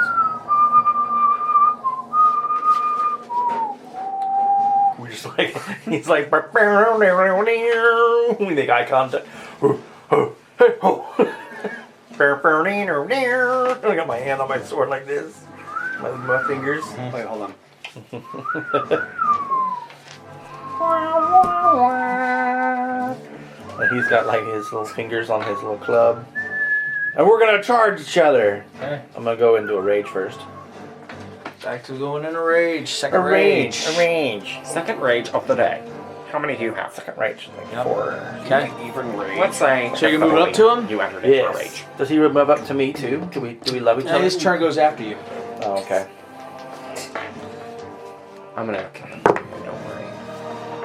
We're just like, he's like, we make eye contact. I got my hand on my sword like this. My fingers. Wait, hold on. And he's got like his little fingers on his little club. And we're gonna charge each other. Okay. I'm gonna go into a rage first. Back to going in a rage. Second rage. A rage. Second rage of the day. How many do you have? Second rage. Like Yep. 4. Okay. Even rage. Let's say. So you're gonna move up to him? You entered into a Yes. rage. Does he move up to me too? Do we love each Now other? his turn goes after you. Oh, okay. I'm gonna kill him. Don't worry.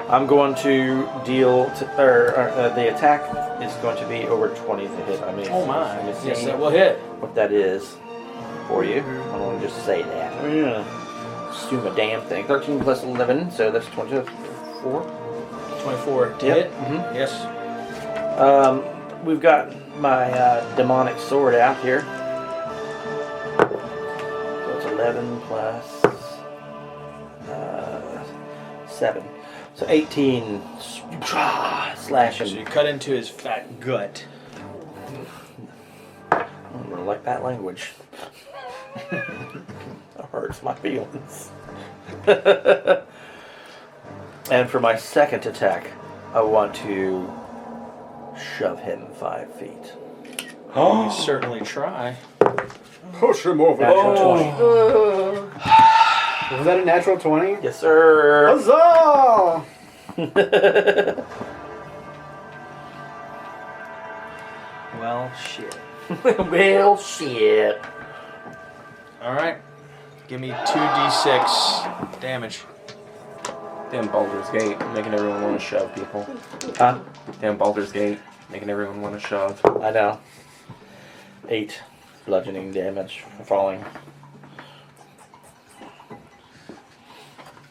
I'm going to deal, the attack is going to be over 20 to hit. I mean, let me see Yes, that will hit. what that is for you. I don't want to just say that. Assume a damn thing. 13 plus 11, so that's 24. 24 to Yep. hit? Mhm. Yes. We've got my demonic sword out here. So it's 11 plus 7. So 18 slashing. So you cut into his fat gut. I don't really like that language. That hurts my feelings. And for my second attack, I want to shove him 5 feet. You certainly try. Push him over. Natural 20. Ooh. Was that a natural 20? Yes, sir. Huzzah! Well, shit. Well, shit. Alright. Give me 2d6 damage. Damn Baldur's Gate, making everyone want to shove people. Huh? Damn Baldur's Gate, making everyone want to shove. I know. 8 bludgeoning damage falling.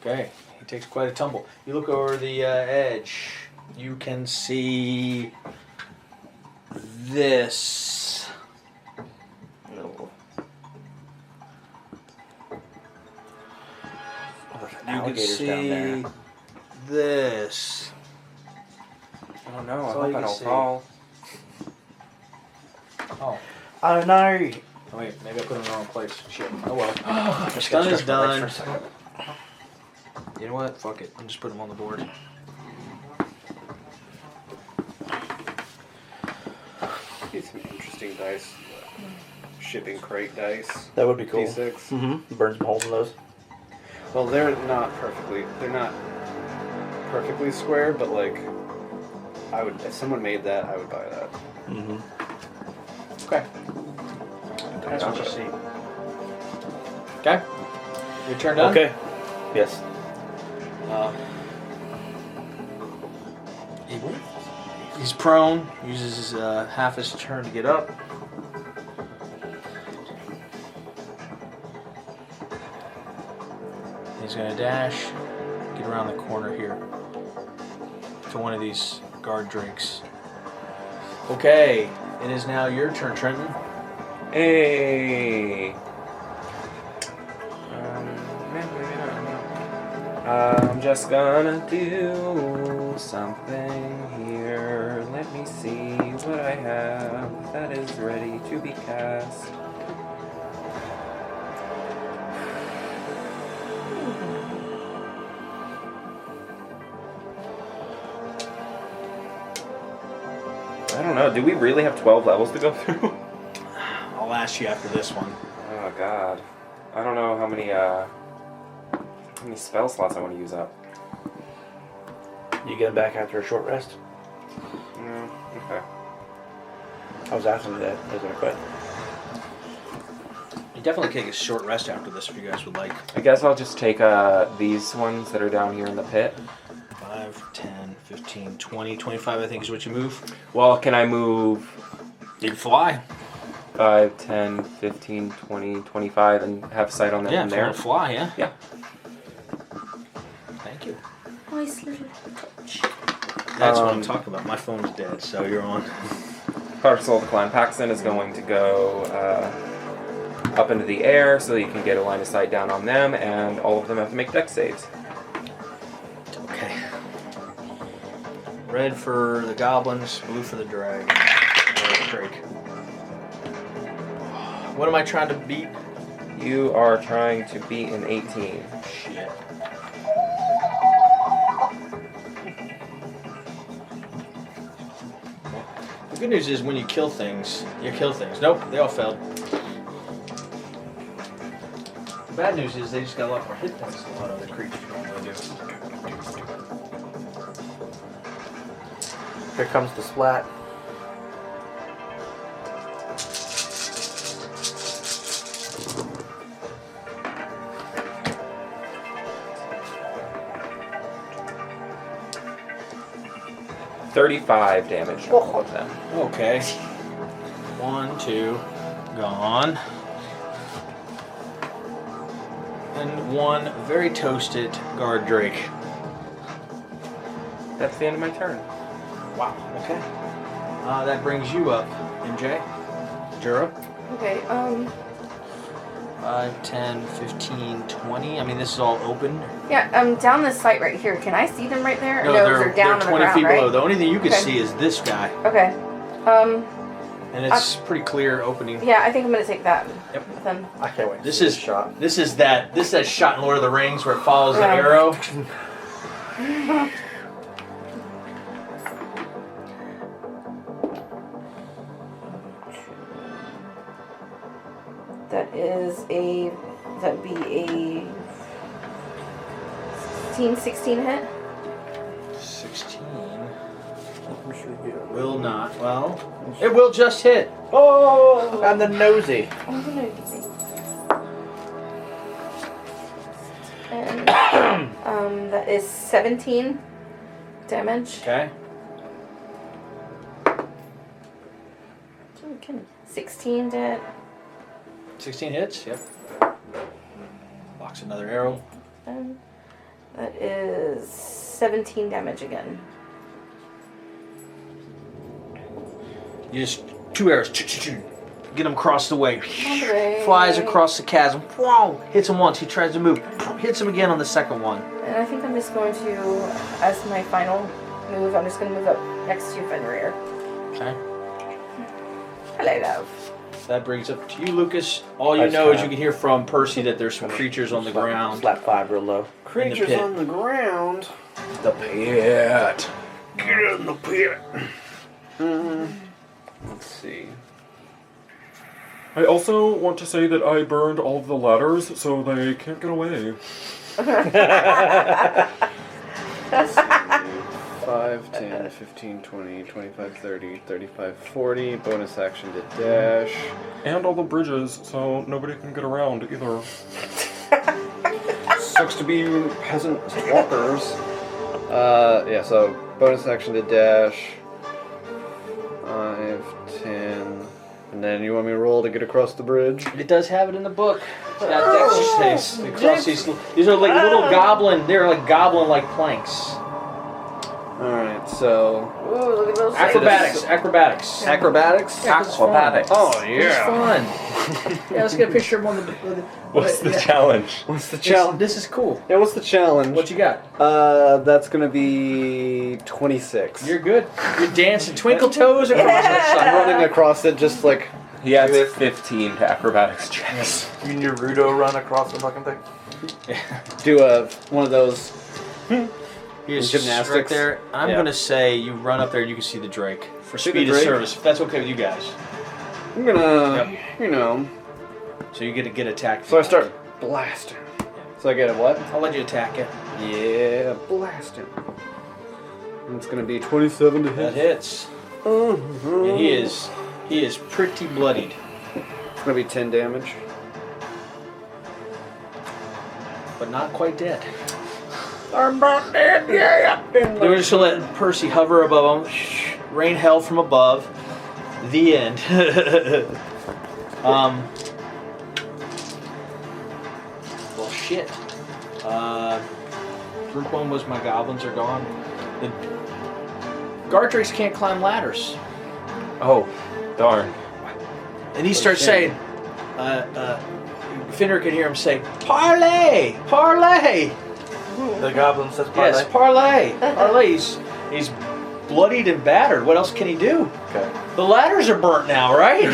Okay. He takes quite a tumble. You look over the edge. You can see this. No. Oh, there's You can alligators down see there. this. Oh no, I That's all hope you I can don't see. fall. Oh. Oh no! Oh wait, maybe I put him in the wrong place. Shit. Oh well. The stun is done. You know what? Fuck it. I'm just putting him on the board. Need some interesting dice. Shipping crate dice. That would be cool. D6. Mm-hmm. Burn some holes in those. Well, they're not perfectly square, but like, if someone made that, I would buy that. Mm-hmm. Okay. That's what you see. Okay. Your turn done? Okay. Yes. He's prone. Uses half his turn to get up. He's going to dash, get around the corner here to one of these guard drakes. Okay, it is now your turn, Trenton. Hey. I'm just gonna do something here. Let me see what I have that is ready to be cast. I don't know. Do we really have 12 levels to go through? I'll ask you after this one. Oh god. I don't know how many spell slots I want to use up. You get them back after a short rest? No. Okay. I was asking you that. I was gonna quit. You definitely take a short rest after this if you guys would like. I guess I'll just take these ones that are down here in the pit. 5, 10, 15, 20, 25 I think is what you move. Well, can I move You can fly. 5, 10, 15, 20, 25 and have sight on them Yeah, from if you there? want to fly, yeah? Yeah. Thank you. Nice little touch. That's what I'm talking about. My phone's dead, so you're on. Parcel of the clan Paxton is going to go up into the air so that you can get a line of sight down on them, and all of them have to make dex saves. Okay. Red for the goblins, blue for the drag. Or drake. What am I trying to beat? You are trying to beat an 18. Shit. The good news is when you kill things, you kill things. Nope, they all failed. The bad news is they just got a lot more hit points than a lot of other creatures normally do. Here comes the splat. 35 damage to all of them. Okay. 1, 2, gone. And one very toasted guard drake. That's the end of my turn. Wow. Okay. That brings you up, MJ. Jura. Okay. 5, 10, 15, 20. I mean, this is all open. Yeah. Down this site right here. Can I see them right there? No, those are down on they're the 20 ground, feet right? below. The only thing you can Okay. see is this guy. Okay. And it's pretty clear opening. Yeah, I think I'm gonna take that. Yep. Then. I can't wait. to This see is the shot. This is that shot in Lord of the Rings where it follows the Yeah. arrow. That'd be a 16 hit. 16 will not. Well, it will just hit. Oh, I'm the nosy. And that is 17 damage. Okay. 16 dead. 16 hits. Yep. Locks another arrow. And that is 17 damage again. You just 2 arrows. Get him across the way. way. Flies across the chasm. Whoa! Hits him once. He tries to move. Hits him again on the second one. And I think I'm just going to, as my final move, I'm just going to move up next to Fenrir. Okay. Hello, love. That brings up to you, Lucas. All you I just know is kinda- you can hear from Percy that there's some creatures on the ground. Slap 5 real low. Creatures pit. on the ground. The pit. Get in the pit. Let's see. I also want to say that I burned all of the ladders, so they can't get away. 5, 10, 15, 20, 25, 30, 35, 40. Bonus action to dash. And all the bridges, so nobody can get around either. Sucks to be you peasant walkers. Yeah, so bonus action to dash. 5, 10. And then you want me to roll to get across the bridge? It does have it in the book. It's got Dexter saves. Across these are like little goblin. They're like goblin-like planks. Alright, so. Ooh, look at those. Acrobatics. Acrobatics. Acrobatics? Yeah, 'cause it's fun. Acrobatics. Oh, It's fun. Yeah, let's get a picture of him on the. What's the yeah. challenge? What's the challenge? This is cool. Yeah, what's the challenge? What you got? That's gonna be 26. You're good. You're dancing twinkle toes across that I'm sun. running across it just like. He has 15 acrobatics checks. You can Naruto run across the fucking thing. Do one of those. Here's Gymnastics. right there. I'm Yeah. gonna say you run up there and you can see the Drake for See the speed of Drake? service. If that's okay with you guys. I'm gonna, So you get to get attacked. So I start blasting. So I get a what? I'll let you attack it. Yeah, blasting. And it's gonna be 27 to That hit. hits. And he is pretty bloodied. It's gonna be 10 damage. But not quite dead. I'm not dead, yeah. Then we're just gonna let Percy hover above him. Rain hell from above. The end. Well, shit. Group 1 was my goblins are gone. The guard drakes can't climb ladders. Oh, darn. And he starts saying, Finner can hear him say, "Parlay! Parlay!" The goblin says parlay. Yes, parlay. Parlay. He's bloodied and battered. What else can he do? Okay. The ladders are burnt now, right?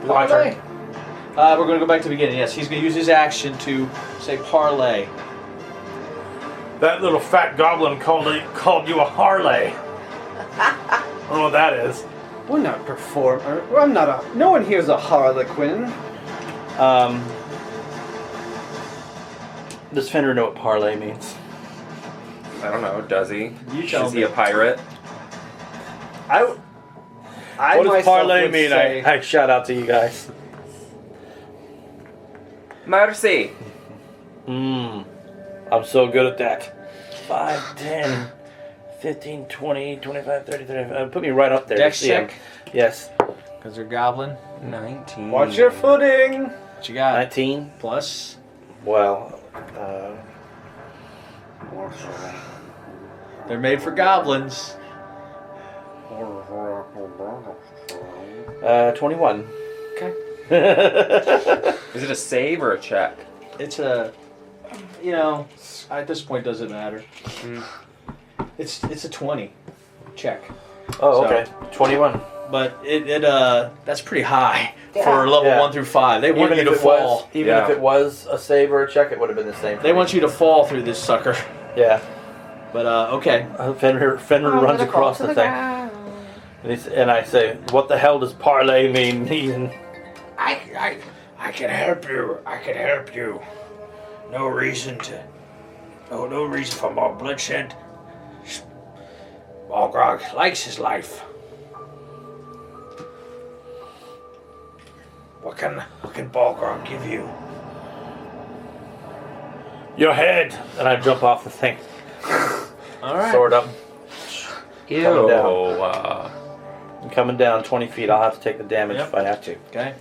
My turn. We're going to go back to the beginning. Yes, he's going to use his action to say parlay. That little fat goblin called you a Harley. I don't know what that is. We're not performer. I'm not a. No one here's a harlequin. Does Fender know what parlay means? I don't know, does he? You tell Is me. he a pirate? What does myself parlay would mean? say- I shout out to you guys. Mercy! I'm so good at that. 5, 10, 15, 20, 25, 30, 35. Put me right up there. Dex Yeah. check. Yes. Because they're goblin. 19. Watch your footing. What you got? 19. Plus. Well, They're made for goblins. 21. Okay. Is it a save or a check? It's a, you know, at this point doesn't matter. It's a 20 check, Oh, So- okay. 21. but it that's pretty high Yeah. for level Yeah. 1 through 5. They want Even you if to it was, fall. even Yeah. if it was a save or a check, it would have been the same. for They me. want you to fall through this sucker. Yeah. But okay. Fenrir I'm runs gonna fall across to the the thing, ground. and I say, "What the hell does parlay mean?" I can help you. I can help you. No reason for more bloodshed. Balgrog likes his life. What can Balgrog give you? Your head, and I jump off the thing, All right. sword up, Ew. down. I'm coming down 20 feet. I'll have to take the damage Yep. if I have to. Okay.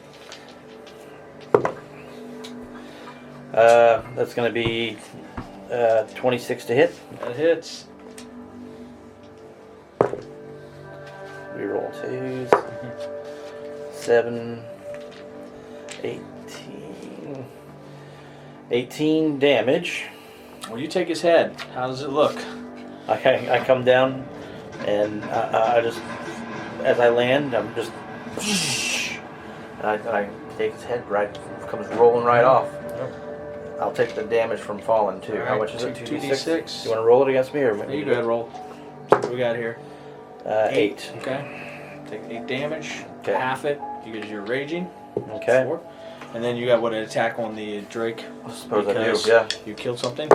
That's going to be 26 to hit. That hits. Reroll 2s. 7, 18. 18 damage. Well, you take his head. How does it look? I come down, and I just, as I land, I'm just, and I take his head right, comes rolling right off. I'll take the damage from falling too. All How right, much is it? 2d6. You want to roll it against me or? There you go ahead, roll. What do we got here? 8. Okay. Take 8 damage. Okay. Half it because you're raging. Okay. 4. And then you got what, an attack on the Drake? I suppose Because I do. Yeah. you killed something.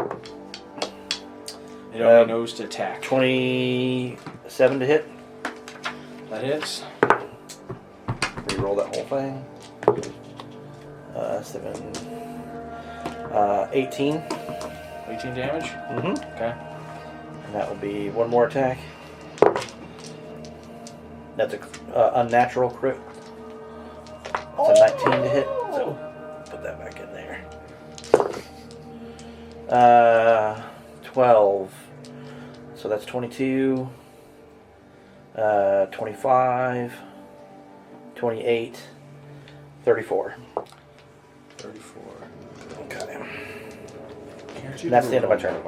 It only knows to attack. 27 to hit. That hits. Reroll that whole thing. 7. 18. 18 damage. Mm-hmm. Okay. And that will be one more attack. That's a unnatural crit. It's a 19 to hit. So put that back in there. 12. So that's 22. 25. 28. 34. 34. Okay. That's the end of my turn.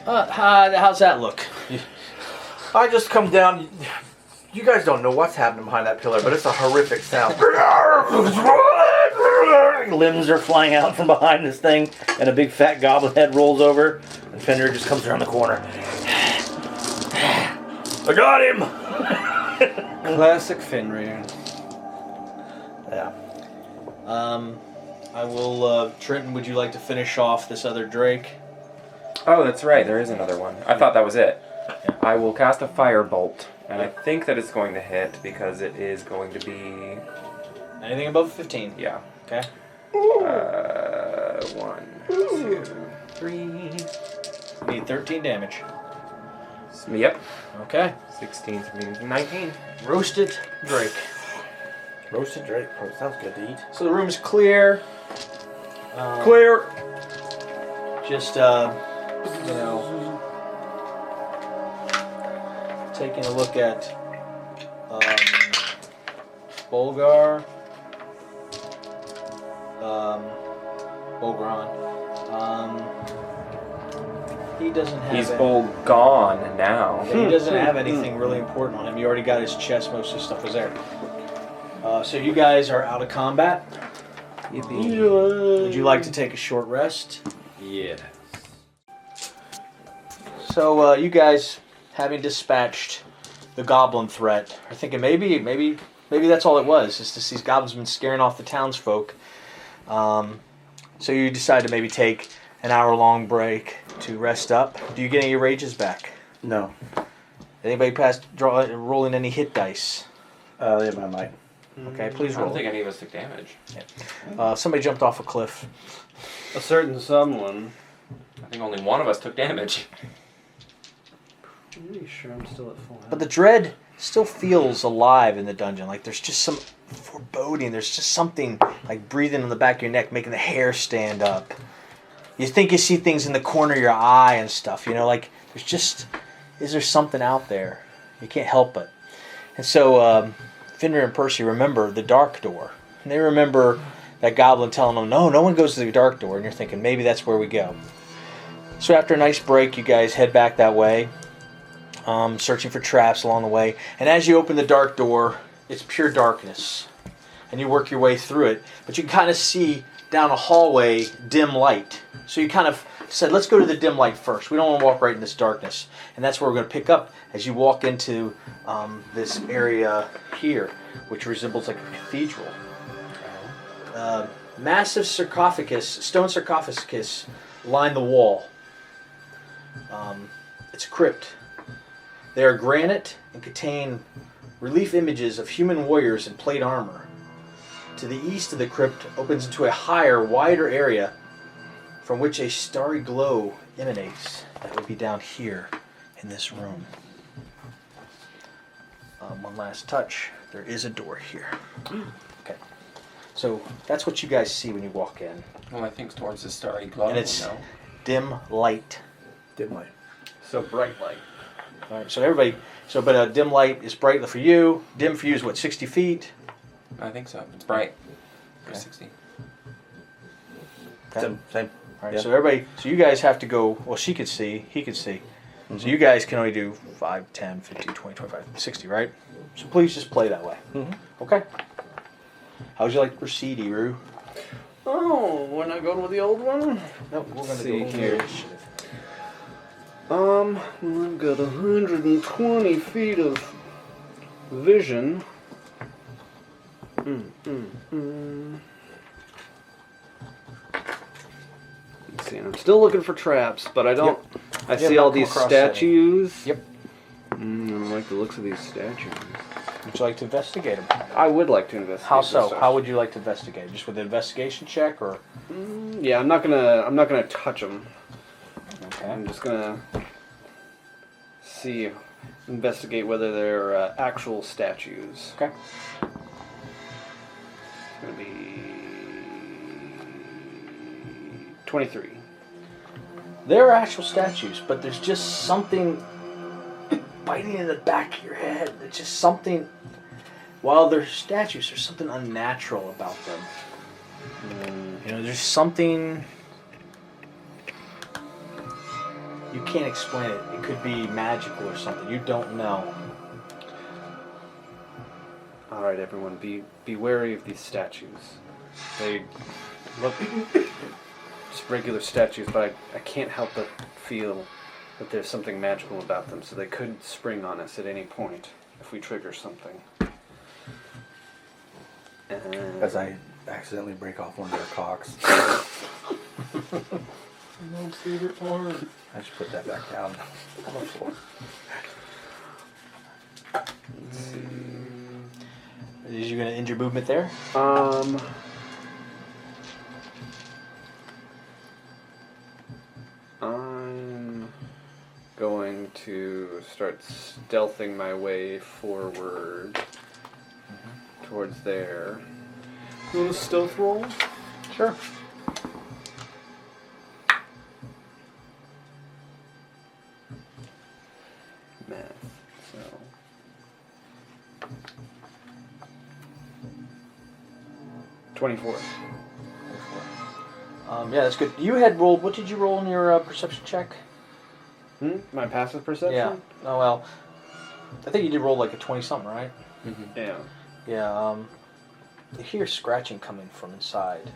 How's that look? I just come down. You guys don't know what's happening behind that pillar, but it's a horrific sound. Limbs are flying out from behind this thing, and a big fat goblin head rolls over, and Fenrir just comes around the corner. I got him! Classic Fenrir. Yeah. I will, Trenton, would you like to finish off this other Drake? Oh, that's right. There is another one. I thought that was it. I will cast a firebolt, and I think that it's going to hit because it is going to be, Anything above 15? yeah. Okay. 1, 2, 3. Need 13 damage. Yep. Okay. 16, 17, 19. Roasted Drake. Roasted Drake. Oh, sounds good to eat. So the room's clear. Clear! Just, taking a look at Bolgar. Bolgron. He doesn't have He's any- all gone now. He doesn't have anything really important on him. You already got his chest. Most of his stuff was there. So you guys are out of combat. Yippee. Would you like to take a short rest? Yeah. So you guys, having dispatched the goblin threat, are thinking maybe that's all it was. It's just these goblins have been scaring off the townsfolk. So you decide to maybe take an hour-long break to rest up. Do you get any of your rages back? No. Anybody rolling any hit dice? Yeah, I might. Okay, please I don't roll. think any of us took damage. Somebody jumped off a cliff. A certain someone. I think only one of us took damage. Are you sure I'm still at full health? But the dread still feels alive in the dungeon. Like there's just some foreboding. There's just something like breathing on the back of your neck, making the hair stand up. You think you see things in the corner of your eye and stuff. You know, like there's just, is there something out there? You can't help it. And so Fenrir and Percy remember the dark door. And they remember that goblin telling them, no one goes to the dark door. And you're thinking, maybe that's where we go. So after a nice break, you guys head back that way. Searching for traps along the way. And as you open the dark door, it's pure darkness. And you work your way through it. But you can kind of see down a hallway dim light. So you kind of said, let's go to the dim light first. We don't want to walk right in this darkness. And that's where we're going to pick up as you walk into this area here, which resembles like a cathedral. Massive sarcophagus, stone sarcophagus, line the wall. It's a crypt. They are granite and contain relief images of human warriors in plate armor. To the east of the crypt opens into a higher, wider area from which a starry glow emanates. That would be down here in this room. One last touch. There is a door here. Okay. So that's what you guys see when you walk in. Well, I think towards the starry glow. And it's no? dim light. Dim light. So bright light. All right, so everybody, but dim light is bright for you. Dim for you is what, 60 feet? I think so. It's bright. For Okay. 60. Okay. Same. All right, Yeah. so everybody, so you guys have to go, well, she could see, he could see. So you guys can only do 5, 10, 15, 20, 25, 60, right? So please just play that way. Okay. How would you like to proceed, Eru? Oh, we're not going with the old one? No, we're going to See go here. initiative. I've got 120 feet of vision. Let's see, and I'm still looking for traps, but I don't. I see all these come across any. statues. Yep. I don't like the looks of these statues. Would you like to investigate them? I would like to investigate. How this so? stuff. How would you like to investigate? Just with an investigation check, or? Yeah, I'm not gonna touch them. Okay. I'm just gonna investigate whether they're actual statues. Okay. It's gonna be 23. There are actual statues, but there's just something biting in the back of your head. It's just something. While they're statues, there's something unnatural about them. You know, there's something. You can't explain it. It could be magical or something. You don't know. All right, everyone, be wary of these statues. They look just regular statues, but I can't help but feel that there's something magical about them. So they could spring on us at any point if we trigger something. As I accidentally break off one of their cocks. No favorite part. I just put that back down on the floor. Is you going to end your movement there? I'm going to start stealthing my way forward towards there. You want a stealth roll? Sure. Math. So 24. Yeah, that's good. You had rolled. What did you roll in your perception check? My passive perception? Yeah. Oh well. I think you did roll like a 20-something, right? Yeah. Yeah. You hear scratching coming from inside.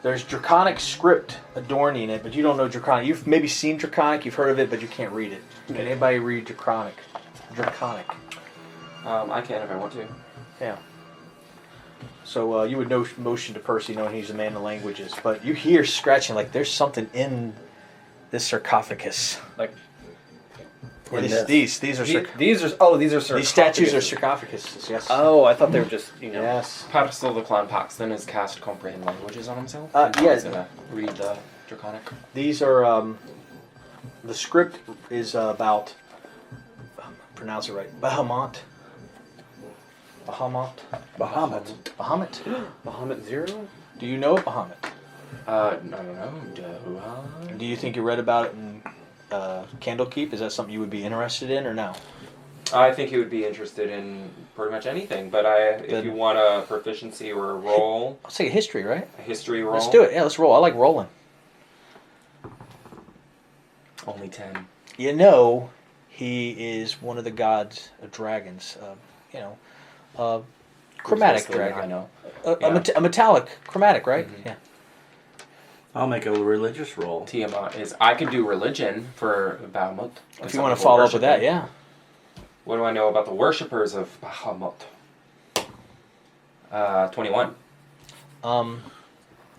There's draconic script adorning it, but you don't know draconic. You've maybe seen draconic. You've heard of it, but you can't read it. Can anybody read draconic? Draconic. I can if I want to. Yeah. So you would know motion to Percy, knowing he's a man of languages, but you hear scratching like there's something in this sarcophagus. Like These are these are these statues are sarcophaguses. Yes. Oh, I thought they were just Yes. Parcel the Clan Paxton has cast comprehend languages on himself. Yeah. He's gonna read the Draconic. These are the script is about pronounce it right. Bahamut. Bahamut. Bahamut. Bahamut. Bahamut Zero? Do you know Bahamut? I don't know. Do you think you read about it in Candlekeep? Is that something you would be interested in or no? I think he would be interested in pretty much anything, but if you want a proficiency or a roll, Let's take a history, right? a history roll. Let's do it. Yeah, let's roll. I like rolling. Only 10. You know, he is one of the gods of dragons. Chromatic Basically, dragon. I know. A metallic chromatic, right? Mhm. Yeah. I'll make a religious roll. Tiamat is. I can do religion for Bahamut. If you want to follow up with that, yeah. What do I know about the worshippers of Bahamut? 21.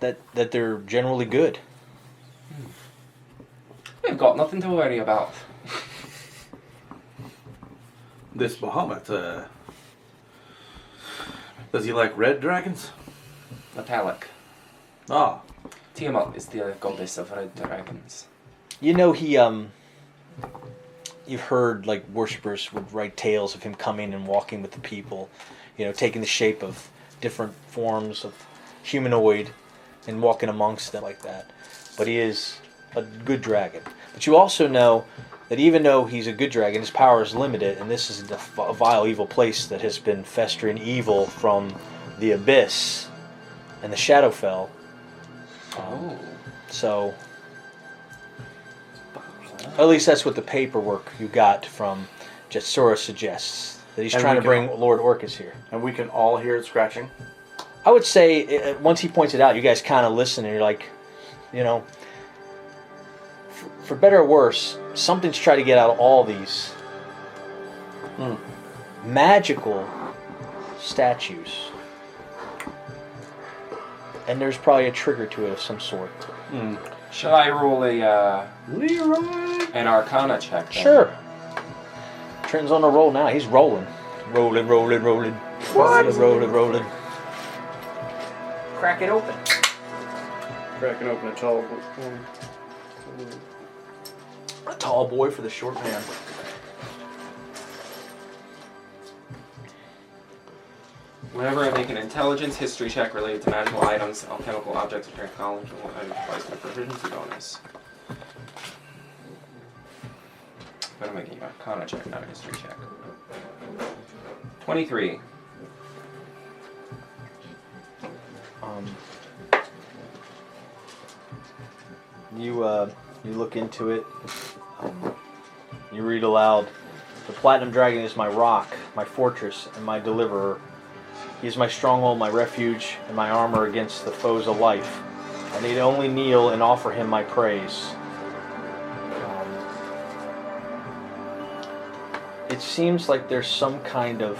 That they're generally good. We've got nothing to worry about. This Bahamut, does he like red dragons? Metallic. Ah. Tiamat is the goddess of red dragons. You know, you've heard like worshippers would write tales of him coming and walking with the people, taking the shape of different forms of humanoid and walking amongst them like that. But he is a good dragon. But you also know that even though he's a good dragon, his power is limited, and this is a vile, evil place that has been festering evil from the abyss and the Shadowfell. So, at least that's what the paperwork you got from Jatasura suggests. That he's And trying we to bring Lord Orcus here. And we can all hear it scratching? I would say, once he points it out, you guys kind of listen and you're like, for better or worse, something's trying to get out of all these magical statues. And there's probably a trigger to it of some sort. Shall I roll Leroy! an Arcana check then? Sure. Trenton's on a roll now. He's rolling. Rolling. What? Rolling. Crack it open. Cracking open a tall. A tall boy for the short man. Whenever I make an intelligence history check related to magical items, alchemical objects, or knowledge, I twice my proficiency bonus. But I'm making an Arcana check, not a history check. 23. You look into it. You read aloud. The platinum dragon is my rock, my fortress, and my deliverer. He is my stronghold, my refuge, and my armor against the foes of life. I need only kneel and offer him my praise. It seems like there's some kind of...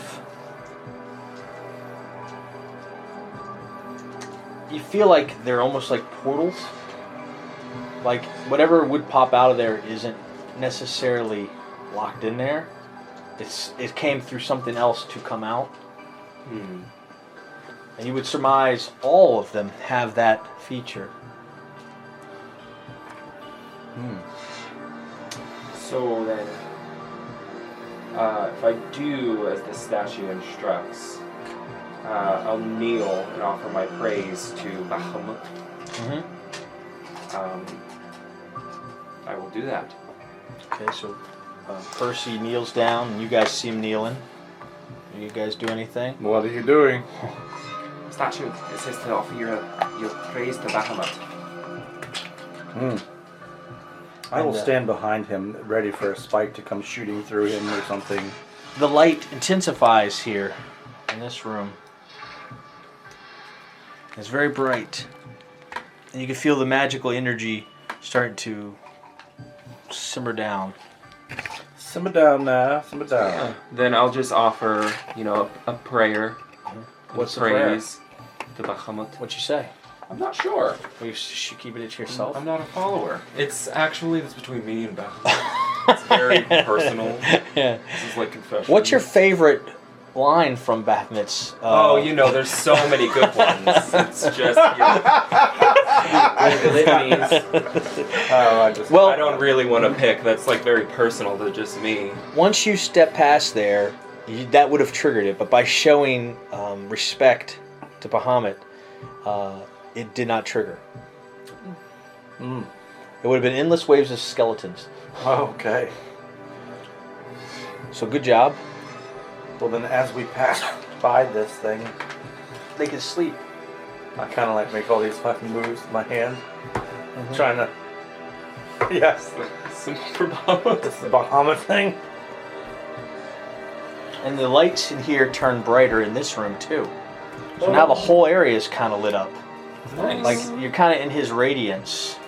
You feel like they're almost like portals. Like whatever would pop out of there isn't necessarily locked in there. It came through something else to come out. And you would surmise all of them have that feature. So then, if I do as the statue instructs, I'll kneel and offer my praise to Bahamut. I will do that. Okay, so Percy kneels down, and you guys see him kneeling. Do you guys do anything? What are you doing? Statue, it says to offer your praise to Bahamut. I will And, stand behind him, ready for a spike to come shooting through him or something. The light intensifies here in this room. It's very bright. And you can feel the magical energy starting to simmer down. Simmer down now, simmer down. Then I'll just offer, a prayer. What's the prayer? praise to Bahamut. What'd you say? I'm not sure. Are you keeping it to yourself? I'm not a follower. It's between me and Bahamut. It's very personal. Yeah. This is like confession. What's your favorite line from Bahamut's? There's so many good ones. It's just, Well, I don't really want to pick. That's like very personal to just me. once you step past there, that would have triggered it. But by showing respect to Bahamut, it did not trigger. It would have been endless waves of skeletons. Okay. So good job. Well, then as we pass by this thing, They can sleep. I kind of like make all these fucking moves with my hand. Trying to... Yes. Super Bahamut. This is the Bahamut thing. And the lights in here turn brighter in this room too. So now the whole area is kind of lit up. Nice. Like you're kind of in his radiance.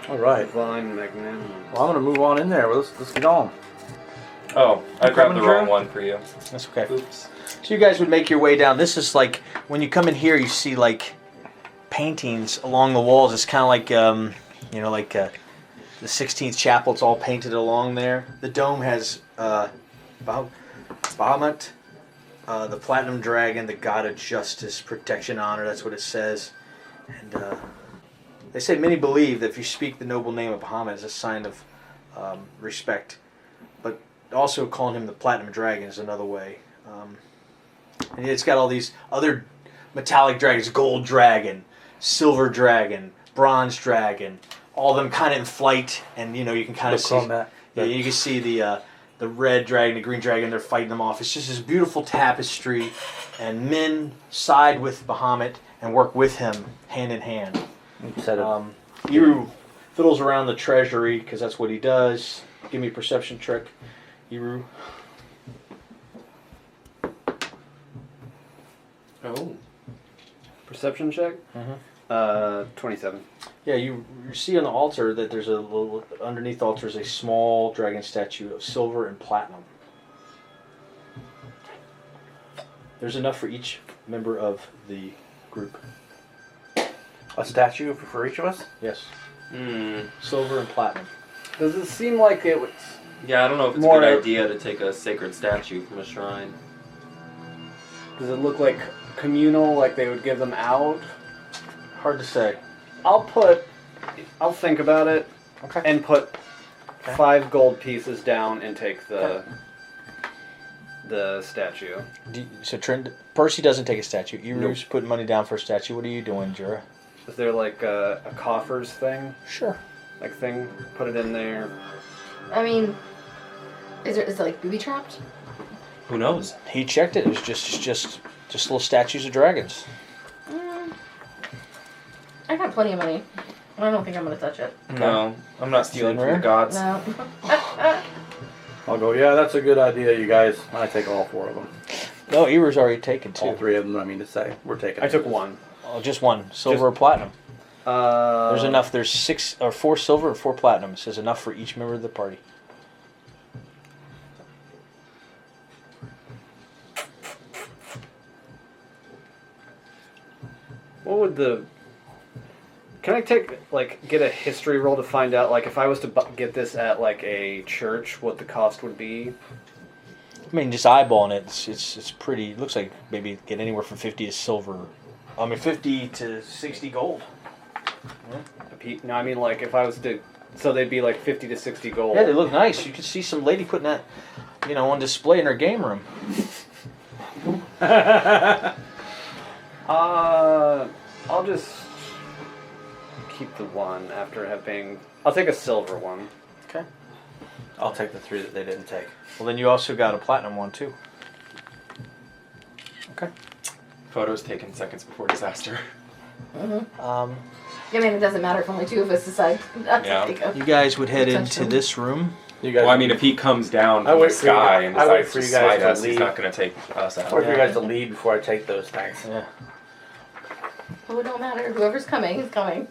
All right. Divine magnanimous. Well, I'm gonna move on in there. Let's get on. Oh, I grabbed the Coming wrong through? one for you. That's okay. Oops. So you guys would make your way down. This is like when you come in here, you see like paintings along the walls. It's kind of like the 16th chapel. It's all painted along there. The dome has Bahamut, the platinum dragon, the god of justice, protection, honor. That's what it says. And they say many believe that if you speak the noble name of Bahamut, it's a sign of respect. But also calling him the platinum dragon is another way. And it's got all these other metallic dragons: gold dragon, silver dragon, bronze dragon. All of them kind of in flight, and you can kind of see. Yeah, you can see the red dragon, the green dragon. They're fighting them off. It's just this beautiful tapestry, and men side with Bahamut and work with him hand in hand. Iru fiddles around the treasury because that's what he does. Give me a perception check, Iru. Oh. Perception check? 27. Yeah, you see on the altar that there's a little, underneath the altar is a small dragon statue of silver and platinum. There's enough for each member of the group. A statue for each of us? Yes. Hmm. Silver and platinum. Does it seem like it would... Yeah, I don't know if it's More- a good idea to take a sacred statue from a shrine. Does it look like communal, like they would give them out? Hard to say. I'll think about it Okay. and put 5 gold pieces down and take the statue. So Trent, Percy doesn't take a statue. Iru's putting money down for a statue. What are you doing, Jura? Is there like a coffers thing? Sure. Like thing? Put it in there. I mean, is it like booby trapped? Who knows? He checked it. It was just little statues of dragons. I got plenty of money. I don't think I'm gonna touch it. No, I'm not stealing from the Rare? gods. No. I'll go, yeah, that's a good idea, you guys. I take all 4 of them. No, Iru's already taken 2. All 3 of them, I mean to say. We're taking I took 1. Oh, just one. Silver or platinum. There's There's enough. There's 6 or 4 silver and 4 platinum. It says enough for each member of the party. What would the... Can I get a history roll to find out, like, if I was to get this at, like, a church, what the cost would be? I mean, just eyeballing it, it's pretty. It looks like maybe get anywhere from 50 to silver. 50 to 60 gold. No, I mean, like, if I was to... So they'd be, like, 50 to 60 gold. Yeah, they look nice. You could see some lady putting that, on display in her game room. I'll just keep the 1 after having... I'll take a silver one. Okay. I'll take the 3 that they didn't take. Well, then you also got a platinum one too. Okay. Photos taken seconds before disaster. I mean, it doesn't matter if only 2 of us decide not Yeah. to take a... You guys would head Touch into them. this room. You guys, Well, I mean, if he comes down I from the wait for you sky guys- and I wait decides for to you guys smite to us, he's leave. not going to take us out. or for you guys to lead before I take those things. Yeah. Oh, it don't matter. Whoever's coming is coming.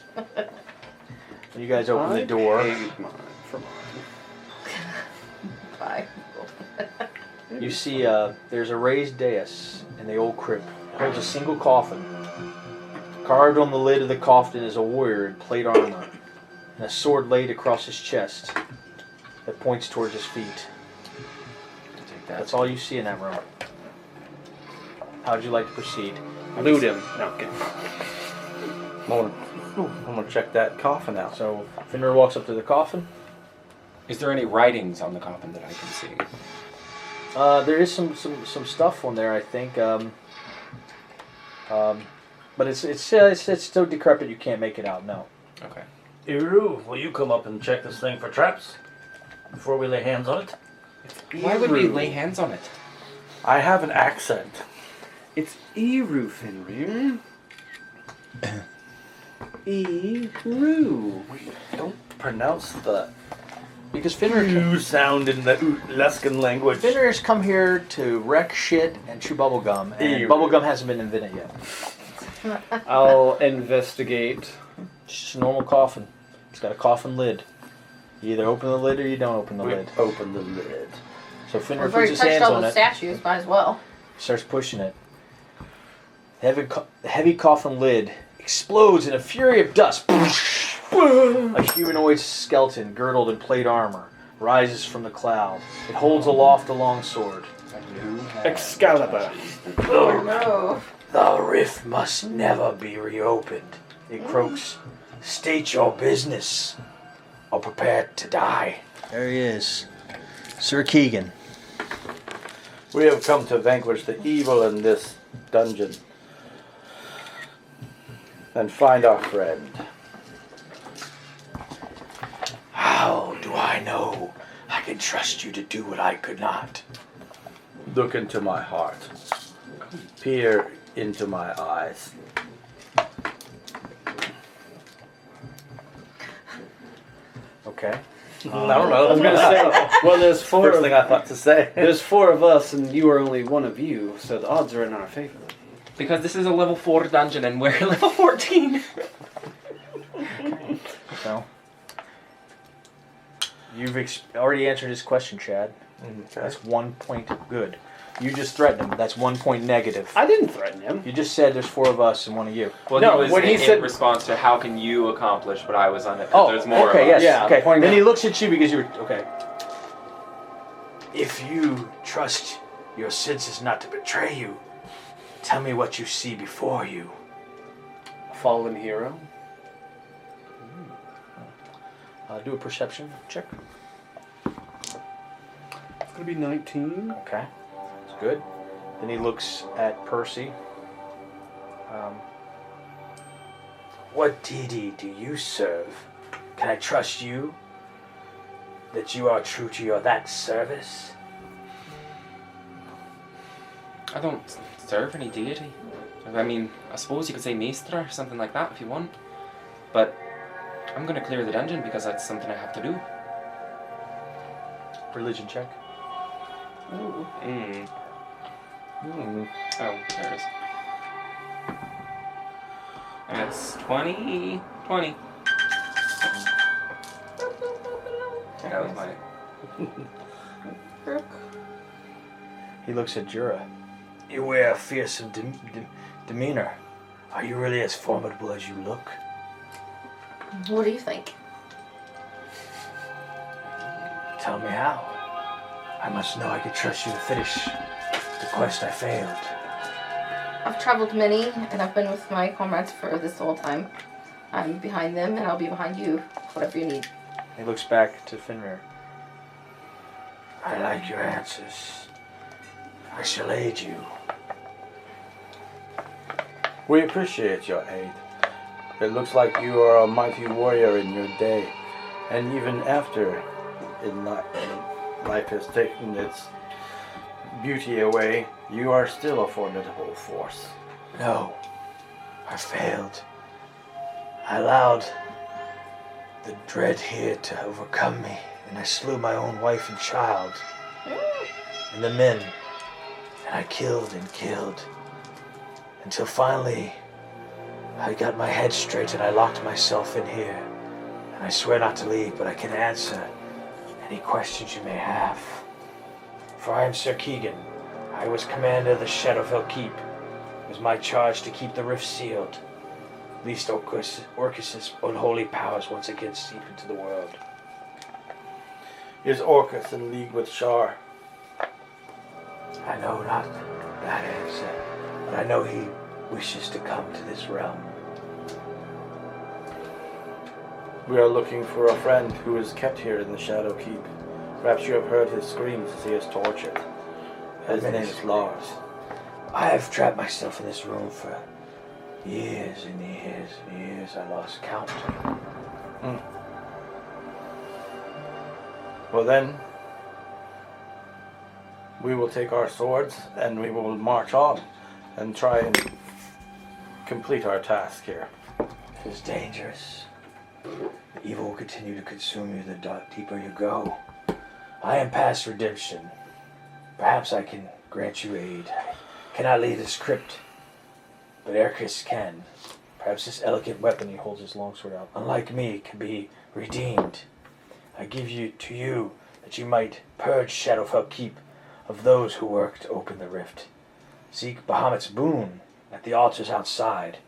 You guys open the door. Paid mine for mine. Bye. You see, there's a raised dais in the old crypt. It holds a single coffin. Carved on the lid of the coffin is a warrior in plate armor, and a sword laid across his chest that points towards his feet. Take that. That's all you see in that room. How'd you like to proceed? Loot him. No, okay. I'm gonna check that coffin out. So Finner walks up to the coffin. Is there any writings on the coffin that I can see? There is some stuff on there, I think. But it's so decrepit you can't make it out. No. Okay. Iru, will you come up and check this thing for traps before we lay hands on it? Why would we lay hands on it? I have an accent. It's Eru, Fenrir. Eru. Don't pronounce the Because Finner U sound in the Luskan language. Finner's come here to wreck shit and chew bubblegum, and Ew. bubblegum hasn't been invented yet. I'll investigate. It's just a normal coffin. It's got a coffin lid. You either open the lid or you don't open the We lid. open the lid. So Finner We've puts already his touched hands all on the it, statues, might as well. starts pushing it. The heavy coffin lid explodes in a fury of dust. A humanoid skeleton, girdled in plate armor, rises from the cloud. It holds aloft a longsword. Excalibur. Oh no. The rift must never be reopened. It croaks. State your business, or prepare to die. There he is. Sir Keegan. We have come to vanquish the evil in this dungeon and find our friend. How do I know I can trust you to do what I could not? Look into my heart. Peer into my eyes. Okay. I don't know. I was gonna say, well, there's four. First thing I thought to say. There's four of us, and you are only one of you, so the odds are in our favor. Because this is a level 4 dungeon and we're level 14. So, you've already answered his question, Chad. That's 1 point good. You just threatened him. That's 1 point negative. I didn't threaten him. You just said there's four of us and one of you. Well, No, he was when he in said- response to how can you accomplish what I was on it. 'Cause there's more okay, of yes. us. Yeah, Okay. point Then out. he looks at you because you were okay. If you trust your senses not to betray you, tell me what you see before you. A fallen hero. Do a perception check. It's gonna be 19. Okay, that's good. Then he looks at Percy. What deity do you serve? Can I trust you? That you are true to your that service? I don't serve any deity. I mean, I suppose you could say Maestra or something like that if you want. But I'm going to clear the dungeon because that's something I have to do. Religion check. Oh, there it is. And it's 20. That was my... He looks at Jura. You wear a fearsome demeanor. Are you really as formidable as you look? What do you think? Tell me how. I must know I could trust you to finish the quest I failed. I've traveled many, and I've been with my comrades for this whole time. I'm behind them, and I'll be behind you, whatever you need. He looks back to Fenrir. I like your answers. I shall aid you. We appreciate your aid. It looks like you are a mighty warrior in your day, and even after life has taken its beauty away, you are still a formidable force. No, I failed. I allowed the dread here to overcome me, and I slew my own wife and child, and the men, and I killed and killed, until finally I got my head straight and I locked myself in here. And I swear not to leave, but I can answer any questions you may have. For I am Sir Keegan. I was commander of the Shadowfell Keep. It was my charge to keep the rift sealed, lest Orcus's unholy powers once again seep into the world. Is Orcus in league with Shar? I know not that answer, but I know he wishes to come to this realm? We are looking for a friend who is kept here in the Shadow Keep. Perhaps you have heard his screams as he is tortured. His name is Lars. I have trapped myself in this room for years and years and years. I lost count. Well then, we will take our swords and we will march on and try and complete our task here. It is dangerous. The evil will continue to consume you the deeper you go. I am past redemption. Perhaps I can grant you aid. I cannot leave this crypt, but Erkis can. Perhaps this elegant weapon he holds his longsword out, unlike me, can be redeemed. I give you to you that you might purge Shadowfell Keep of those who work to open the rift. Seek Bahamut's boon at the altars outside,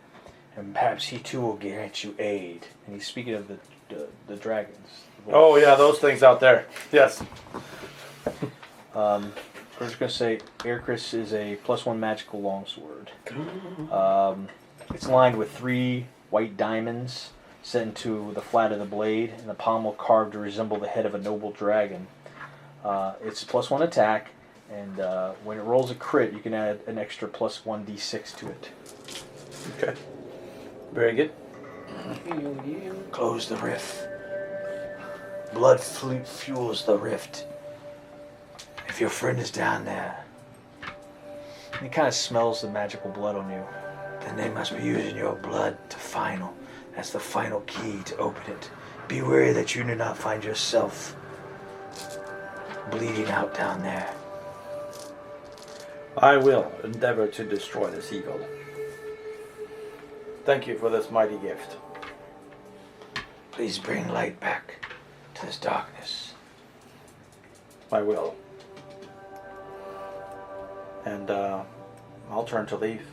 and perhaps he too will grant you aid. And he's speaking of the dragons. Oh yeah, those things out there. Yes. We're just going to say Erkis is a +1 magical longsword. It's lined with 3 white diamonds set into the flat of the blade, and the pommel carved to resemble the head of a noble dragon. It's +1 attack, and when it rolls a crit, you can add an extra +1 d6 to it. Okay. Very good. Close the rift. Blood fuels the rift. If your friend is down there, and he kind of smells the magical blood on you, then they must be using your blood to final. That's the final key to open it. Be wary that you do not find yourself bleeding out down there. I will endeavor to destroy this eagle. Thank you for this mighty gift. Please bring light back to this darkness. I will. And I'll turn to leave.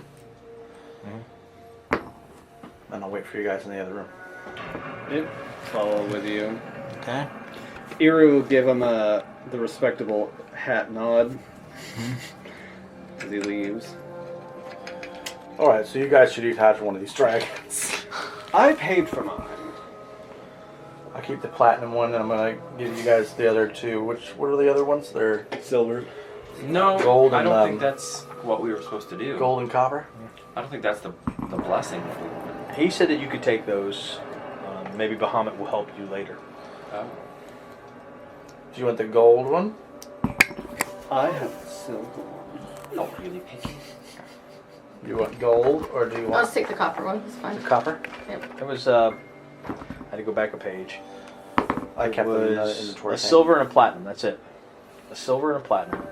And I'll wait for you guys in the other room. Yep. Follow with you. Okay. Eru will give him the respectable hat nod as he leaves. Alright, so you guys should each have one of these dragons. I paid for mine. I'll keep the platinum one, and I'm gonna give you guys the other 2. What are the other ones? They're Silver. No, Gold I and, don't think that's what we were supposed to do. gold and copper. I don't think that's the blessing. He said that you could take those. Maybe Bahamut will help you later. Oh. Do you want the gold one? I have the silver one. Oh, really picky. You want gold, or do you I'll want just take the copper one. It's fine. the copper? Yep. It was, I had to go back a page. I kept them in the was inventory. a silver and a platinum. That's it. A silver and a platinum.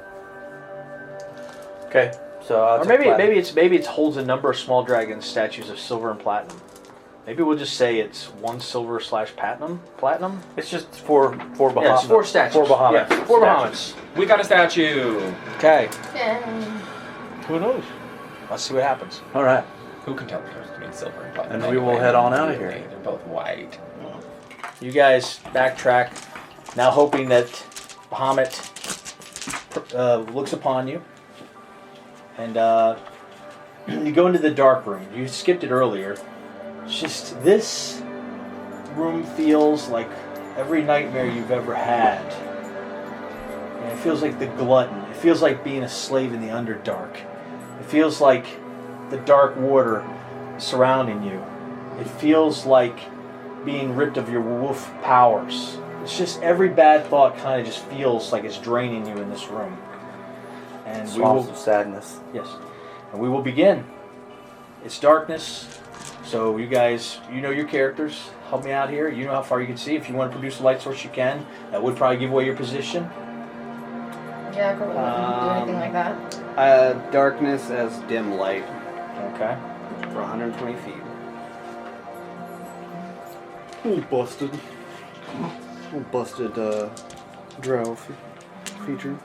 Okay, so I'll Or take platinum. maybe it holds a number of small dragon statues of silver and platinum. Maybe we'll just say it's 1 silver / platinum. Platinum. It's just for Bahamut. Yeah, it's 4 statues. 4 Bahamut. Yeah, 4 statues. Bahamuts. We got a statue. Okay. Yay. Who knows? Let's see what happens. All right. Who can tell the difference between silver and platinum? And we will head on out of here. They're both white. You guys backtrack, now hoping that Bahamut looks upon you, and you go into the dark room. You skipped it earlier. It's just this room feels like every nightmare you've ever had. And it feels like the glutton. It feels like being a slave in the Underdark. It feels like the dark water surrounding you. It feels like being ripped of your wolf powers. It's just every bad thought kind of just feels like it's draining you in this room. And Swamps of sadness. yes, and we will begin. It's darkness, so you guys, you know your characters. Help me out here. You know how far you can see. If you want to produce a light source, you can. That would probably give away your position. Yeah, I couldn't do anything like that. Darkness as dim light Okay. for 120 feet. Oh, busted. Oh, busted drow feature.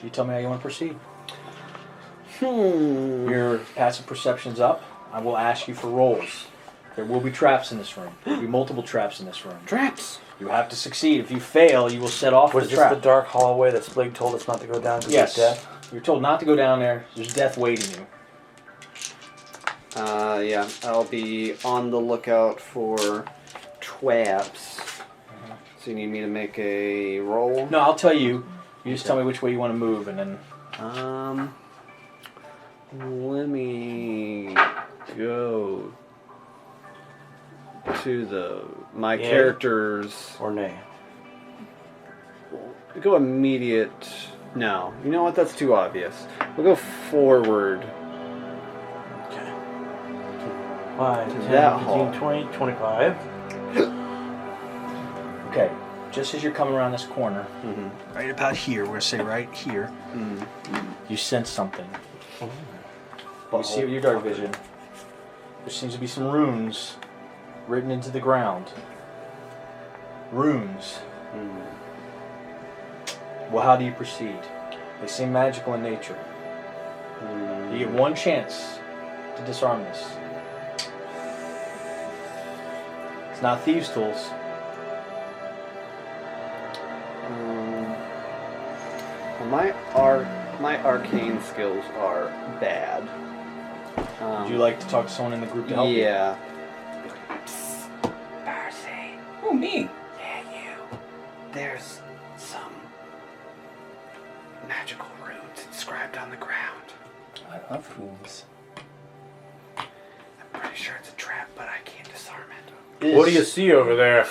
You tell me how you want to proceed. Your passive perception's up. I will ask you for rolls. There will be traps in this room. There will be multiple traps in this room. Traps! You have to succeed. If you fail, you will set off Was the this trap. the dark hallway that Splig told us not to go down because Yes. of death? You're told not to go down there. There's death waiting you. Yeah, I'll be on the lookout for traps. So you need me to make a roll? No, I'll tell you. You just tell me which way you want to move, and then... Let me go to my character's... Or nay. Go immediate... No. You know what? That's too obvious. We'll go forward. Okay. 5, 10, that 15, hall. 20, 25. Okay, just as you're coming around this corner, Mm-hmm. right about here, we're going to say right here, you sense something. You see with your dark vision, there seems to be some runes written into the ground. Runes. Well, how do you proceed? They seem magical in nature. You get one chance to disarm this. It's not thieves' tools. Well, my arcane skills are bad. Would you like to talk to someone in the group to help you? Yeah. Percy. Oh, me. Yeah, you. There's some magical runes inscribed on the ground. I love runes. I'm pretty sure it's a trap, but I can't disarm it. What do you see over there?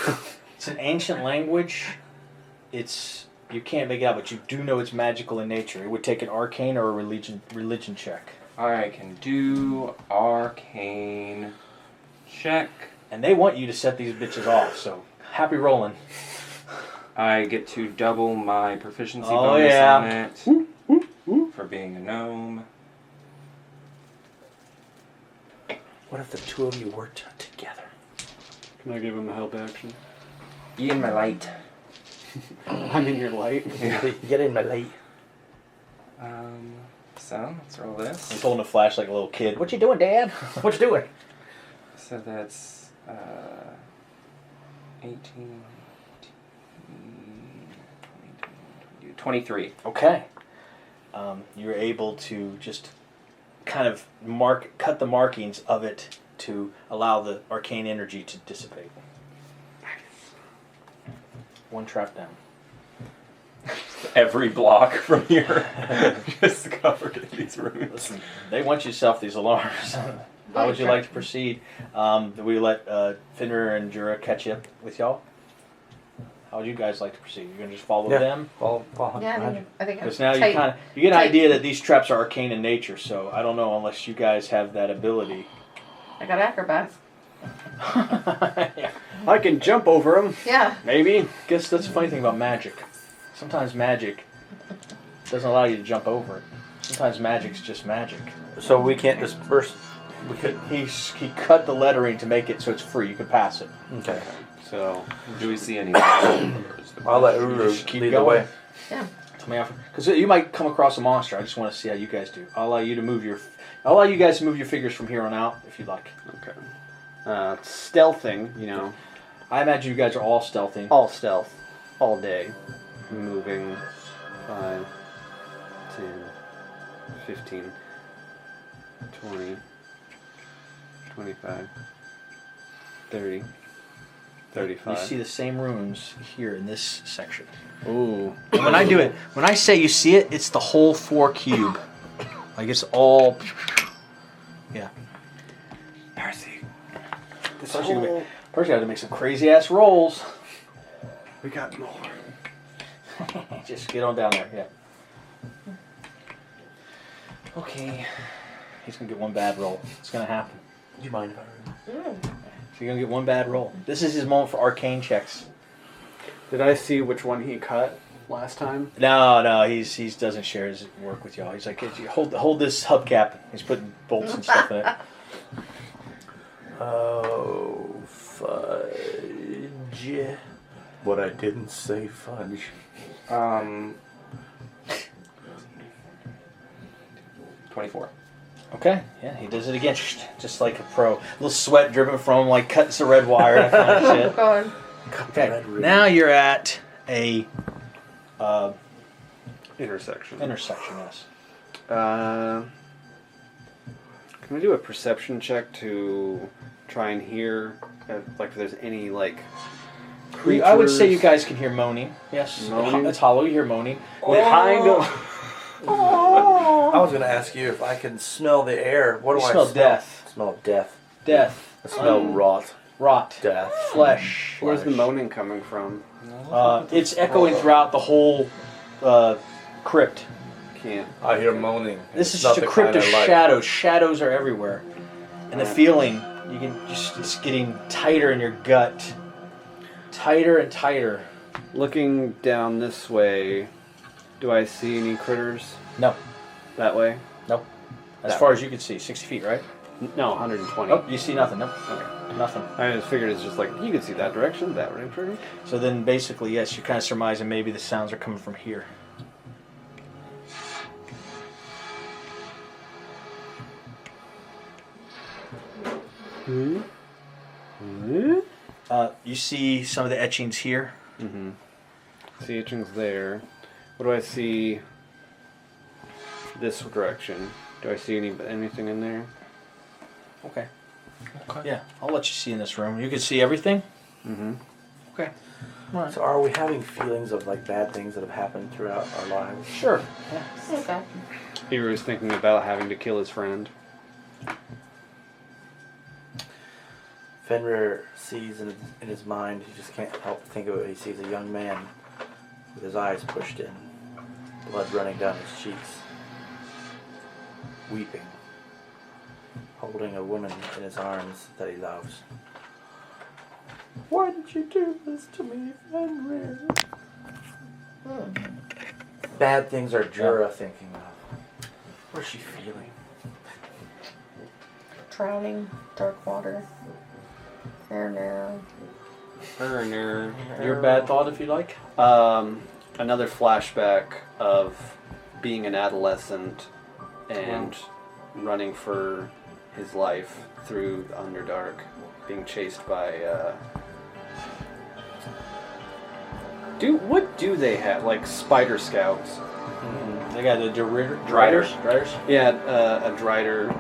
It's an ancient language. You can't make it out, but you do know it's magical in nature. It would take an arcane or a religion check. I can do arcane check. And they want you to set these bitches off, so happy rolling. I get to double my proficiency Oh, bonus yeah. on it for being a gnome. What if the two of you worked together? Can I give him a help action? Be in my light. I'm in your light. Get in my light. So let's roll this. He's holding a flash like a little kid. What you doing, Dad? What you doing? So that's 18, 23. Okay. You're able to just kind of cut the markings of it to allow the arcane energy to dissipate. One trap down. Every block from here just covered in these runes. Listen, they want you to set off these alarms. How would you like to proceed? Do we let Finner and Jura catch up with y'all? How would you guys like to proceed? You're gonna just follow them? Follow Yeah, I think I'm Because now tight. you get an tight. idea that these traps are arcane in nature. So I don't know unless you guys have that ability. I got acrobats. I can jump over him. Yeah. Maybe. Guess that's the funny thing about magic. Sometimes magic doesn't allow you to jump over it. Sometimes magic's just magic. So we can't disperse. We could. He cut the lettering to make it so it's free. You can pass it. Okay. So, Do we see any? I'll let Uru Just keep lead the going. way. Yeah. Tell me because you might come across a monster. I just want to see how you guys do. I'll allow you guys to move your figures from here on out if you'd like. okay. Stealthing, I imagine you guys are all stealthing. all stealth, all day. Moving 5, 10, 15, 20, 25, 30, 35. You see the same runes here in this section. Ooh. And when I do it, when I say you see it, it's the whole 4 cube. Like it's all. Yeah. Percy. This First you whole... had to make some crazy ass rolls. We got more. Just get on down there, yeah. Okay. He's gonna get one bad roll. It's gonna happen. Do you mind if I Mm. So you're gonna get one bad roll. This is his moment for arcane checks. Did I see which one he cut last time? No, he doesn't share his work with y'all. He's like, hold this hubcap. He's putting bolts and stuff in it. Oh, fudge. What I didn't say, fudge. 24. Okay, yeah, he does it again, just like a pro. A little sweat dripping from him, like cutting some red wire and that kind of shit. Going. Okay, now you're at a Intersection. intersection, yes. Can we do a perception check to try and hear, if there's any, creatures? I would say you guys can hear moaning. Yes. Moaning? It's hollow. You hear moaning. Behind them. I was going to ask you if I can smell the air. What do You I smell death. I smell death. Death. I smell rot. Rot. Death. Flesh. Where's the moaning coming from? It's echoing throughout the whole crypt. Can't. I hear moaning. This is Not just a the crypt kind of I like. shadows. Shadows are everywhere. And the feeling, you can it's getting tighter in your gut. Tighter and tighter. Looking down this way, do I see any critters No. that way? Nope. As That far way. as you can see, 60 feet, right? No, 120. Oh, you see nothing. Nope. Okay. Nothing. I just figured it's just you can see that direction, that direction. So then basically, yes, you're kind of surmising maybe the sounds are coming from here. You see some of the etchings here. Mm-hmm. See etchings there. What do I see this direction? Do I see anything in there? Okay. Yeah, I'll let you see in this room. You can see everything? Mm-hmm. Okay. All right. So are we having feelings of bad things that have happened throughout our lives? Sure. Yeah. Okay. He was thinking about having to kill his friend. Fenrir sees in his mind, he just can't help but think of it. He sees a young man with his eyes pushed in, blood running down his cheeks, weeping, holding a woman in his arms that he loves. Why did you do this to me, Fenrir? Bad things are Jura thinking of. What's she feeling? Drowning, dark water. There. Your bad thought, if you like. Another flashback of being an adolescent and running for his life through the Underdark, being chased by. What do they have? Spider scouts? They got the driders. Yeah, a drider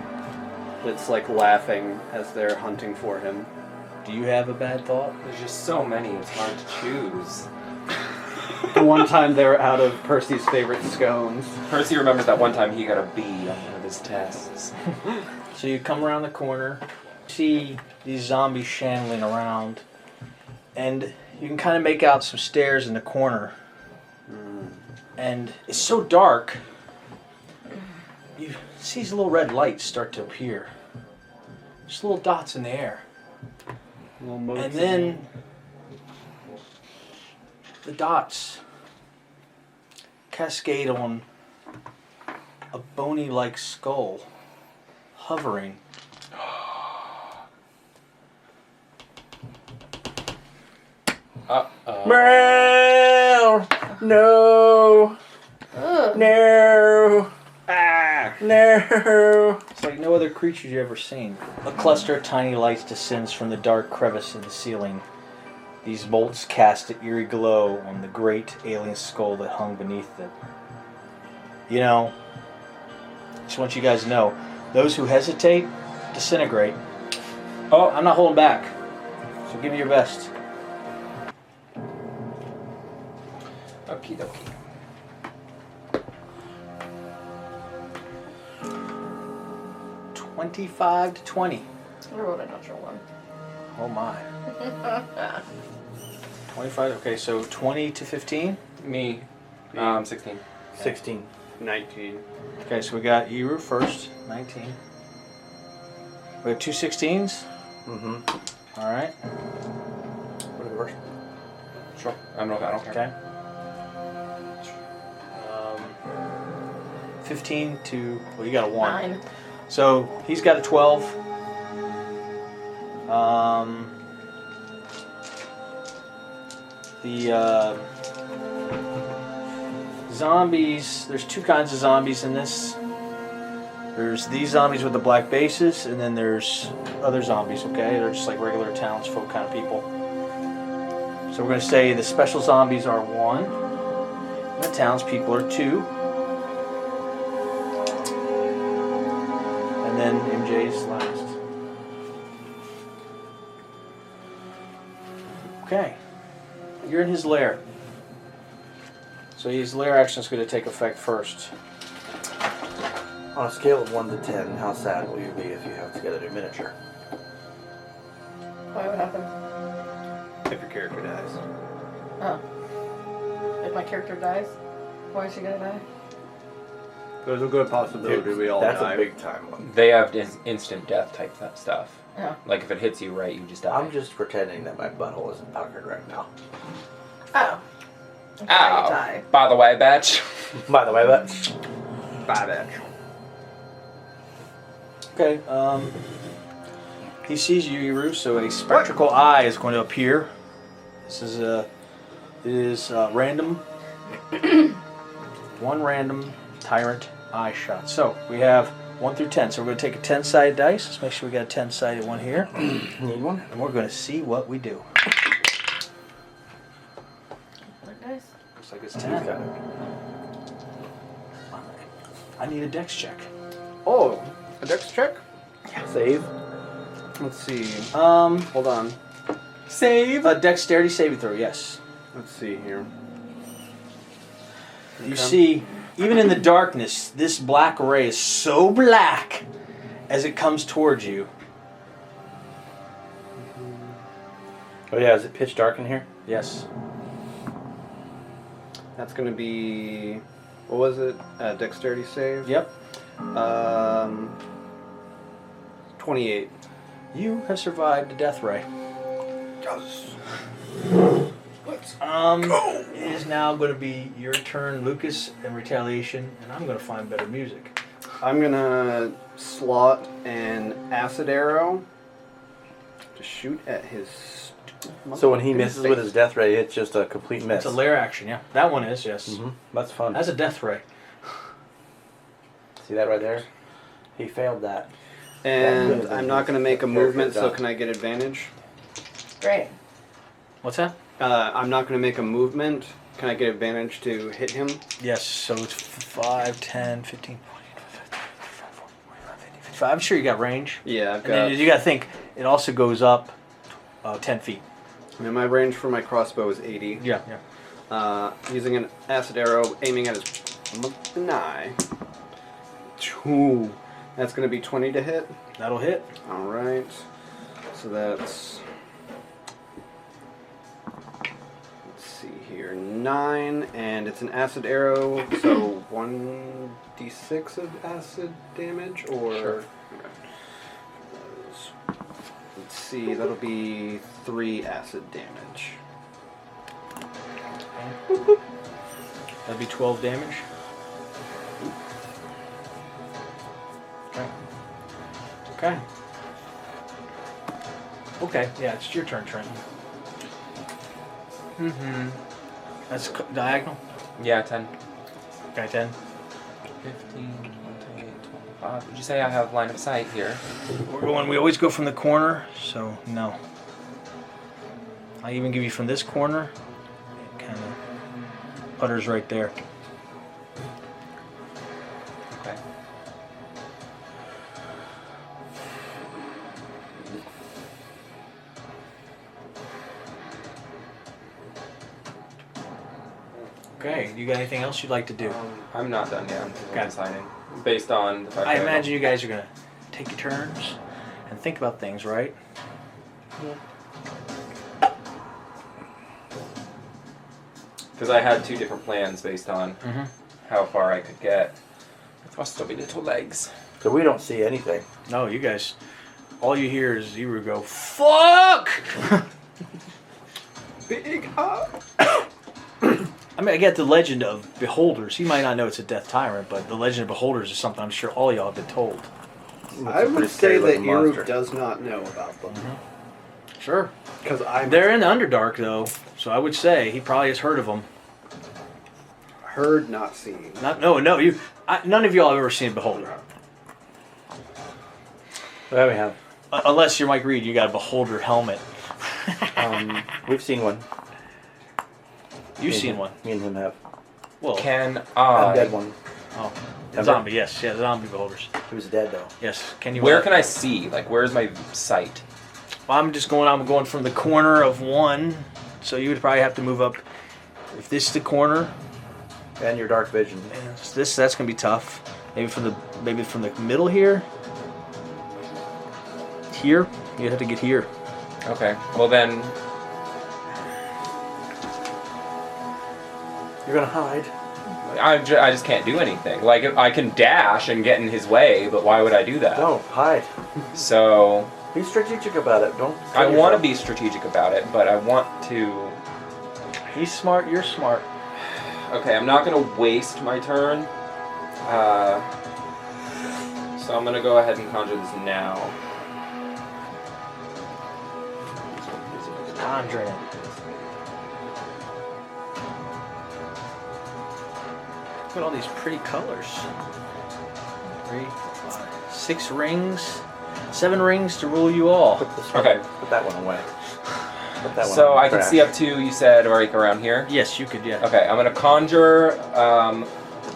that's laughing as they're hunting for him. Do you have a bad thought? There's just so many, it's hard to choose. The one time they were out of Percy's favorite scones. Percy remembers that one time he got a B on one of his tests. So you come around the corner, see these zombies shambling around, and you can kind of make out some stairs in the corner. And it's so dark, you see these little red lights start to appear. Just little dots in the air. And then the dots cascade on a bony-like skull hovering. Meow! No! Ugh. No! Ah! No! It's like no other creature you've ever seen. A cluster of tiny lights descends from the dark crevice in the ceiling. These bolts cast an eerie glow on the great alien skull that hung beneath them. You know, just want you guys to know, those who hesitate, disintegrate. Oh, I'm not holding back. So give me your best. Okie dokie. $25 to $20. I rolled a natural one. Oh my. 25. Okay, so 20 to 15. Me, 16. 16. 19. Okay, so we got Eru first, 19. We have two 16s. Mm-hmm. All right. What are the worst? Sure. I don't care. Okay. 15 to, well, you got a 1. 9. So he's got a 12. The zombies, there's two kinds of zombies in this. There's these zombies with the black bases, and then there's other zombies, okay? They're just like regular townsfolk kind of people. So we're going to say the special zombies are 1, and the townspeople are 2. then MJ's last. Okay. You're in his lair. So his lair action is going to take effect first. On a scale of 1 to 10, how sad will you be if you have to get a new miniature? What would happen? If your character dies. Oh. If my character dies, why is she gonna die? There's a good possibility we all That's die. a big time one. They have instant death type stuff. Oh. Like if it hits you right, you just die. I'm just pretending that my butthole isn't puckered right now. Oh. That's how you Ow. die. By the way, bitch. By the way, that's... Bad edge. Okay, he sees you, Iru, so a spectral eye is going to appear. This is random. One random tyrant eye shot. So we have 1 through 10. So we're going to take a 10-sided dice. Let's make sure we got a 10-sided one here. Need one? And we're going to see what we do. What dice? Looks like it's 10. I need a dex check. Oh, a dex check? Save? Let's see. Hold on. Save. A dexterity saving throw, yes. Let's see here. You see, even in the darkness, this black ray is so black as it comes towards you. Oh yeah, is it pitch dark in here? Yes. That's going to be... What was it? Dexterity save? Yep. 28. You have survived the death ray. Yes. It is now going to be your turn, Lucas, in retaliation, and I'm going to find better music. I'm going to slot an acid arrow to shoot at his... So when he misses with his death ray, it's just a complete miss. It's a lair action, yeah. That one is, yes. Mm-hmm. That's fun. That's a death ray. See that right there? He failed that. And I'm not going to make a movement, so done. can I get advantage? Great. What's that? I'm not going to make a movement. Can I get advantage to hit him? Yes, so it's 5, 10, 15, 55. I'm sure you got range. Yeah, I've And got... then you got to think, it also goes up 10 feet. And my range for my crossbow is 80. Yeah. Using an acid arrow, aiming at his eye. Ooh. That's going to be 20 to hit. That'll hit. Alright. So that's... Let's see here. 9, and it's an acid arrow, so 1d6 of acid damage, or... Sure. Okay. Let's see, that'll be 3 acid damage. That'd be 12 damage. Okay. Okay, yeah, it's your turn, Trent. Mm-hmm. That's diagonal. Yeah, 10. Okay, 10. 15, 28, 25. Would you say I have line of sight here? We always go from the corner, so no. I even give you from this corner. It kind of putters right there. Okay. Okay, you got anything else you'd like to do? I'm not done yet. I'm still Okay. deciding. Based on the fact I that imagine you guys are going to take your turns and think about things, right? Because I had 2 different plans based on Mm-hmm. how far I could get with my stubby little legs. So we don't see anything. No, you guys, all you hear is Zero go, fuck! Big up! I mean, I get the legend of Beholders. He might not know it's a Death Tyrant, but the legend of Beholders is something I'm sure all y'all have been told. I would say that Iru does not know about them. Sure. Because I'm They're in Underdark, though, so I would say he probably has heard of them. heard, not seen. No, none of y'all have ever seen a Beholder. Well, we have. Unless you're Mike Reed, you got a Beholder helmet. We've seen one. You've seen one. Me and him have. Well, Can A dead I one. Oh, Ever? zombie. Yes, yeah, zombie beholders. He was dead though. Yes. Can you? Where can I see? Like, where's my sight? Well, I'm going from the corner of one, so you would probably have to move up. If this is the corner, And your dark vision. and that's gonna be tough. Maybe from the middle here. Here, you have to get here. Okay. Well then, You're gonna hide. I just can't do anything. Like, I can dash and get in his way, but why would I do that? Don't hide. So Be strategic about it. Don't. I want to be strategic about it, but I want to. He's smart. You're smart. Okay, I'm not gonna waste my turn. So I'm gonna go ahead and conjure this now. Conjuring it. Look at all these pretty colors. 3, 5, 6 rings, 7 rings to rule you all. Put this one, Okay. Put that one away. Put that one So in the I can trash. see up to, you said, right around here? Yes, you could. Yeah. Okay, I'm gonna conjure.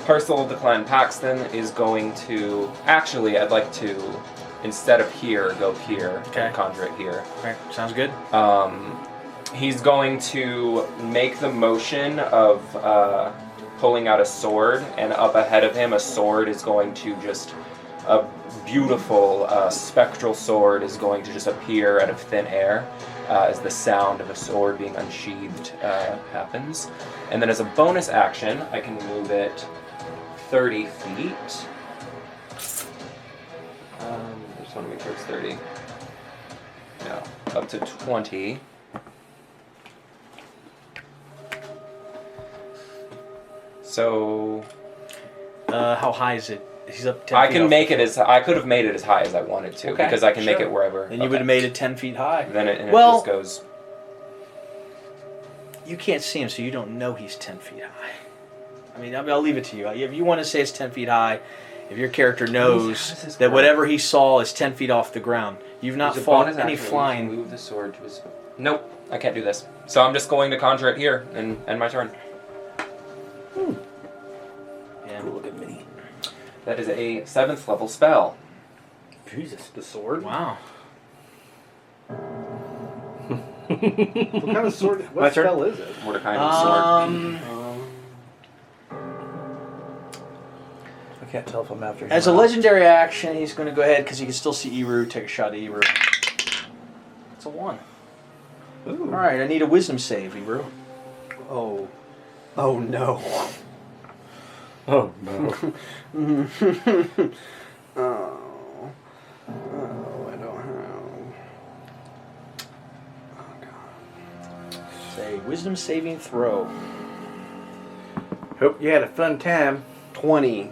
Parcel of the Clan Paxton is going to. Actually, I'd like to, instead of here, go here Okay. and conjure it here. Okay. Sounds good. He's going to make the motion of pulling out a sword, and up ahead of him, a sword is going to just. A beautiful spectral sword is going to just appear out of thin air as the sound of a sword being unsheathed happens. And then as a bonus action, I can move it 30 feet. I just want to make sure it's 30. No, up to 20. So How high is it? He's up 10 I feet can off make the it as I could have made it as high as I wanted to Okay, because I can make sure. it wherever. Then you would have made it 10 feet high. Then it Well- just goes. You can't see him, so you don't know he's 10 feet high. I mean, I'll leave it to you. If you want to say it's 10 feet high, if your character knows How does this that work? whatever he saw is 10 feet off the ground, you've not There's a fought bonus any action where you can flying. Move the sword to his. Nope, I can't do this. So I'm just going to conjure it here and end my turn. Yeah. Ooh, look at me. That is a 7th level spell. Jesus, the sword. Wow. What kind of sword? My What turn? spell is it? What kind of sword? I can't tell if I'm after him. As a or not. legendary action, he's going to go ahead because you can still see Eru. Take a shot at Eru. It's a 1. Ooh. All right, I need a wisdom save, Eru. Oh. Oh no. Oh no. Oh. Oh, I don't have. Oh god. Say wisdom saving throw. Hope you had a fun time. 20.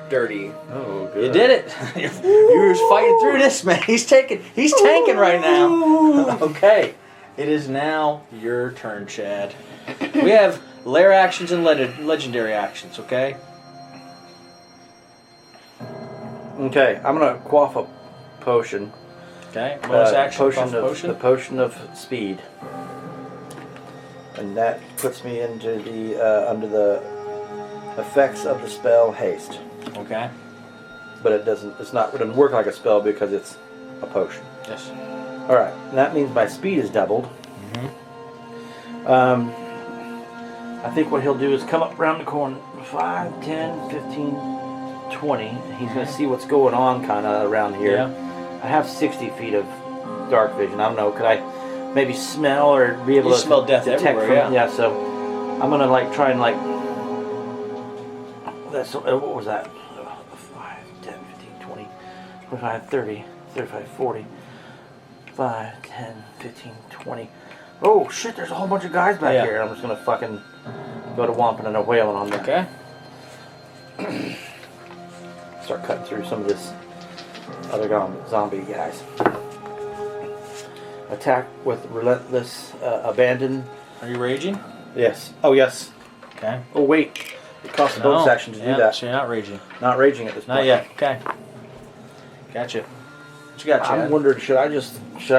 Dirty. Oh, good. You did it. You're fighting through this, man. He's tanking right now. Okay. It is now your turn, Chad. We have lair actions and legendary actions, okay? Okay, I'm gonna quaff a potion. Okay. Bonus action, potion of potion. the potion of speed, and that puts me into the under the effects of the spell haste. Okay. But it doesn't work like a spell because it's a potion. Yes. All right, and that means my speed is doubled. I think what he'll do is come up around the corner, 5, 10, 15, 20. And he's going to see what's going on kind of around here. Yeah. I have 60 feet of dark vision. I don't know, could I maybe smell or be able You to smell death detect everywhere, from, yeah. so I'm going to try and that's what was that? 5, 10, 15, 20, 25, 30, 35, 40. 5, 10, 15, 20. Oh shit, there's a whole bunch of guys back Yeah. here. I'm just gonna fucking go to Wampin and a whaling on there. Okay. Start cutting through some of this other zombie guys. Attack with relentless abandon. Are you raging? Yes. Oh yes. Okay. Oh wait. It costs a bonus action to do that. So you're not raging. Not raging at this point. Not yet. Okay. Gotcha. What you got, Chad? I'm wondering, should I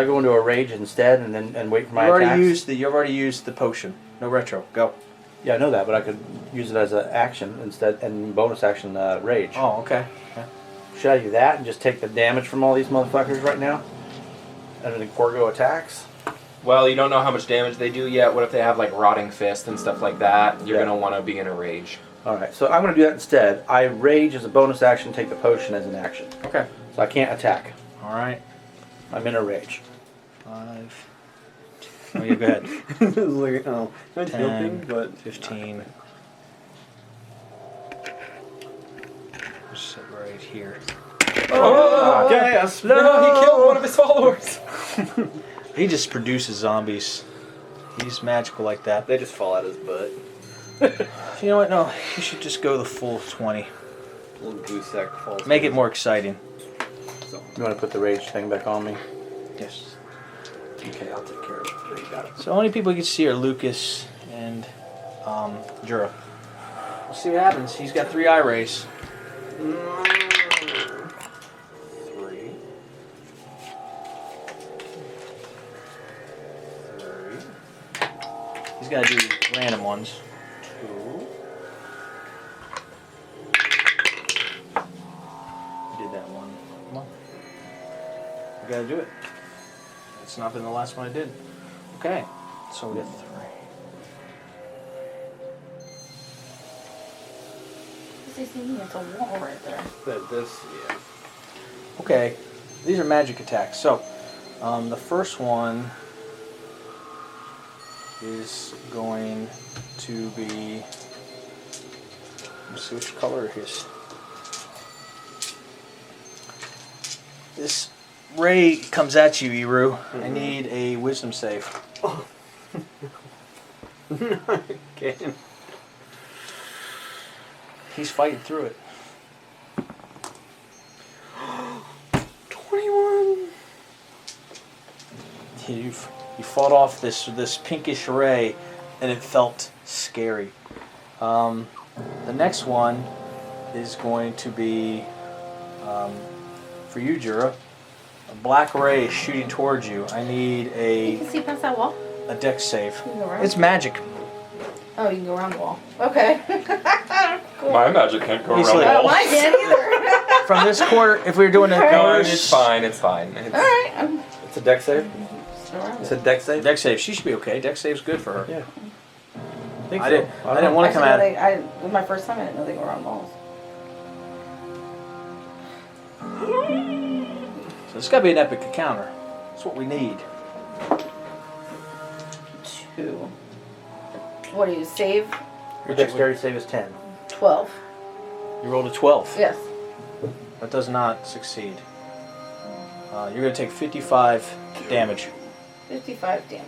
go into a rage instead and wait for my You've attacks? already used the potion. No retro. Go. Yeah, I know that, but I could use it as an action instead, and bonus action rage. Oh, okay. Okay. Should I do that and just take the damage from all these motherfuckers right now? And then Gorgo attacks? Well, you don't know how much damage they do yet. What if they have like rotting fist and stuff like that? You're Yeah. gonna want to be in a rage. Alright, so I'm going to do that instead. I rage as a bonus action, take the potion as an action. Okay. So I can't attack. All right. I'm in a rage. 5. Oh, yeah, go ahead. It's like, oh, I'm 10, joking, but 15. Just sit right here. Oh, yes. No, he killed one of his followers. He just produces zombies. He's magical like that. They just fall out his butt. You know what? No, you should just go the full 20. Little goose sack falls. Make it more exciting. You want to put the rage thing back on me? Yes. Okay, I'll take care of it. There you got it. So only people you can see are Lucas and Jura. We'll see what happens. He's got 3 eye rays. 3. He's got to do random ones. 2. Did that one. Come on. You got to do it. It's not been the last one I did. Okay. So we got 3. It's a wall right there. But this, yeah. Okay. These are magic attacks. So the first one is going to be. Let's see which color it is. This ray comes at you, Eru. I need a wisdom save. Okay. He's fighting through it. 21. You fought off this pinkish ray, and it felt scary. The next one is going to be for you, Jura. A black ray is shooting towards you. I need You a can see past that wall. dex save. You can go around. It's magic. Oh, you can go around the wall. Okay. Cool. My magic can't go He's around like- the Oh, walls. mine can't either. From this corner, if we were doing a Okay. No, corners, it's fine. It's fine. It's, All right. It's a dex save? Just around It's it. a dex save? dex save. She should be okay. Dex save's good for her. Yeah. I didn't want to come Actually, at. it was my first time. I didn't know they go around walls. So it's got to be an epic encounter. That's what we need. 2. What do you save? Your dexterity save is 10. 12. You rolled a 12. Yes. That does not succeed. You're going to take 55 damage 55 damage.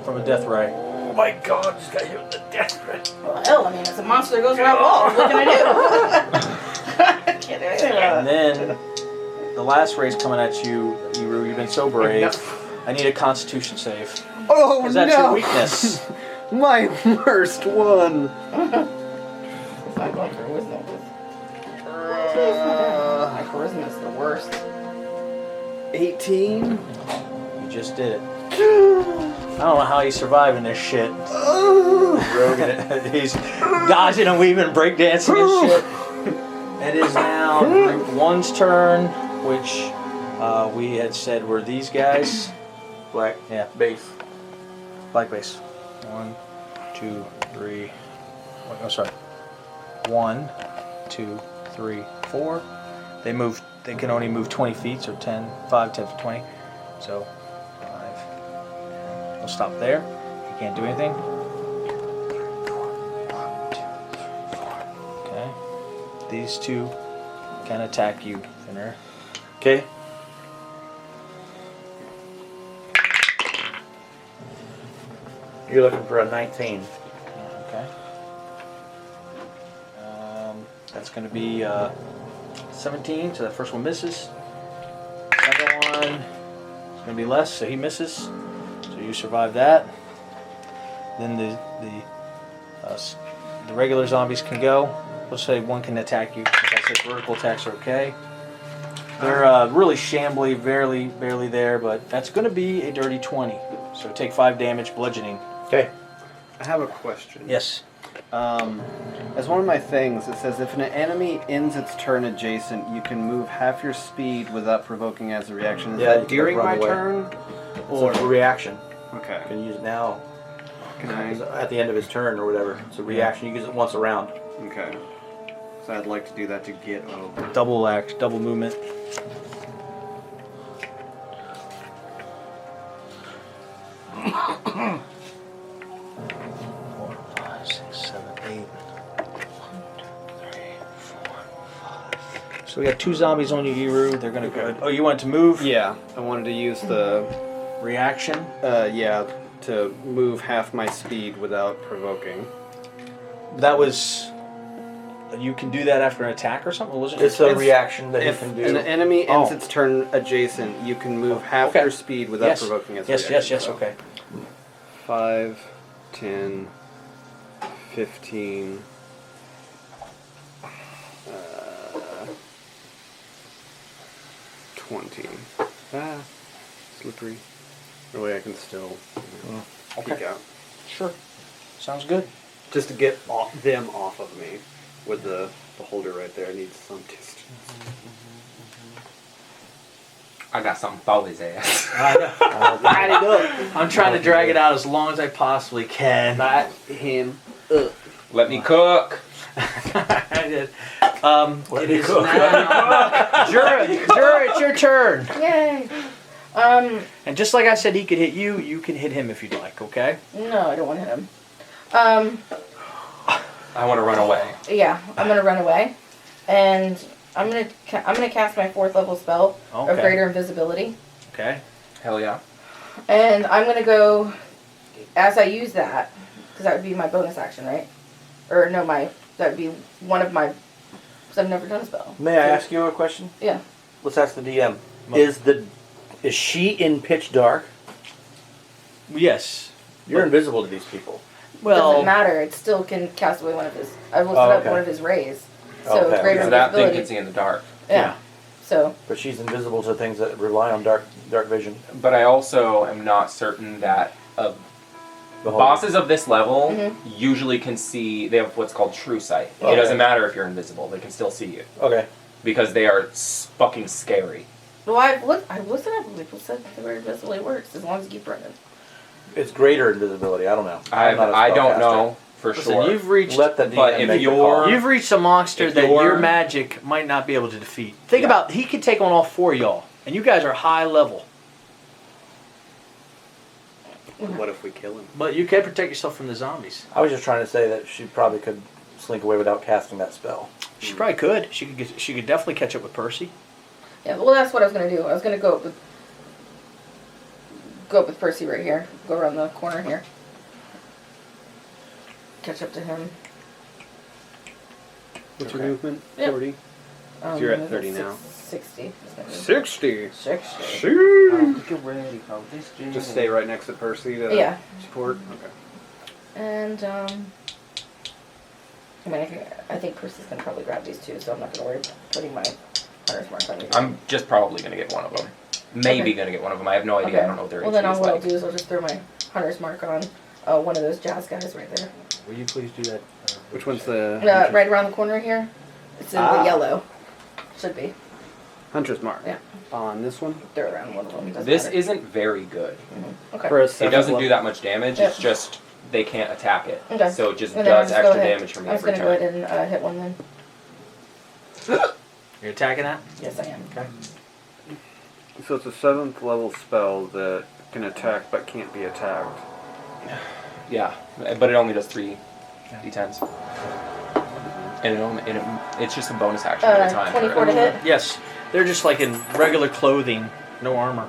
from a death ray. Oh my god, just got hit with the death ray. Well, hell, I mean, it's a monster that goes around walls. What can I do? Can't do anything about And it. then the last ray's coming at you, Eru. You've been so brave. I need a Constitution save. Oh Because that's your weakness. My worst one. If I'm going for wisdom. My charisma is the worst. 18. You just did it. I don't know how he's surviving this shit. He's dodging and weaving, breakdancing and shit. It is now Group 1's turn, which we had said were these guys. Black Yeah, base. black base. 1, 2, 3. Wait, oh, sorry. 1, 2, 3, 4. They move. They can only move 20 feet, so 10, 5, 10, 20. So 5. We'll stop there. You can't do anything. 1, 2, 3, 4. Okay. These two can attack you, Finner. Okay. You're looking for a 19. Okay. That's going to be 17, so that first one misses. Second one is going to be less, so he misses. So you survive that. Then the regular zombies can go. Let's say one can attack you. Like I said, vertical attacks are okay. They're really shambly, barely there, but that's going to be a dirty 20. So take 5 damage, bludgeoning. Okay. I have a question. Yes. As one of my things, it says if an enemy ends its turn adjacent, you can move half your speed without provoking as a reaction. Is Yeah, you that can during run my away. turn? Or it's a reaction. Okay. You can use it now. Can I? At the end of his turn or whatever. It's a reaction. You use it once a round. Okay. So I'd like to do that to get over. Double movement. 4, 5, 6, 7, 8. 1, 2, 3, 4, 5. So we got 2 zombies on you, Giru. They're gonna go. Oh, you want to move? Yeah, I wanted to use the Reaction. to move half my speed without provoking. That was. You can do that after an attack or something, wasn't it? It's a reaction that you If can do. an enemy ends Oh. its turn adjacent, you can move half Okay. your speed without Yes. provoking as a Yes, reaction. yes, So okay. 5, 10, 15, 20. Ah, slippery. No way I can still peek Okay. out. Sure. Sounds good. Just to get them off of me with the holder right there needs some distance. I got something for his ass. Light it up. I'm trying to drag it out as long as I possibly can. Light him up. Let me cook. I did. It is now. Jura, it's your turn. Yay! And just like I said, he could hit you. You can hit him if you'd like. Okay. No, I don't want to hit him. I want to run away. Yeah, I'm gonna run away, and I'm gonna cast my 4th level spell of Okay. Greater Invisibility, Okay. Hell yeah. and I'm gonna go as I use that because that would be my bonus action, right? Or no, that would be one of my. Because I've never done a spell. May I ask you a question? Yeah. Let's ask the DM. Is she in pitch dark? Yes. You're invisible to these people. Well. Doesn't matter. It still can cast away one of his. I listed Oh, up okay. one of his rays. So Okay. it's Greater So that thing Invisibility. can see in the dark. Yeah. So But she's invisible to things that rely on dark vision. But I also am not certain that bosses of this level usually can see. They have what's called true sight. Okay. It doesn't matter if you're invisible; they can still see you Okay. because they are fucking scary. well, I've listened up. People said the Greater Invisibility works as long as you keep running. It's greater invisibility. I don't know. I'm not a I don't spellcaster. know for Listen, sure. you've reached. Let the DM But if make the you're- call. You've reached a monster If that you're- your magic might not be able to defeat. Think Yeah. about he could take on all 4 of y'all, and you guys are high level. What if we kill him? But you can protect yourself from the zombies. I was just trying to say that she probably could slink away without casting that spell. She probably could. She could definitely catch up with Percy. Yeah. Well, that's what I was gonna do. I was gonna go up with Percy right here. Go around the corner here. Catch up to him. What's your Okay. movement? Yeah. 40? So you're at moving 30 now. 60. 60! 60. Get ready for this Just stay right next to Percy to Yeah. support? Okay. And I mean, I think Percy's gonna probably grab these two, so I'm not gonna worry about putting my hunter's mark on you. I'm just probably gonna get one of them. Maybe Okay. gonna get one of them. I have no idea. I don't know what their Well, then HP is what I'll like. do is I'll just throw my hunter's mark on one of those jazz guys right there. Will you please do that? Which one's the Right around the corner here. It's in the yellow. Should be. Hunter's Mark? Yeah. On this one? They're around one of them. Doesn't This matter. isn't very good. Okay. For a It seventh doesn't level- do that much damage. Yep. It's just they can't attack it. Okay. So it just And then I'll does just go extra ahead. damage for me I was every gonna go turn. ahead and hit one then. You're attacking that? Yes, I am. Okay. So it's a 7th level spell that can attack but can't be attacked. Yeah, but it only does 3 d10s. And it's just a bonus action at a time. 24 to hit. Yes. They're just like in regular clothing, no armor.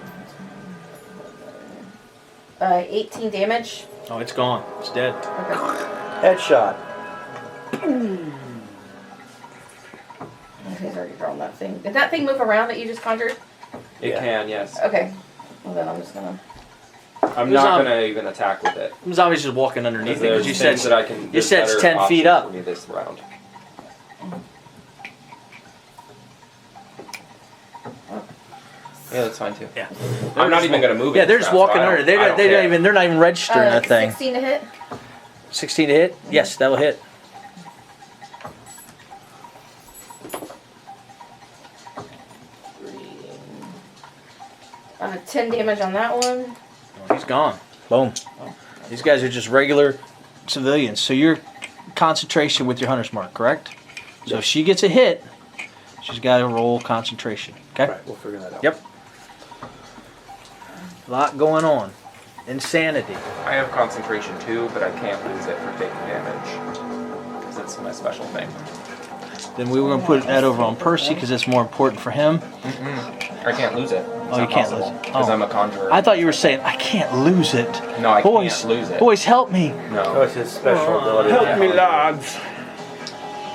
18 damage. Oh, it's gone. It's dead. Okay. Headshot. He's already drawn that thing. Did that thing move around that you just conjured? It Yeah. can, yes. Okay. Well, then I'm just gonna. I'm There's not not- gonna even attack with it. Them zombies just walking underneath it There's because you said things that I can. you there's said it's better 10 feet options up. For me this round. Yeah, that's fine too. Yeah. I'm not even gonna move it. Yeah, they're this just round, so walking I under. don't- They're I don't care. not even registering that thing. 16 to hit. 16 to hit? Yes, that'll hit. Uh, 10 damage on that one. Oh, he's gone. Boom. These guys are just regular civilians. So you're concentration with your hunter's mark, correct? So if she gets a hit, she's got to roll concentration. Okay? Right, we'll figure that out. Yep. A lot going on. Insanity. I have concentration too, but I can't lose it for taking damage. Because that's my special thing. Then we were going to put that over on Percy because it's more important for him. I can't lose it. Oh, you can't lose it. Because Oh. I'm a conjurer. I thought you were saying, I can't lose it. No, I boys, can't lose it. Boys, help me. Oh, No. it's his special ability. Help me, lads.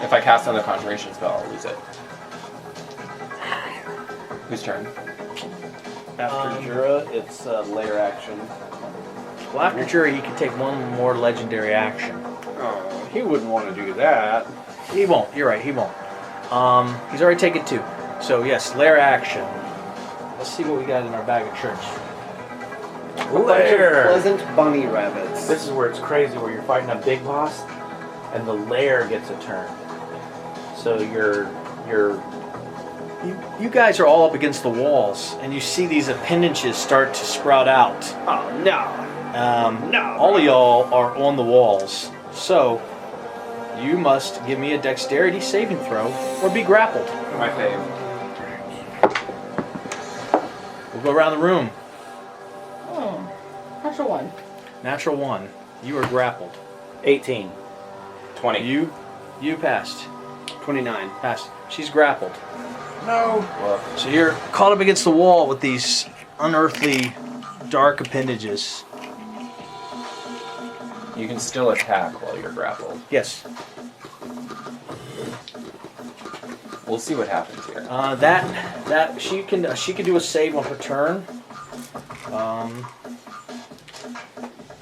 If I cast another conjuration spell, I'll lose it. Whose turn? After Jura, it's layer action. Well, after Jury, he can take one more legendary action. Oh, he wouldn't want to do that. He won't. You're right. He won't. He's already taken 2. So yes, lair action. Let's see what we got in our bag of tricks. A bunch of Lair. pleasant bunny rabbits. This is where it's crazy, where you're fighting a big boss, and the lair gets a turn. So you're You guys are all up against the walls, and you see these appendages start to sprout out. Oh no! No. All of y'all are on the walls, so you must give me a dexterity saving throw or be grappled. My fave. We'll go around the room. Oh, natural 1. Natural 1. You are grappled. 18. 20. You passed. 29. Passed. She's grappled. No. So you're caught up against the wall with these unearthly dark appendages. You can still attack while you're grappled. Yes. We'll see what happens here. That she can do a save on her turn.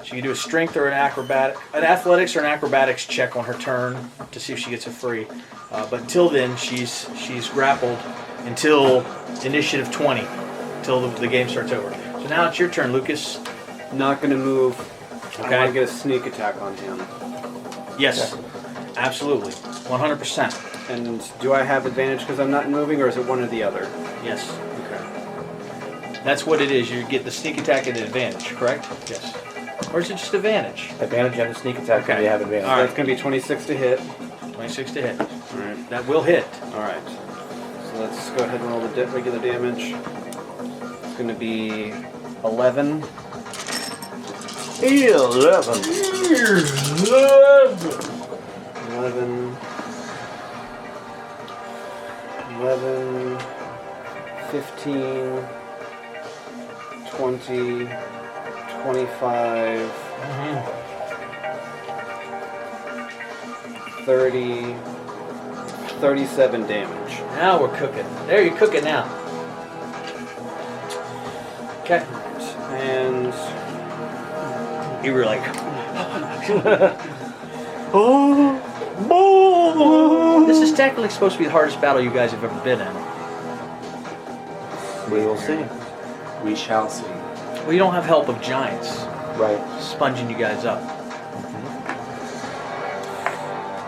She can do a strength or an athletics or an acrobatics check on her turn to see if she gets it free. But until then, she's grappled until initiative 20, until the game starts over. So now it's your turn, Lucas. Not gonna move. Okay. I want to get a sneak attack on him. Yes, absolutely, 100%. And do I have advantage because I'm not moving, or is it one or the other? Yes. Okay. That's what it is. You get the sneak attack and the advantage, correct? Yes. Or is it just advantage? Advantage and a sneak attack when Okay. you have advantage. All right. That's gonna be 26 to hit. 26 to hit. All right. That will hit. All right. So let's go ahead and roll the regular damage. It's gonna be 11. 11. 11, 15, 20, 25, 30, 37 damage. Now we're cooking. There, you're cooking now. Okay. And You were like, this is technically supposed to be the hardest battle you guys have ever been in. We will see. We shall see. Well, you don't have help of giants Right. sponging you guys up.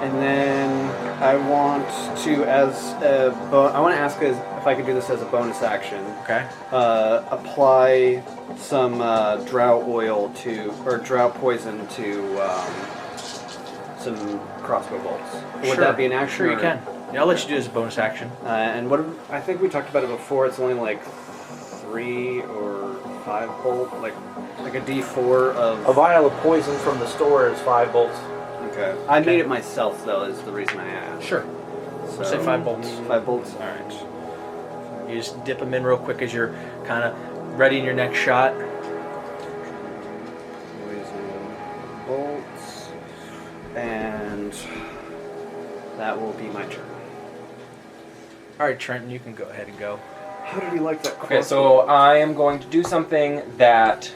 And then I want to, I want to ask if I could do this as a bonus action. Okay. Apply some drow oil or drow poison to some crossbow bolts. Would that be an action? Sure, you or- can. Yeah, I'll let you do it as a bonus action. And I think we talked about it before. It's only like 3 or 5 bolt, like a D4 of. A vial of poison from the store is 5 bolts. Okay. I made it myself though. Is the reason I asked. Sure. So, Say 5 bolts. 5 bolts. All right. You just dip them in real quick as you're kind of readying your next shot. Poison bolts, and that will be my turn. All right, Trenton, you can go ahead and go. How did you like that? Okay, so I am going to do something that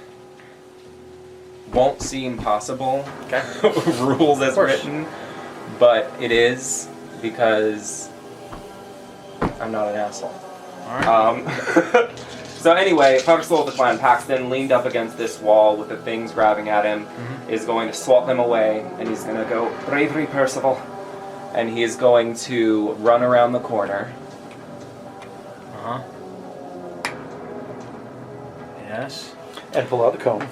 won't seem possible. Okay. Rules as course. written, but it is because I'm not an asshole. All right. So anyway, Powder Soul of the Clan Paxton leaned up against this wall with the things grabbing at him, is going to swat them away, and he's going to go, bravery, Percival. And he is going to run around the corner. Uh-huh. Yes. And pull out the comb.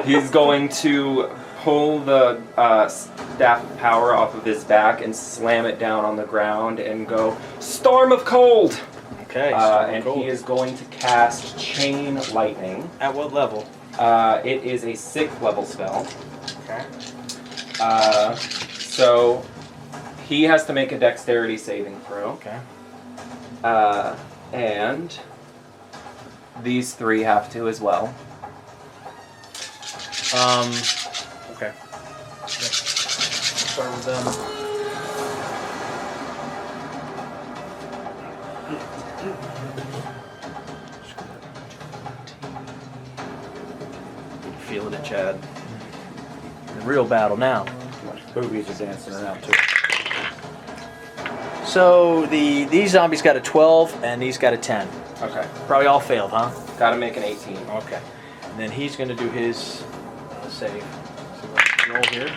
He's going to pull the staff of power off of his back and slam it down on the ground and go, Storm of Cold! Okay. And he is going to cast Chain Lightning. At what level? It is a 6th level spell. Okay. So he has to make a dexterity saving throw. Okay. And these 3 have to as well. Okay. Start with them. Feeling it, Chad. The real battle now. Boobies are dancing around too. So these zombies got a 12 and these got a 10. Okay. Probably all failed, huh? Gotta make an 18. Okay. And then he's going to do his save. So let's roll here.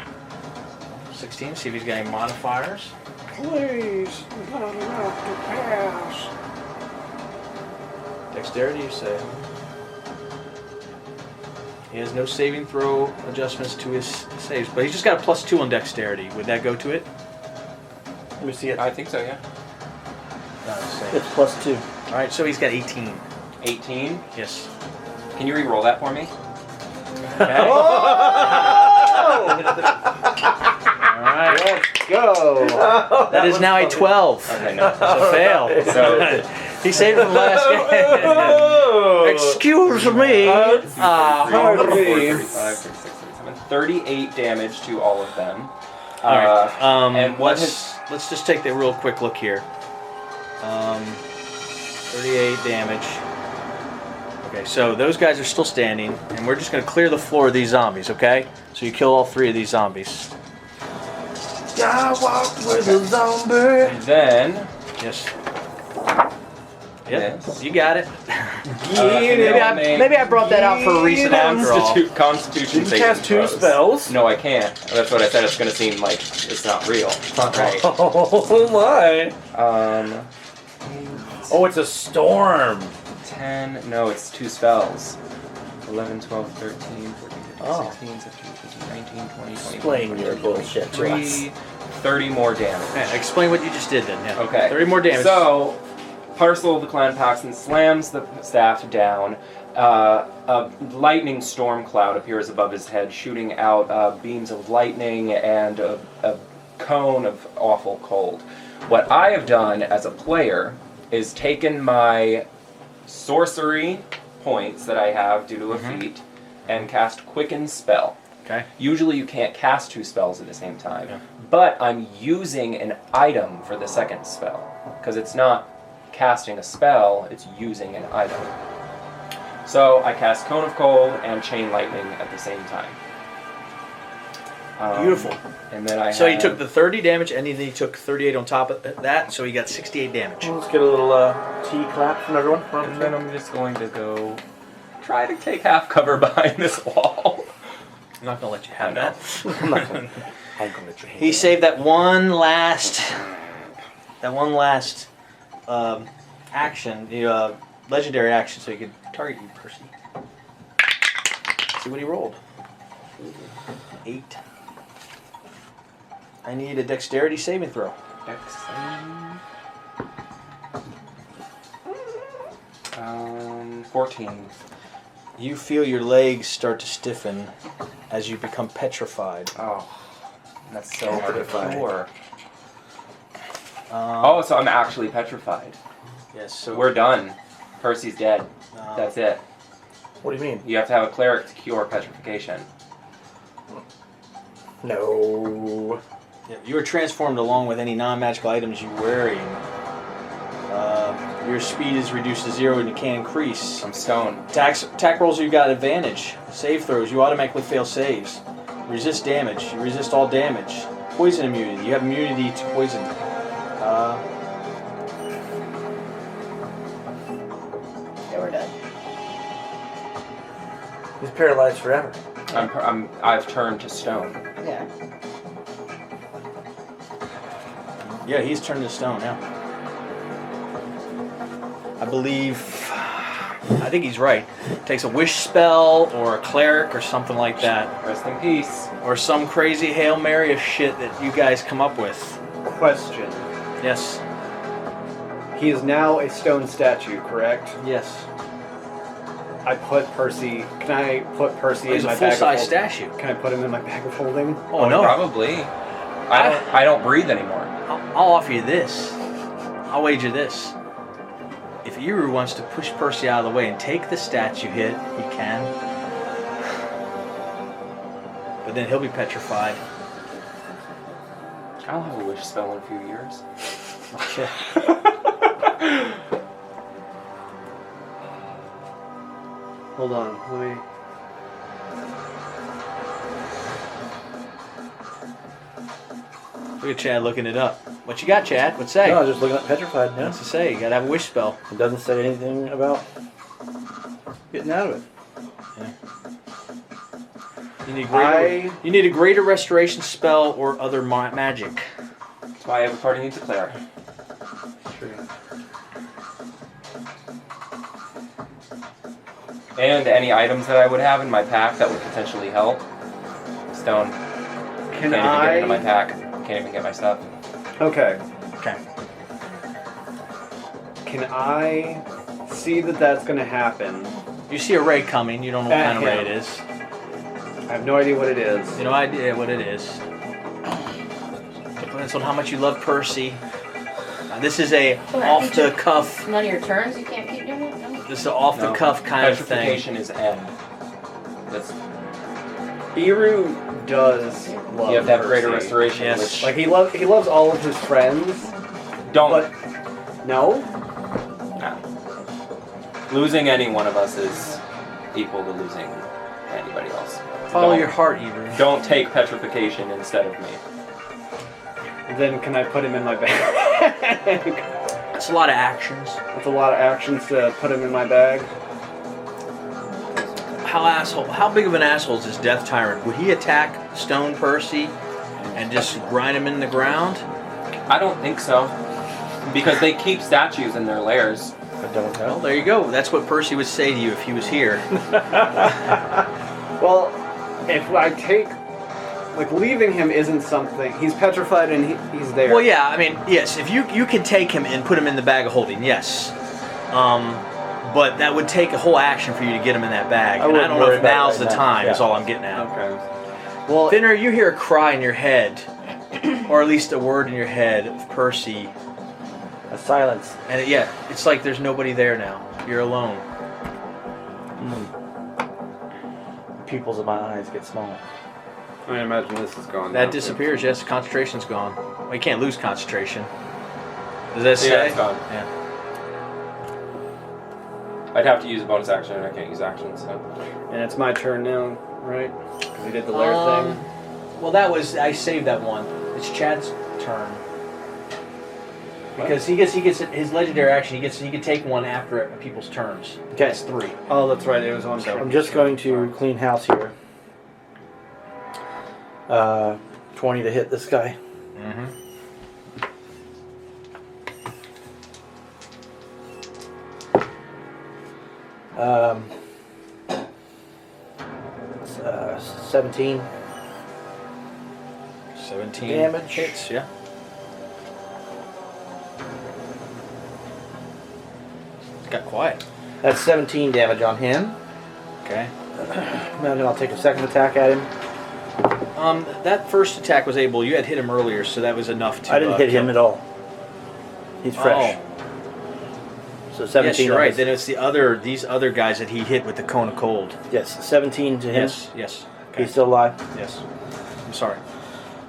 16. See if he's got any modifiers. Please, not enough to pass. Dexterity, you say? He has no saving throw adjustments to his saves, but he's just got a +2 on dexterity. Would that go to it? Let me see it. I think so, yeah. No, save. It's +2. All right, so he's got 18. 18. Yes. Can you re-roll that for me? Okay. All right. Let's go. That is now a 12. Okay, no. So fail. So He saved it from last game. Excuse me. Pardon me. 35, 36, 37, 38 damage to all of them. All right. And what let's just take the real quick look here. 38 damage. Okay, so those guys are still standing, and we're just going to clear the floor of these zombies. Okay, so you kill all 3 of these zombies. I walked with a zombie. And then Yes. Yep. Yes. You got it. maybe Maybe I brought that out for a reason after all. Constitution You saving cast 2 throws. spells. No, I can't. That's what I said. It's going to seem like it's not real. It's not right. Oh my. Oh, it's a storm. 10. No, it's 2 spells. 11, 12, 13, 14, 15, Oh. 16, 17, 18, 19, 20, 21, Explain 22, your bullshit to 23, 30 more damage. Yeah, explain what you just did then. Yeah. Okay. 30 more damage. So, Parcel of the Clan Paxton slams the staff down. A lightning storm cloud appears above his head, shooting out beams of lightning and a cone of awful cold. What I have done as a player is taken my sorcery points that I have due to a feat and cast Quicken Spell. Okay. Usually you can't cast 2 spells at the same time, Yeah. but I'm using an item for the second spell, because it's not casting a spell, it's using an item. So I cast Cone of Cold and Chain Lightning at the same time. Beautiful. And then So he took the 30 damage, and then he took 38 on top of that, so he got 68 damage. Let's get a little tea clap from everyone. And then I'm just going to go try to take half cover behind this wall. I'm not gonna let you have that. I'm not gonna let you hate He it. saved that one last action, the legendary action, so he could target you, Percy. See what he rolled. 8. I need a dexterity saving throw. Dex. 14. You feel your legs start to stiffen as you become petrified. Oh, that's so hard to Petrified. cure. So I'm actually petrified. Yes, so We're done. Percy's dead. uh, That's it. What do you mean? You have to have a cleric to cure petrification. No. yeah, you are transformed along with any non-magical items you're wearing. Your speed is reduced to 0 and you can't increase. I'm stoned. Attack rolls, you got advantage. Save throws, you automatically fail saves. Resist damage, you resist all damage. Poison immunity, you have immunity to poison. He's paralyzed forever. I've turned to stone. Yeah. Yeah, he's turned to stone now. I think he's right. Takes a wish spell or a cleric or something like that. Rest in peace. Or some crazy Hail Mary of shit that you guys come up with. Question. Yes. He is now a stone statue, correct? Yes. I put Percy. Can I put Percy He's in a my bag of full-size holding? statue. Can I put him in my bag of holding? Oh, no. Probably. I don't breathe anymore. I'll offer you this. I'll wager this. If Eru wants to push Percy out of the way and take the statue hit, he can. But then he'll be petrified. I'll have a wish spell in a few years. Okay. Hold on. Let me. Look at Chad looking it up. What you got, Chad? What's say? No, I was just looking at petrified now. What's to say? You gotta have a wish spell. It doesn't say anything about getting out of it. You need a greater restoration spell or other magic. That's why every party needs a cleric. And any items that I would have in my pack that would potentially help. Stone. Can Can't even get into my I? pack. Can't even get my stuff. Okay. Okay. Can I see that that's going to happen? You see a ray coming. You don't know what At kind of ray him. it is. I have no idea what it is. You have no idea what it is. Depends on how much you love Percy. This is a off-the-cuff. None of your turns, you can't keep doing it? No? This is an off-the-cuff kind of thing. Petrification is end. That's, Eru does love you have to have greater Percy. restoration, Yes. which Like he loves all of his friends, don't. but no. No. Losing any one of us is equal to losing anybody else. Follow Don't- your heart, Eru. Don't take petrification instead of me. Then can I put him in my bag? That's a lot of actions. That's a lot of actions to put him in my bag. How big of an asshole is this Death Tyrant? Would he attack Stone Percy and just grind him in the ground? I don't think so. Because they keep statues in their lairs. I don't Well, know. there you go. That's what Percy would say to you if he was here. Well, if I take, like, leaving him isn't something. He's petrified and he's there. Well, yeah, I mean, yes, if you can take him and put him in the bag of holding, yes. But that would take a whole action for you to get him in that bag. I And I wouldn't don't know worry if about it now's right the now. time, is Yeah. all I'm getting at. Okay. Well, Thinner, you hear a cry in your head, or at least a word in your head of Percy. A silence. And it's like there's nobody there now. You're alone. Pupils of my eyes get small. I imagine this is gone. That now, disappears, yes, concentration's gone. Well, you can't lose concentration. Does that say? Yeah, it's gone. Yeah. I'd have to use a bonus action and I can't use actions, so. And it's my turn now, right? Because we did the lair thing. Well, I saved that one. It's Chad's turn. Because he gets his legendary action. He can take one after people's turns. Okay. That's 3. Oh, that's right. It was on. I'm just going to clean house here. 20 to hit this guy. Mm-hmm. Um, 17. 17 Damage. hits. Yeah. Got quiet. That's 17 damage on him. Okay. And then I'll take a second attack at him. That first attack was able. You had hit him earlier, so that was enough to. I didn't hit him at all. He's fresh. So 17. Yes, you're on right. his- Then it's these other guys that he hit with the cone of cold. Yes, 17 to him. Yes. Okay. He's still alive. Yes. I'm sorry.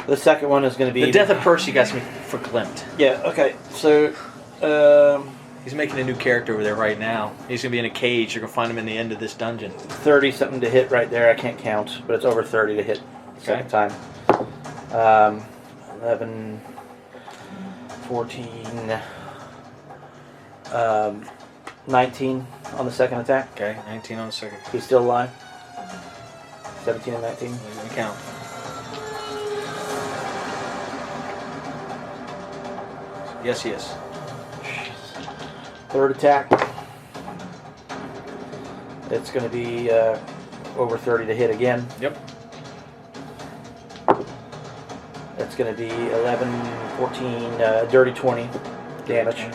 The second one is going to be The death of Percy got me verklempt. Yeah. Okay. So, He's making a new character over there right now. He's gonna be in a cage. You're gonna find him in the end of this dungeon. 30 something to hit right there. I can't count, but it's over 30 to hit the second time. 11, 14, 19 on the second attack. Okay, 19 on the second. He's still alive. 17 and 19. Let me count. Yes, yes. Third attack. It's going to be over 30 to hit again. Yep. That's going to be 11, 14, dirty 20 damage.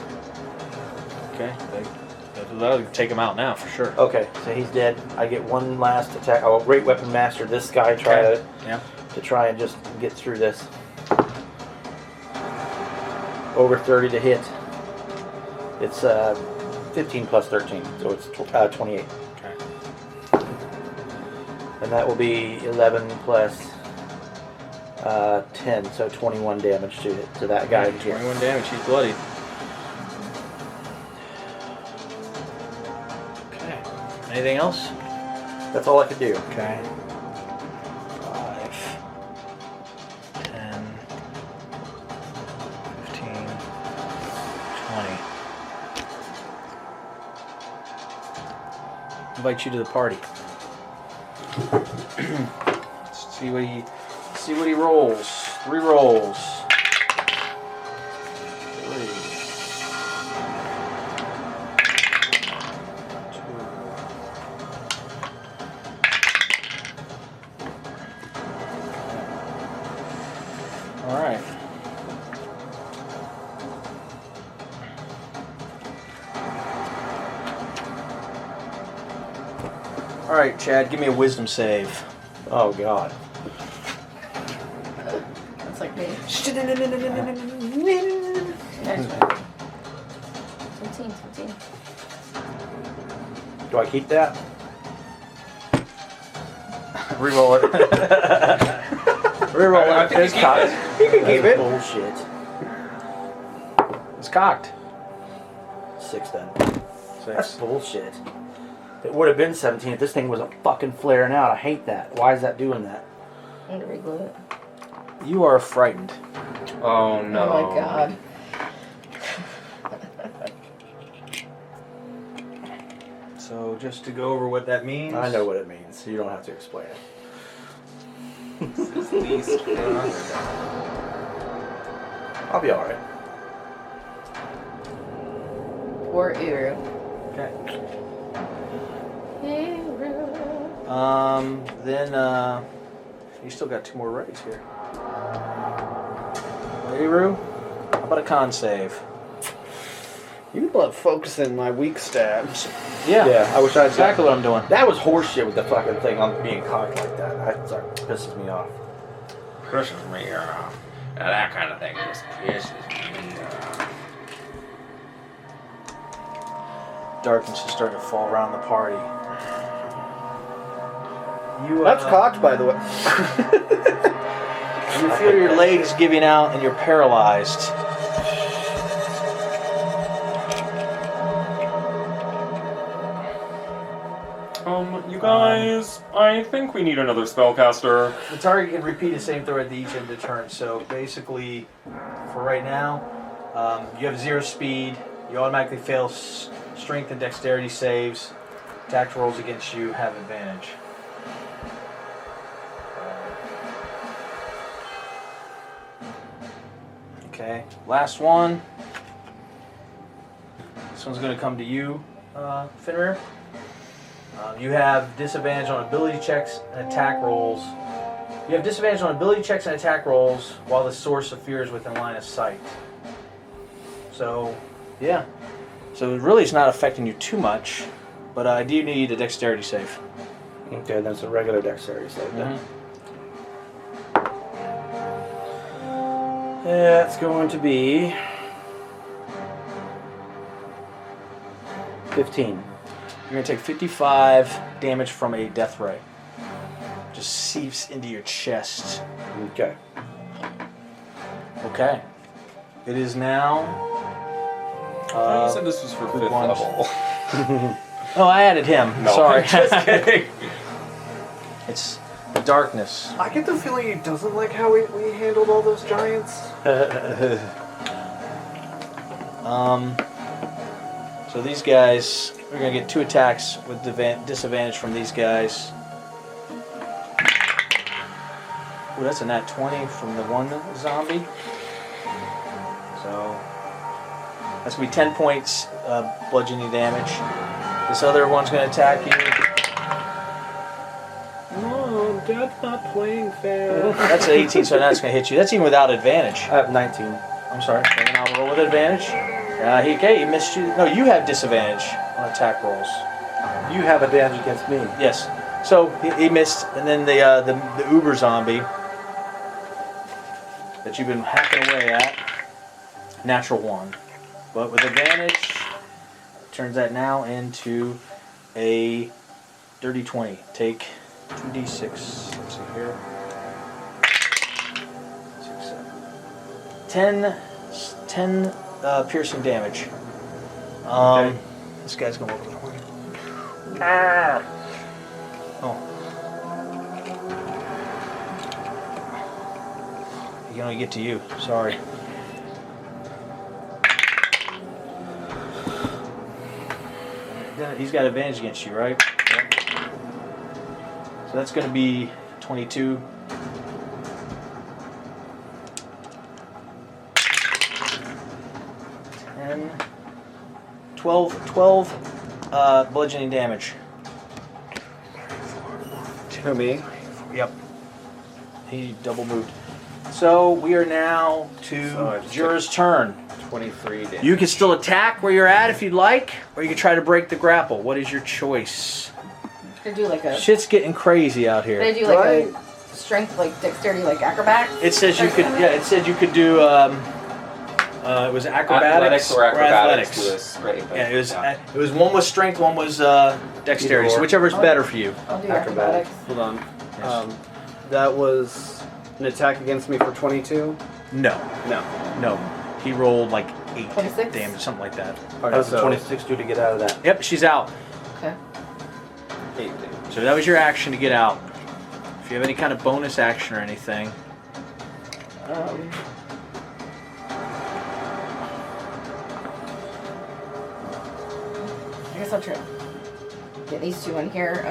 Okay. That'll take him out now for sure. Okay, so he's dead. I get one last attack. Oh, Great Weapon Master. This guy to try and just get through this. Over 30 to hit. It's 15 plus 13, so it's 28. Okay. And that will be 11 plus 10, so 21 damage to that guy. 21 damage. He's bloody. Okay. Anything else? That's all I could do. Okay. 5, 10, 15, 20. Invite you to the party. Let's see what he rolls. 3 rolls. 3. 2. All right. All right, Chad, give me a wisdom save. Oh, God. That's like me. 15. Do I keep that? Reroll it. Reroll it. It's cocked. You can keep it. Bullshit. It's cocked. 6 then. 6. That's bullshit. It would have been 17 if this thing wasn't fucking flaring out. I hate that. Why is that doing that? I'm gonna reglue it. You are frightened. Oh no. Oh my god. So just to go over what that means. I know what it means, so you don't have to explain it. I'll be alright. Poor Uru. Okay. Uru. Then you still got 2 more rays here. Eru, how about a con save? You love focusing my weak stabs. Yeah. I wish I'd Exactly what I'm doing. That was horseshit with the fucking thing on being cocked like that. That pisses me off. Pisses me off. Now that kind of thing just pisses me off. Darkness is starting to fall around the party. You, That's cocked, by the way. You feel your legs giving out and you're paralyzed. You guys, I think we need another spellcaster. The target can repeat the same throw at each end of the turn. So basically, for right now, you have 0 speed. You automatically fail strength and dexterity saves. Attack rolls against you have advantage. Okay, last one. This one's going to come to you, Fenrir. You have disadvantage on ability checks and attack rolls. You have disadvantage on ability checks and attack rolls while the source of fear is within line of sight. So, yeah. So really it's not affecting you too much, but I do need a dexterity save. Okay, that's a regular dexterity save then. That's going to be 15. You're going to take 55 damage from a death ray. Just seeps into your chest. Okay. Okay. It is now... you said this was for 5th one. level. Oh, I added him. No, Sorry. I'm just kidding. It's the darkness. I get the feeling he doesn't like how we handled all those giants. So these guys, we're going to get 2 attacks with disadvantage from these guys. Ooh, that's a nat 20 from the one zombie. So that's gonna be 10 points bludgeoning damage. This other one's gonna attack you. No, Dad's not playing fair. That's an 18, so that's gonna hit you. That's even without advantage. I have 19. I'm sorry. And I'll roll with advantage. He missed you. No, you have disadvantage on attack rolls. You have advantage against me. Yes. So he missed, and then the Uber zombie that you've been hacking away at, natural 1, but with advantage, turns that now into a dirty 20. Take 2d6. Let's see here. 6, 7. 10 piercing damage. Okay. This guy's gonna work with a horn. Oh. He can only get to you. Sorry. He's got advantage against you, right? Yep. So that's going to be 22. 10, 12 bludgeoning damage. To me. Yep. He double moved. So we are now to So Jura's turn. 23 damage. You can still attack where you're at if you'd like, or you can try to break the grapple. What is your choice? Could I do like a? Shit's getting crazy out Could I here. do like a strength, like dexterity, like acrobatics? It says you could. Yeah, it said you could do. It was acrobatics or acrobatics. athletics. To a straight, Yeah, it was one was strength, one was dexterity. So whichever's better for you. I'll do Acrobatics. acrobatics. Hold on. Yes. That was an attack against me for 22? No, No. he rolled like 8 26? damage, something like that. Alright, How does so the 26 do to get out of that? Yep, she's out. Okay. 8 damage. So that was your action to get out. If you have any kind of bonus action or anything, I guess I'll try. Get these two in here.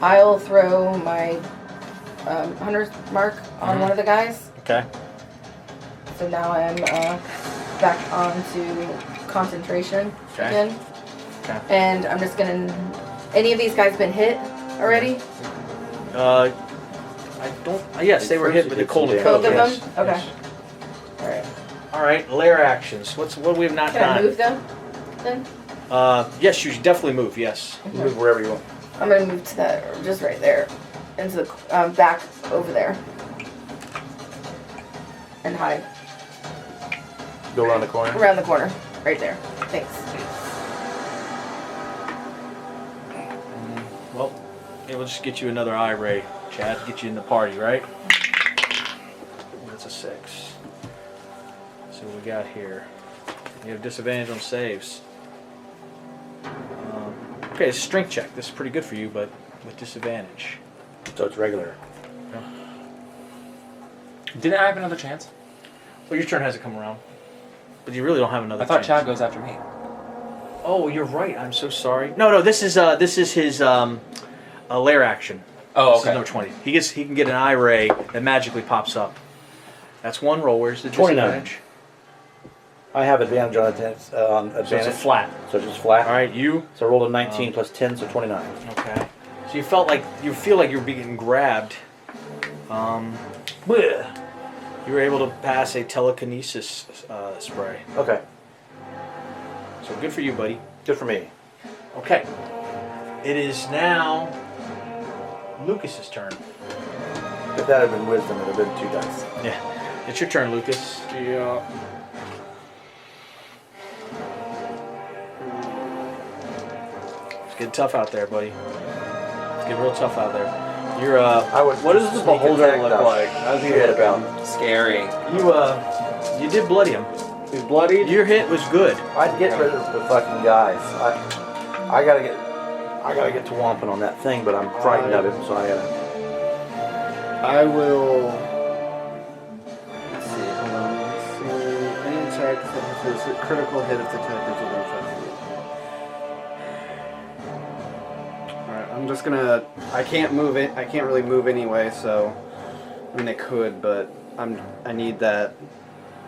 I'll throw my hunter's mark on one of the guys. okay. So now I'm back onto concentration Okay. again. Okay. And I'm just gonna. Any of these guys been hit already? I don't. Yes, they were hit with the cold and Both of them? yes. Okay. Yes. Alright. All right, lair actions. What we have not Can I done? move them then? Yes, you should definitely move. Yes. Move wherever you want. I'm gonna move to that, or just right there. Into the back over there. And hide. Go around the corner. Around the corner. Right there. Thanks. Well, it will just get you another eye ray, Chad. Get you in the party, right? That's a 6. So what we got here? You have disadvantage on saves. Okay, it's a strength check. This is pretty good for you, but with disadvantage. So it's regular. Didn't I have another chance? Well, your turn hasn't come around, but you really don't have another. I thought chance. Chad goes after me. Oh, you're right. I'm so sorry. No, this is his lair action. Oh, This is okay. number 20. He can get an eye ray that magically pops up. That's one roll. Where's the 29. disadvantage? I have advantage on attacks. So it's a Advantage. flat. So it's just flat. All right, you. So I rolled a 19 plus 10, so 29. Okay. So you feel like you're being grabbed. You were able to pass a telekinesis spray. Okay. So good for you, buddy. Good for me. Okay. It is now Lucas's turn. If that had been wisdom, it would have been 2 dice. Yeah. It's your turn, Lucas. Yeah. It's getting tough out there, buddy. It's getting real tough out there. You're What does the sneak beholder attack look stuff. like? How's he Forget look? about. Scary. you did bloody him. He's bloodied? Your hit was good. I'd get rid of the fucking guys. I gotta get to womping on that thing, but I'm frightened of him, so I gotta. I will. Let's see, hold on. Let's see. Any attack that has a critical hit if the attack is within 5 feet. Alright, I'm just gonna. I can't move it. I can't really move anyway, so I mean, I could, but I need that.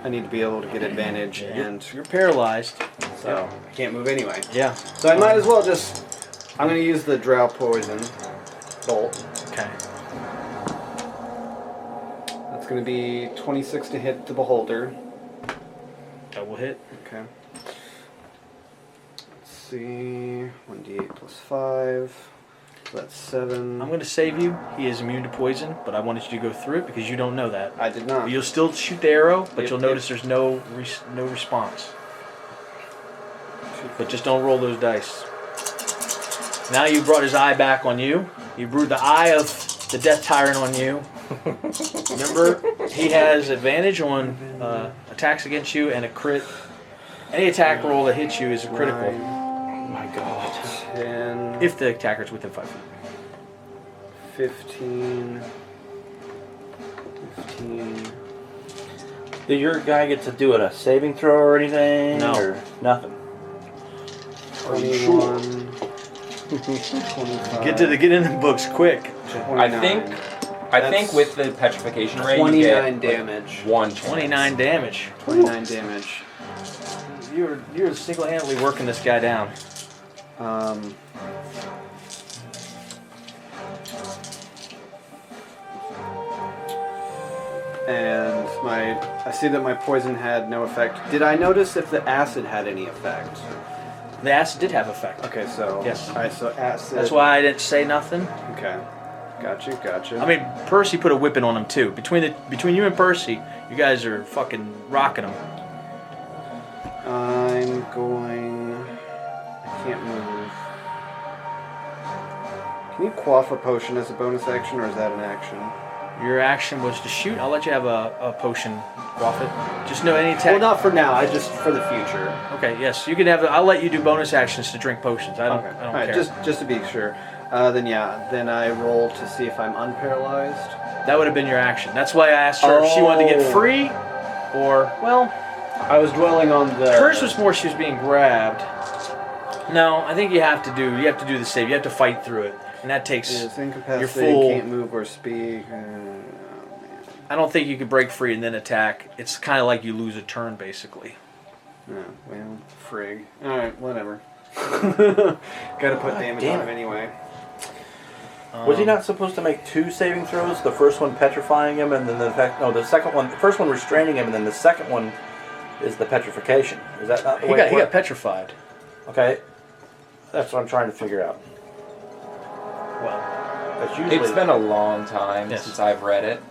I need to be able to get advantage, and You're paralyzed. so I can't move anyway. Yeah. So I might as well just. I'm gonna use the drow poison bolt. Okay. That's gonna be 26 to hit the beholder. Double hit. Okay. Let's see. 1d8 plus 5. So that's 7. I'm going to save you. He is immune to poison, but I wanted you to go through it because you don't know that. I did not. You'll still shoot the arrow, but Yep, you'll yep. notice there's no response. But just don't roll those dice. Now you brought his eye back on you. You brought the eye of the Death Tyrant on you. Remember, he has advantage on attacks against you and a crit. Any attack roll that hits you is a critical. Oh my god. 10. If the attacker's within 5 feet. 15. 15. Did your guy get to do a saving throw or anything? No. Or nothing? 21. 25. Get in the books quick. 29. I think with the petrification ray, you 29 get damage. 29 damage. 29 damage. You're single-handedly working this guy down. And I see that my poison had no effect. Did I notice if the acid had any effect? The acid did have effect. Okay, so Yes. Alright, so acid. That's why I didn't say nothing. Okay, gotcha. I mean, Percy put a whipping on him too. Between you and Percy, you guys are fucking rocking him. I'm going. I can't move. Can you quaff a potion as a bonus action, or is that an action? Your action was to shoot. I'll let you have a potion. Quaff it. Just know any attack. Well, not for now. I just for the future. Okay. Yes, you can have. I'll let you do bonus actions to drink potions. I don't Alright, care. just to be sure. Then I roll to see if I'm unparalyzed. That would have been your action. That's why I asked her if she wanted to get free, or well. I was dwelling on the. Hers was more she was being grabbed. No, I think you have to do the save. You have to fight through it, and that takes. Is incapacitated, You're full. can't move or speak. I don't think you could break free and then attack. It's kind of like you lose a turn, basically. Oh, well, frig. Alright, whatever. Gotta put damage damn on him it. anyway. Was he not supposed to make 2 saving throws? The first one petrifying him, and then the second one. The first one restraining him, and then the second one is the petrification. Is that not the way? He got petrified. Okay, that's what I'm trying to figure out. Well, That's usually. It's been a long time Yes. since I've read it.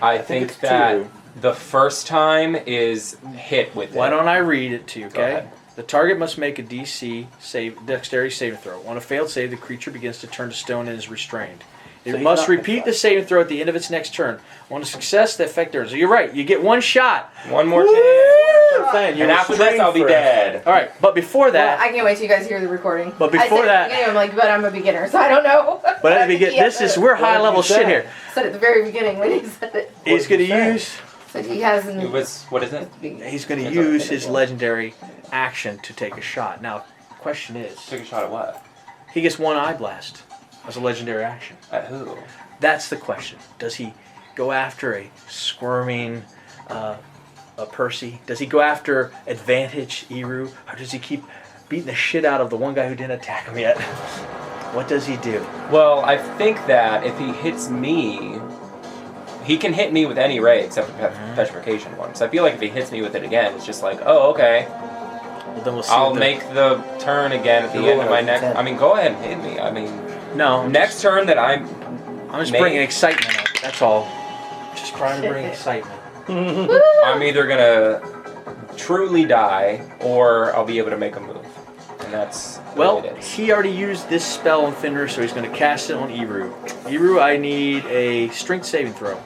I think it's that 2. the first time is hit with why it. don't I read it to you? Go Okay. ahead. The target must make a dexterity saving throw. On a failed save, the creature begins to turn to stone and is restrained. So It he's must not repeat petrified. the saving throw at the end of its next turn. On a success, the effect earns. You're right. You get one shot. One more chance. That's what I'm saying. And after this, I'll be dead. All right, but before Well, that, I can't wait till you guys hear the recording. But before I said that- at the beginning, I'm like, but I'm a beginner, so I don't know. but at I the think he beginning, has we're high level did you shit say? here. said at the very beginning when he said it. He's going to you say? use. Said he hasn't. It was, what is it? He's going to It's use okay. his legendary action to take a shot. Now, question is, Took a shot at what? he gets one eye blast as a legendary action. At who? That's the question. Does he go after a squirming a Percy? Does he go after advantage Eru? Or does he keep beating the shit out of the one guy who didn't attack him yet? What does he do? Well, I think that if he hits me, he can hit me with any ray except the petrification one. So I feel like if he hits me with it again, it's just like, oh, okay. Well, then we'll see. I'll what the- make the turn again at the end of my next. I mean, go ahead and hit me. I mean, No. next turn that I'm just Make- bringing excitement up. That's all. Just trying to bring excitement. I'm either gonna truly die or I'll be able to make a move, and that's the Well, way it is. he already used this spell on Fenrir, so he's going to cast it on Eru. Eru, I need a strength saving throw.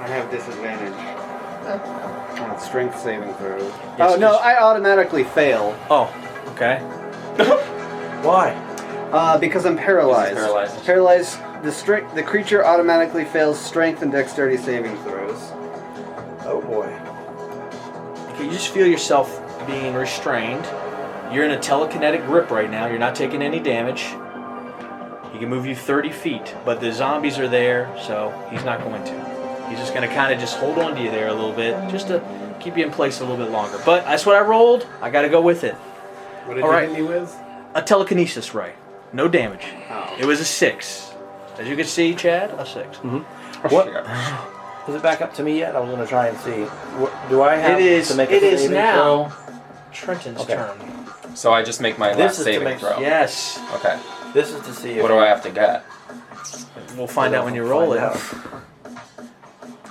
I have disadvantage on strength saving throws. Yes, Oh no, just- I automatically fail. Oh, okay. Why? Because I'm paralyzed. Because he's paralyzed. Paralyzed. The creature automatically fails strength and dexterity saving throws. Oh boy. Okay, you just feel yourself being restrained. You're in a telekinetic grip right now. You're not taking any damage. He can move you 30 feet, but the zombies are there, so he's not going to. He's just going to kind of just hold on to you there a little bit, just to keep you in place a little bit longer. But that's what I rolled. I got to go with it. What did All you right. hit me with? A telekinesis ray. No damage. Oh. It was a 6. As you can see, Chad, a 6. What? Is it back up to me yet? I was going to try and see. What, do I have It is. to make a It is saving now Trenton's Okay. turn. So I just make my This last is to saving make- throw. Yes. Okay. throw? This is to see if What do I have to get? We'll find out when you roll it.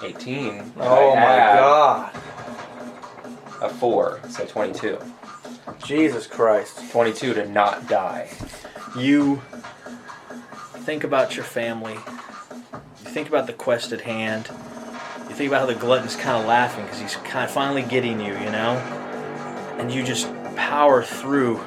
18. Oh I my add god. A 4, so 22. Jesus Christ. 22 to not die. You think about your family. You think about the quest at hand. You think about how the glutton's kind of laughing because he's kind of finally getting you, you know? And you just power through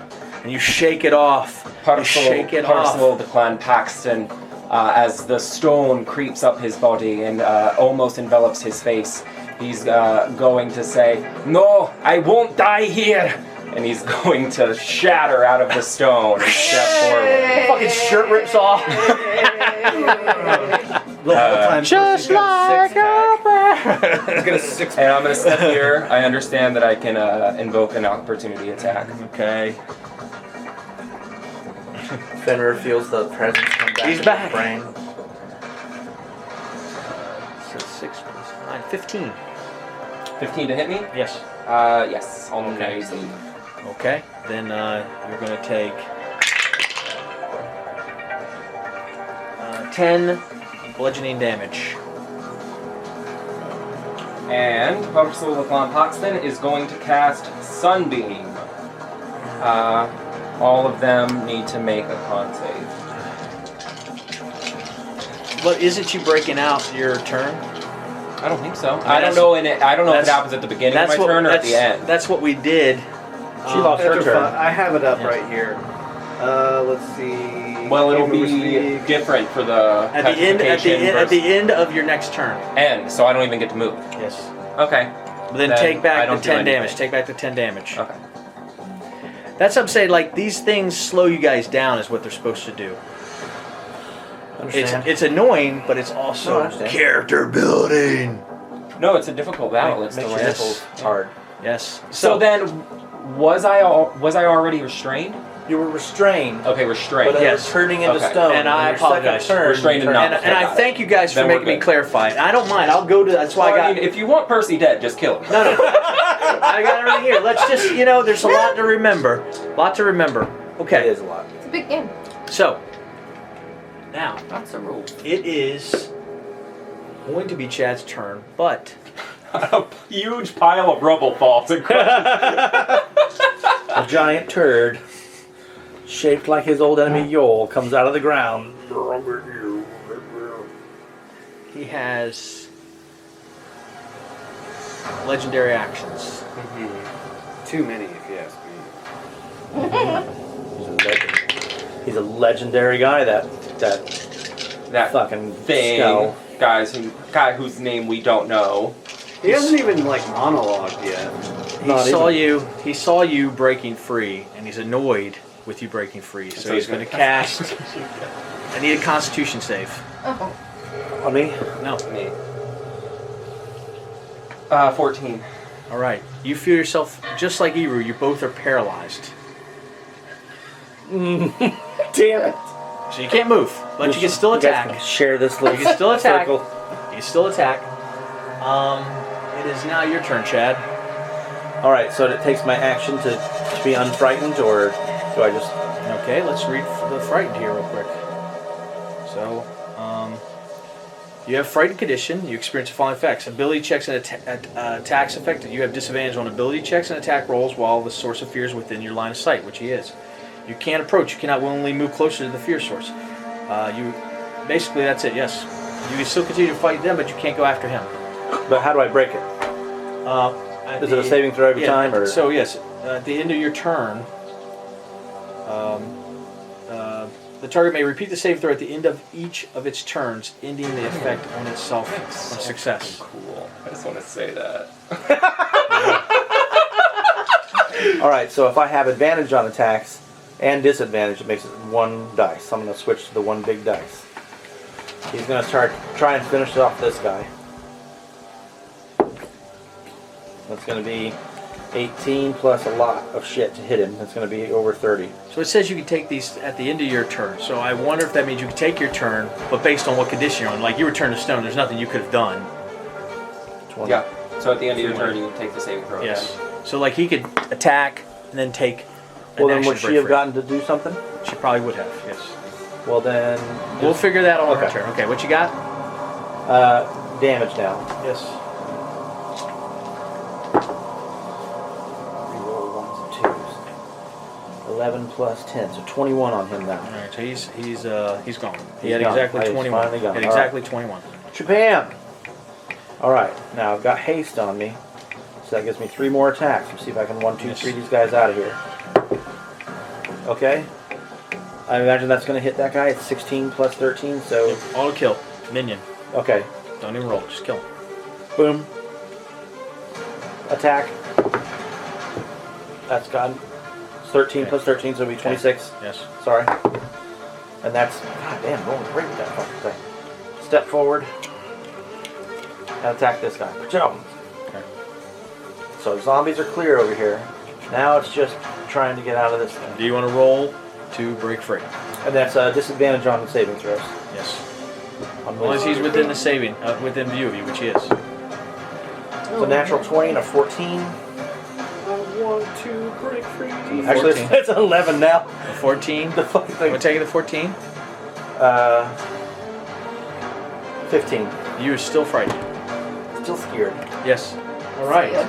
and you shake it off. You shake it Parcel off. the clan Paxton as the stone creeps up his body and almost envelops his face. He's going to say, "No, I won't die here." And he's going to shatter out of the stone and step forward. Fucking shirt rips off. Just like a He's got a 6 And I'm going to step here. I understand that I can invoke an opportunity attack. Okay. Fenrir feels the presence come back. He's to back. His brain. So 6 plus 9. 15. 15 to hit me? Yes. Yes. On Okay. easily. Okay. Then you're going to take 10 bludgeoning damage. And Parcel the clan Paxton is going to cast Sunbeam. All of them need to make a con save. But isn't you breaking out your turn? I don't think so. mean, I don't that's- know. I don't know if it that's- happens at the beginning of my turn or at the end. That's what we did. She lost her turn. I have it up Yeah. right here. Let's see. Well, it'll Movers be League. different for the At the end. petrification At versus the end of your next turn. end, so I don't even get to move. Yes. Okay. But then Then take I back the don't do 10 anything. damage. Take back the 10 damage. Okay. That's what I'm saying. Like these things slow you guys down is what they're supposed to do. Understand? It's annoying, but it's No, I also understand. character building. No, it's a difficult battle. It's the Makes your last. nipples hard. Yes. So then, was I already restrained? You were restrained, Okay, restrained. but Yes. yes. Turning into Okay. stone. And I your second apologize. turn, Restrained you and turn- not- And I got it. thank you guys for Then we're making me good. clarify it. I don't mind. I'll go to. That's why Well, I I got. mean, if you want Percy dead, just kill him. No. I got it right here. Let's just, there's a lot to remember. It Okay. is a lot. It's a big game. So, now, That's a rule. it is going to be Chad's turn, but A huge pile of rubble falls and crushes. A giant turd, shaped like his old enemy Yol, comes out of the ground. he has legendary actions. Too many, if you ask me. He's a legendary guy. That That fucking thing, skull. guy whose name we don't know. He hasn't even monologued yet. He saw you breaking free, and he's annoyed with you breaking free, so he's going to cast. I need a Constitution save. Oh. On me? No. Me. 14. All right. You feel yourself just like Eru. You both are paralyzed, Damn it! so you can't move, but you can still You guys attack. can share this little You can still attack. circle. You can still attack. It is now your turn, Chad. All right, so it takes my action to be unfrightened, or do I just? Okay, let's read the frightened here real quick. So, you have frightened condition. You experience the following effects: ability checks and attacks affected. You have disadvantage on ability checks and attack rolls while the source of fear is within your line of sight, which he is. You can't approach. You cannot willingly move closer to the fear source. Basically that's it. Yes, you can still continue to fight them, but you can't go after him. But how do I break it? Is it a saving throw every time, or? So yes, at the end of your turn, the target may repeat the save throw at the end of each of its turns, ending the effect on itself on success. Cool. I just want to say that. All right, so if I have advantage on attacks, And disadvantage, it makes it 1 dice. I'm going to switch to the 1 big dice. He's going to try and finish off this guy. That's going to be 18 plus a lot of shit to hit him. That's going to be over 30. So it says you can take these at the end of your turn. So I wonder if that means you can take your turn, but based on what condition you're on. Like you were turned to stone, there's nothing you could have done. 20. Yeah. So at the end of your turn, you take the saving throw. Yes. again. So like he could attack and then take. Well, an then action would to she break have free. gotten to do something? She probably would have. Yes. Well, then. We'll figure that out on her Okay. turn. Okay. What you got? Damage now. Yes. Reroll 1s and 2s. 11 plus 10, so 21 on him now. All right. So he's gone. He He's had gone. exactly He's 21. finally gone. Had All exactly 21. Shabam! Alright, now I've got haste on me, so that gives me 3 more attacks. Let's see if I can 1, 2, Yes. 3 these guys out of here. Okay. I imagine that's going to hit that guy. It's 16 plus 13, so... Auto kill. Minion. Okay. Don't even roll. Just kill him. Boom. Attack. That's gone. It's 13 Okay. plus 13, so it'll be 26. Yes. Sorry. And that's... God damn, rolling great with that fucking thing. Step forward. And attack this guy. Jump. Okay. So zombies are clear over here. Now it's just trying to get out of this thing. Do you want to roll to break free? And that's a disadvantage on the saving throws. Yes. On As long as wisdom. he's within the saving, within view of you, which he is. It's a natural 20 and a 14. I want to break free. Actually, it's 11 now. A 14. The fucking thing. We're taking the 14. 15. You're still frightened. Still scared. Yes. All right. Good.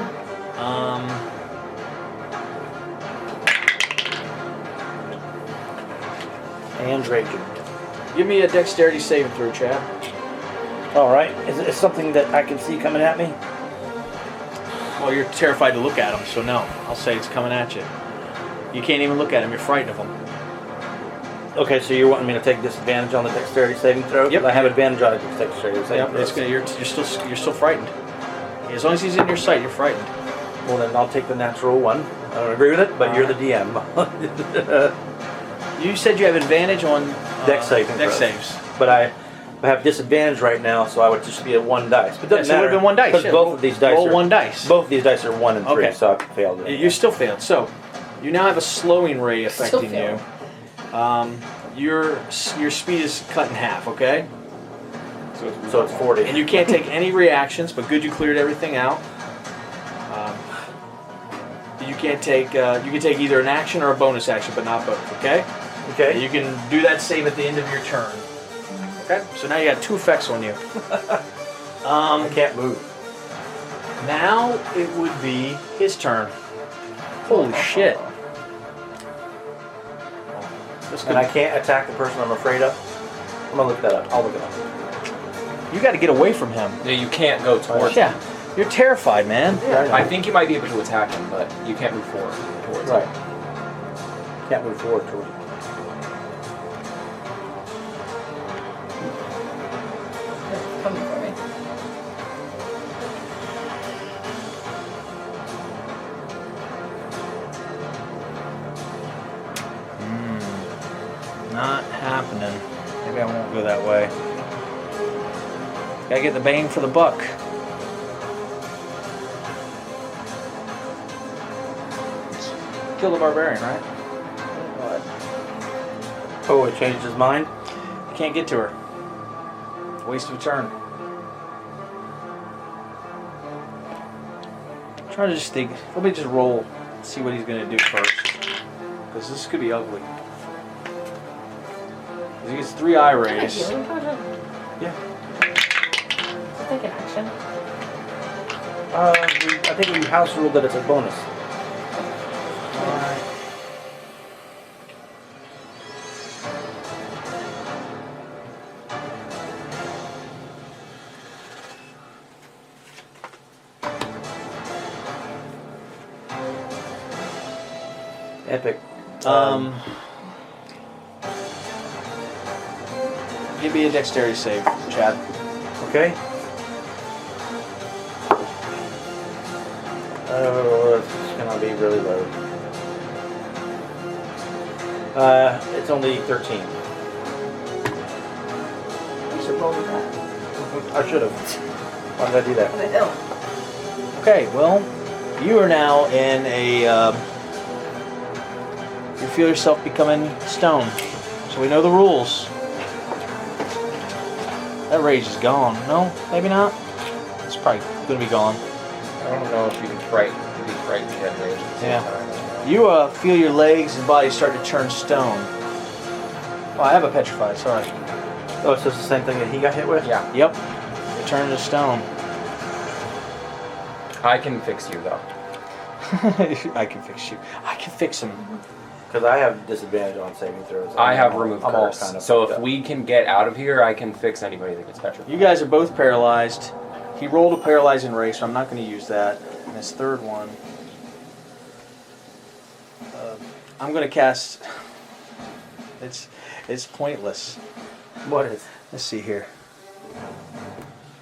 And raging. Give me a dexterity saving throw, Chad. Alright. Is it something that I can see coming at me? Well, you're terrified to look at him, so no. I'll say it's coming at you. You can't even look at him. You're frightened of him. Okay, so you're wanting me to take disadvantage on the dexterity saving throw? Yep. I have advantage on the dexterity saving Yep. throw. It's gonna. You're still frightened. As long as he's in your sight, you're frightened. Well, then I'll take the natural 1. I don't agree with it, but you're the DM. You said you have advantage on Dex saving dex throws. saves. But I have disadvantage right now, so I would just be at 1 dice. But it Yeah, doesn't so it matter. would've been 1 dice, Because yeah. both of these dice Roll are 1 dice. Both of these dice are 1 and 3, Okay. so I failed it. You still failed. So you now have a slowing ray affecting you. Your speed is cut in half. Okay. So it's 40. And you can't take any reactions, but good, you cleared everything out. You can't take. You can take either an action or a bonus action, but not both. Okay. Okay. And you can do that save at the end of your turn. Okay. So now you got 2 effects on you. I can't move. Now it would be his turn. Holy shit! Let's And go. I can't attack the person I'm afraid of. I'm gonna look that up. I'll look it up. You got to get away from him. Yeah, you can't go towards him. Yeah, you're terrified, man. I think you might be able to attack him, but you can't move forward towards Right. him. Can't move forward towards it. It's coming for me. Not happening. Maybe I won't go that way. Gotta get the bang for the buck. Kill the barbarian, right? Oh, it changed his mind? You can't get to her. Waste of a turn. I'm trying to just think. Let me just roll, see what he's gonna do first. Because this could be ugly. He gets 3 eye rays. Healing potion? Yeah. Does it take an action? I think we house ruled that it's a bonus. Epic. Give me a dexterity save, Chad. Okay. Oh, it's gonna be really low. It's only 13. You should roll with that. I should have. Why did I do that? On the hill. Okay, well, you are now in a. You feel yourself becoming stone. So we know the rules. That rage is gone. No, maybe not. It's probably going to be gone. I don't know if you can be frightened at rage at the same Yeah. time. You feel your legs and body start to turn stone. Oh, I have a petrified. Sorry. Oh, it's just the same thing that he got hit with? Yeah. Yep. You turn to stone. I can fix you though. I can fix you. I can fix him. Because I have disadvantage on saving throws. I have remove I'm all curse. kind of So fucked if up. we can get out of here, I can fix anybody that gets petrified. You guys are both paralyzed. He rolled a paralyzing ray, so I'm not going to use that. And his third one. I'm going to cast. It's pointless. What is? Let's see here.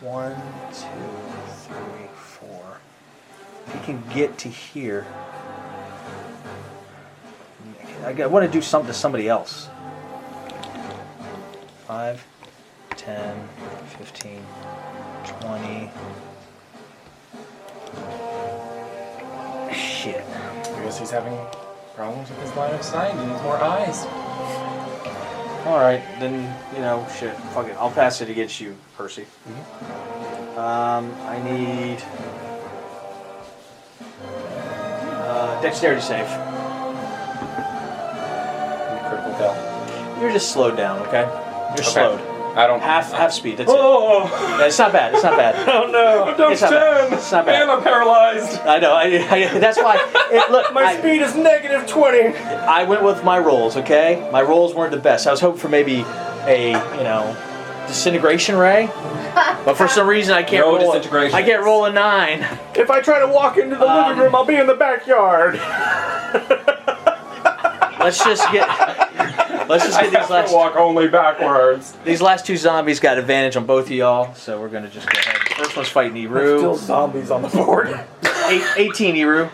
1, 2, 3, 4. He can get to here. I want to do something to somebody else. 5, 10, 15, 20. Shit. I guess he's having problems with his line of sight. He needs more eyes. Alright, then, shit. Fuck it. I'll pass it against you, Percy. I need... dexterity save. Critical fail. You're just slowed down, okay? You're slowed. I don't. Half speed, that's it. Oh! Yeah, it's not bad, it's not bad. Oh no! I'm It's not bad. 10! It's not bad. And I'm paralyzed! I know, that's why... look, My speed is negative 20! I went with my rolls, okay? My rolls weren't the best. I was hoping for maybe a, disintegration ray. But for some reason I can't No roll disintegration. I can't roll a 9. If I try to walk into the living room, I'll be in the backyard. Let's just get Walk only backwards. these last two zombies got advantage on both of y'all, so we're gonna just go ahead. First one's fighting There's still Eru. zombies on the board. 18 Eru.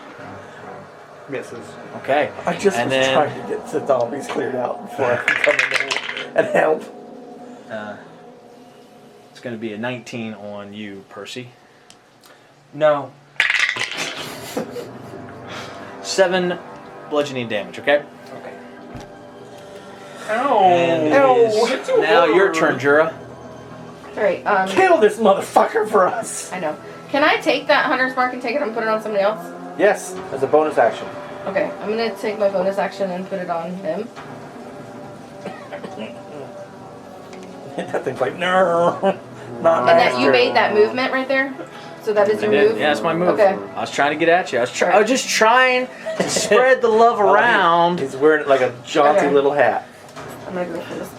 Misses. Okay. I just And was then- trying to get the zombies cleared out before I can come in and help. It's gonna be a 19 on you, Percy. No. 7 bludgeoning damage, okay? Okay. And it is now your turn, Jura. Alright, Kill this motherfucker for us! I know. Can I take that hunter's mark and take it and put it on somebody else? Yes, as a bonus action. Okay, I'm gonna take my bonus action and put it on him. That thing's like, no, not And that you master. made that movement right there? So that is your move? Yeah, that's my move. Okay. I was trying to get at you. I was just trying to spread the love around. He's wearing like a jaunty Okay. little hat. I'm gonna go for this.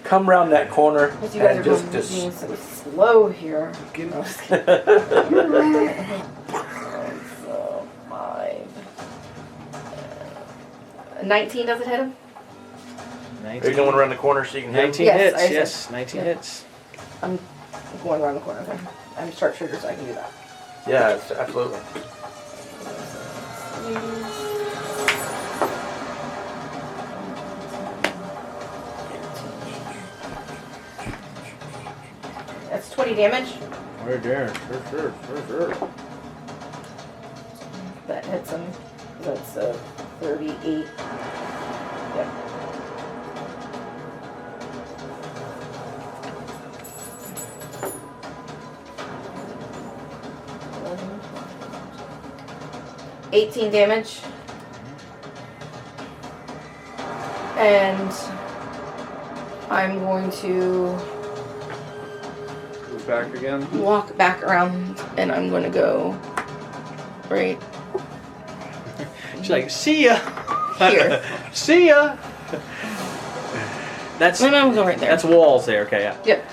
Come round that corner Because you guys and are just being so slow here. No, just kidding. So, 5. 19 doesn't hit him? Are you going around the corner so you can hit 19 Yes, hits, I see. yes, 19 hits. I'm going around the corner. Okay. I'm sharpshooter, so I can do that. Yeah, it's, absolutely. That's 20 damage. Right there, sure. That hits him. That's 38. Yep. $18 damage. And I'm going to Move back again. walk back around and I'm going to go right She's like, see ya. here. See ya. That's No, I'm going right there. that's walls there. Okay, yeah. Yep.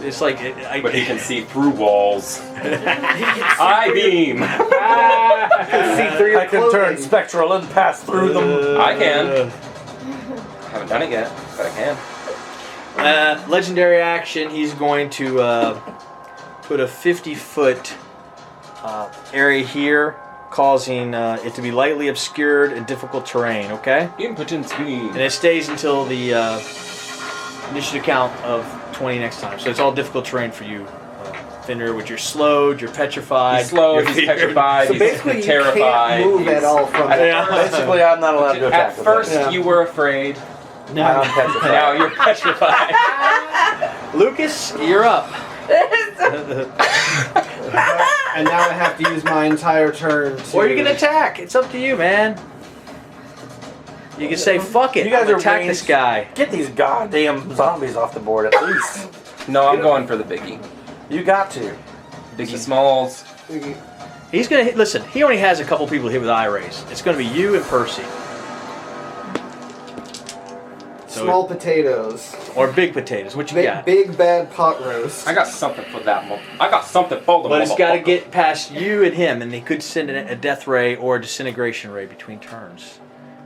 It's like But he can see through walls. Eye beam! See through your I can turn clothing. spectral and pass through them. I can. Haven't done it yet, but I can. Legendary action. He's going to put a 50-foot area here causing it to be lightly obscured and difficult terrain. Okay. Impotence beam. And it stays until the initiative count of 20 next time. So it's all difficult terrain for you, Fenrir, which you're slowed, you're petrified. He's slowed, you're he's feared. petrified, So he's basically, you terrified. can't move at all from Yeah. Basically, I'm not allowed to attack. At with first, that. you were afraid. Now I'm petrified. Now you're petrified. Lucas, you're up. And now I have to use my entire turn to... Or you can attack. It's up to you, man. You can say, fuck it. You guys I'm are attack ranged. this guy. Get these goddamn zombies off the board at least. No, I'm going for the biggie. You got to. Biggie Smalls. He's gonna hit. Listen, he only has a couple people hit with eye rays. It's gonna be you and Percy. So Small potatoes. or big potatoes. What you got? Big bad pot roast. I got something for that. I got something for the But it's got to motherfucker. get past you and him, and he could send a death ray or a disintegration ray between turns.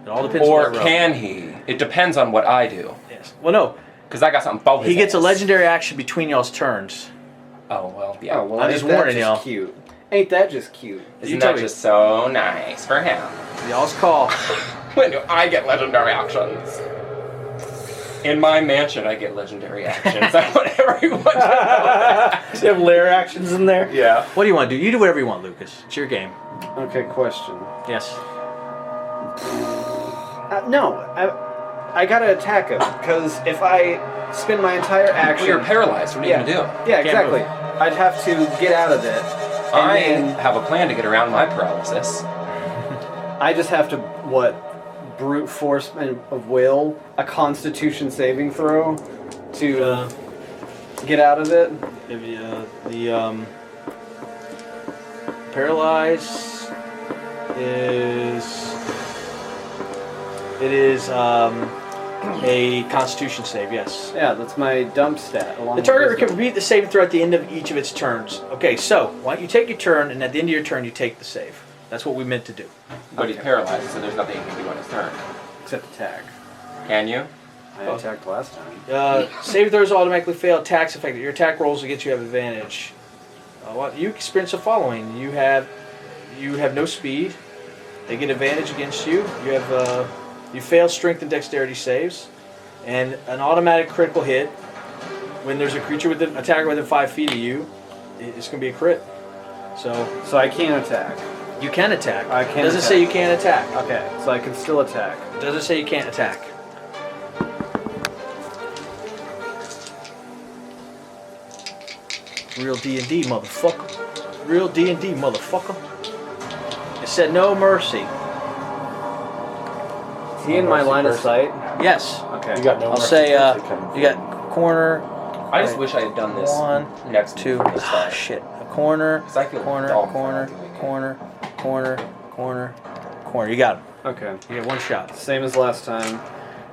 It all depends. Or on what can he? It depends on what I do. Yes. Well, no. Because I got something for his He gets a ass. legendary action between y'all's turns. Oh, well, yeah. Oh, well, I'm ain't just that warning just y'all. cute? Ain't that just cute? Isn't you tell that me. just so nice for him? Y'all's call. When do I get legendary actions? In my mansion, I get legendary actions. I want everyone to know that. You have lair actions in there? Yeah. What do you want to do? You do whatever you want, Lucas. It's your game. Okay, question. Yes. No, I gotta attack him, because if I spend my entire Well, action... you're paralyzed. What are you going to do? Yeah, Can't exactly. move. I'd have to get out of it. And I then have a plan to get around my paralysis. I just have to, brute force of will, a constitution saving throw to get out of it? If you, paralyze is a Constitution save. Yes. Yeah, that's my dump stat. Along The with target wisdom. can repeat the saving throw at the end of each of its turns. Okay, so why don't you take your turn, and at the end of your turn, you take the save. That's what we meant to do. But he's paralyzed, so there's nothing he can do on his turn. Except attack. Can you? I attacked last time. Save throws automatically fail. Tax effect. Your attack rolls against you have advantage. You experience the following: you have no speed. They get advantage against you. You fail strength and dexterity saves, and an automatic critical hit. When there's a creature with an attacker within 5 feet of you, it's going to be a crit. So I can't attack. you can attack. I can It doesn't attack. say you can't attack. Okay, so I can still attack. It doesn't say you can't attack. Real D&D, motherfucker. Real D&D, motherfucker. It said no mercy. Is he in my line of sight? Yes. Okay. You got no I'll mercy. say, Mercy coming you got corner, I just wish I had done this one, next two, from the start. shit. A corner, 'Cause I feel corner, dumb for corner, not doing it. corner, corner, corner, corner. You got him. Okay. You get one shot. Same as last time.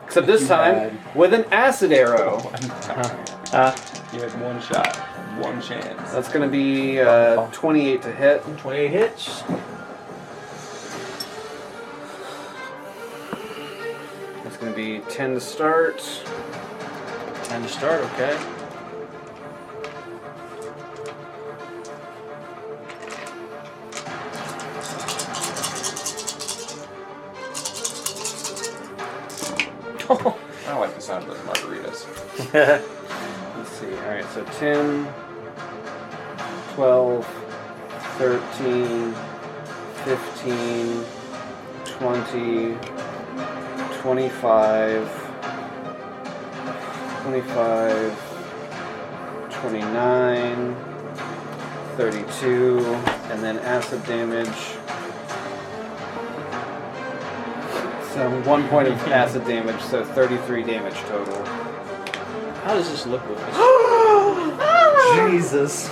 Except this time with an acid arrow. You had one shot, one chance. That's gonna be 28 to hit. 28 hits. That's gonna be 10 to start. Time to start, okay. I like the sound of those margaritas. Let's see. Alright, so 10, 12, 13, 15, 20, 25, 25, 29, 32, and then acid damage. So 1 point of acid damage, so 33 damage total. How does this look, Lucas? Jesus.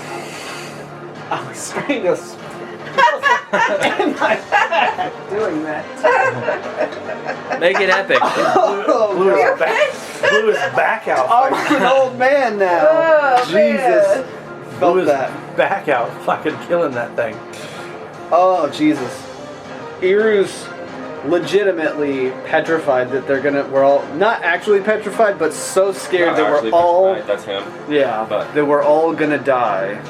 I was trying to in my head doing that. Make it epic. Blew his back out. I'm an old man now. Oh, Jesus. Blew Felt his that. back out. Fucking killing that thing. Oh, Jesus. Iru's legitimately petrified that we're all, not actually petrified, but so scared that we're all, That's him. yeah, but- that we're all gonna die.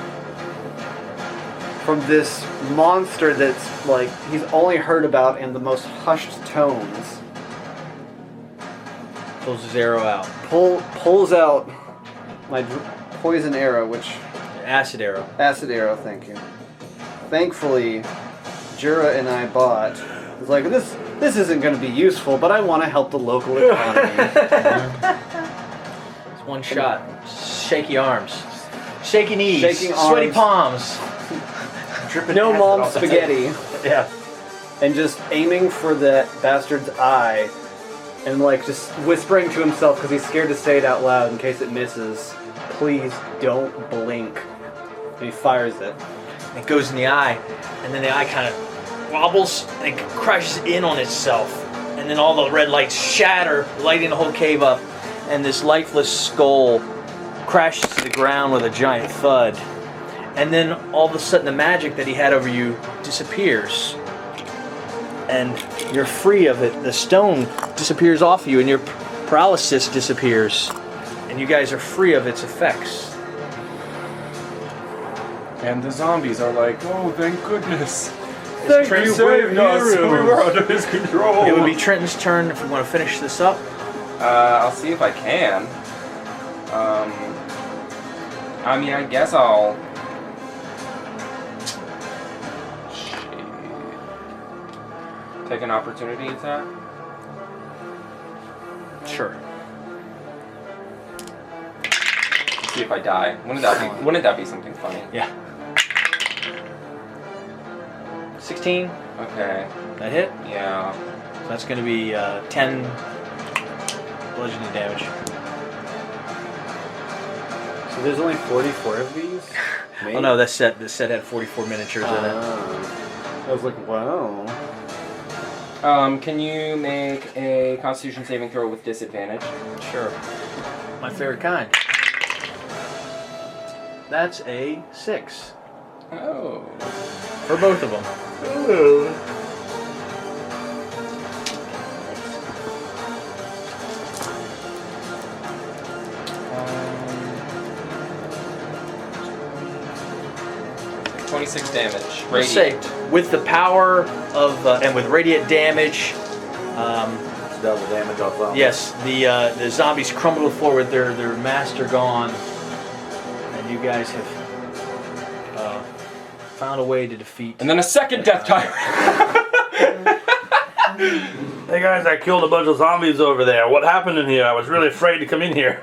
from this monster that's like he's only heard about in the most hushed tones. Pulls his arrow out. Pulls out my poison arrow, which Acid arrow. acid arrow. Thank you. Thankfully, Jura and I bought. It's like this isn't going to be useful, but I want to help the local economy. It's one shot. Shaky arms. Shaky knees. Shaking Sweaty arms. palms. Dripping No acid mom off the spaghetti. Yeah. And just aiming for that bastard's eye, and like just whispering to himself because he's scared to say it out loud in case it misses. Please don't blink. And he fires it. It goes in the eye, and then the eye kind of wobbles and it crashes in on itself. And then all the red lights shatter, lighting the whole cave up. And this lifeless skull crashes to the ground with a giant thud. And then all of a sudden the magic that he had over you disappears. And you're free of it. The stone disappears off you and your paralysis disappears. And you guys are free of its effects. And the zombies are like, oh, thank goodness. Thank Trent you, saved us. brave We were under his control. It would be Trenton's turn if we want to finish this up. I'll see if I can. I mean, I guess I'll... Shit. Take an opportunity attack? Sure. See if I die. Wouldn't that be something funny? Yeah. 16. Okay. That hit. Yeah. So that's going to be 10 bludgeoning damage. So there's only 44 of these? Oh no, this set had 44 miniatures in it. I was like, wow. Can you make a Constitution saving throw with disadvantage? Sure. My favorite kind. That's a 6 Oh. for both of them. 26 damage. Let's Radiant. say, with the power of and with radiant damage, Double damage off zombies. yes, the zombies crumble to the floor with their master gone, and you guys have found a way to defeat. And then a second death tyrant. Hey guys, I killed a bunch of zombies over there. What happened in here? I was really afraid to come in here.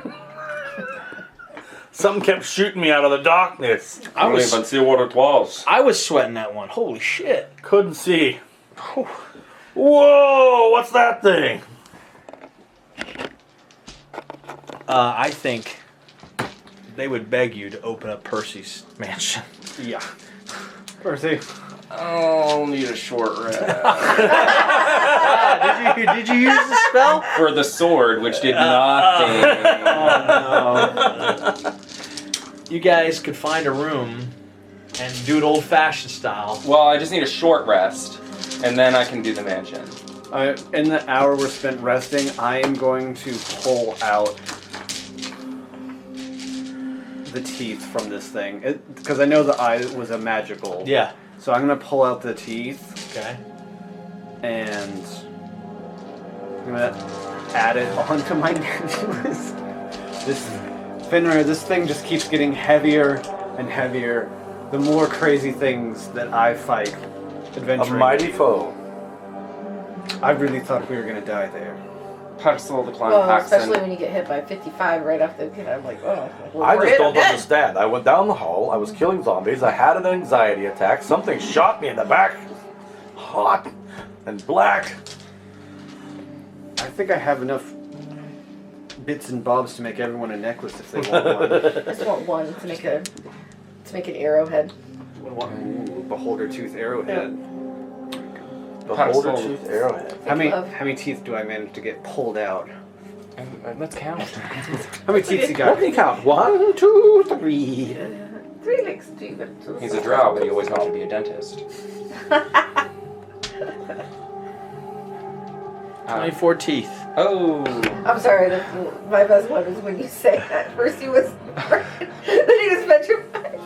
Something kept shooting me out of the darkness. I was see what it was. I was sweating that one. Holy shit! Couldn't see. Whoa, what's that thing? I think they would beg you to open up Percy's mansion. Yeah. Percy. I'll need a short rest. Did you use the spell? For the sword, which did nothing. Oh no. You guys could find a room and do it old-fashioned style. Well, I just need a short rest, and then I can do the mansion. In the hour we're spent resting, I am going to pull out the teeth from this thing. Because I know the eye was a magical. Yeah. So I'm going to pull out the teeth Okay. and I'm going to add it onto my nebulous. Finra, this thing just keeps getting heavier and heavier. The more crazy things that I fight A adventuring. mighty foe. I really thought we were going to die there. Parcel the clan Well, Paxton. especially when you get hit by 55 right off the get. I'm like, oh. Well, I we're just hit don't again. understand. I went down the hall, I was killing zombies, I had an anxiety attack, something shot me in the back. Hot and black. I think I have enough bits and bobs to make everyone a necklace if they want one. I just want one to make an arrowhead. Ooh, beholder tooth arrowhead. Beholder Parcel. tooth arrowhead. How many teeth do I manage to get pulled out? Let's count. How many teeth you Let got? me count. 1, 2, 3. 3 legs, 2 but He's a drow, but he always wanted to be a dentist. 24 teeth. Oh. I'm sorry, my best one is when you say that. First he was then he was petrified.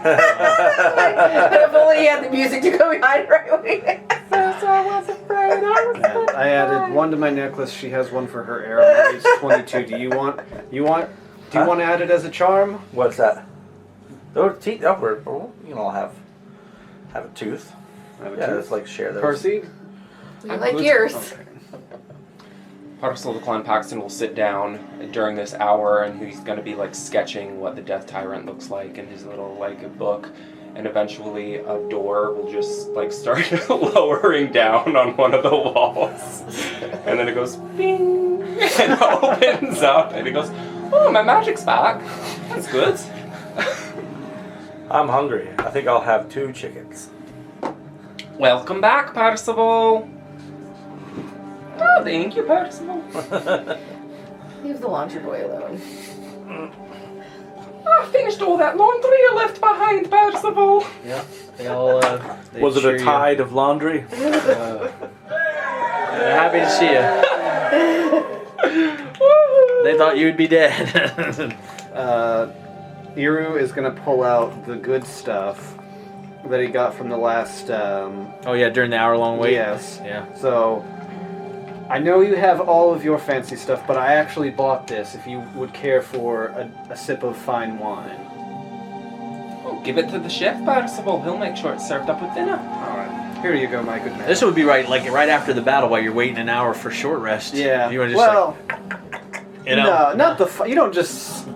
If only he had the music to go behind right away. I added one to my necklace. She has one for her arrow. It's 22. Do you want to add it as a charm? What's that? Oh, teeth. Oh, you know, have a tooth. It's like share those. Percy? You like yours. Okay. Parcel of the Clan Paxton will sit down during this hour, and he's going to be like sketching what the Death Tyrant looks like in his little like book, and eventually a door will just like start lowering down on one of the walls, and then it goes bing and opens up, and he goes, "Oh, my magic's back. That's good." I'm hungry. I think I'll have 2 chickens. Welcome back, Percival. Oh, thank you, Percival. Leave the laundry boy alone. I finished all that laundry you left behind, Percival. Yeah. They all. They Was it cheer a you. tide of laundry? Happy to see you. They thought you'd be dead. Iru is going to pull out the good stuff that he got from the last... Oh yeah, during the hour-long wait. Yes. Yeah. So, I know you have all of your fancy stuff, but I actually bought this if you would care for a sip of fine wine. Oh, give it to the chef, Percival. He'll make sure it's served up with dinner. Alright. Here you go, my good man. This would be right after the battle while you're waiting an hour for short rest. Yeah. You want to just no, not the... You don't just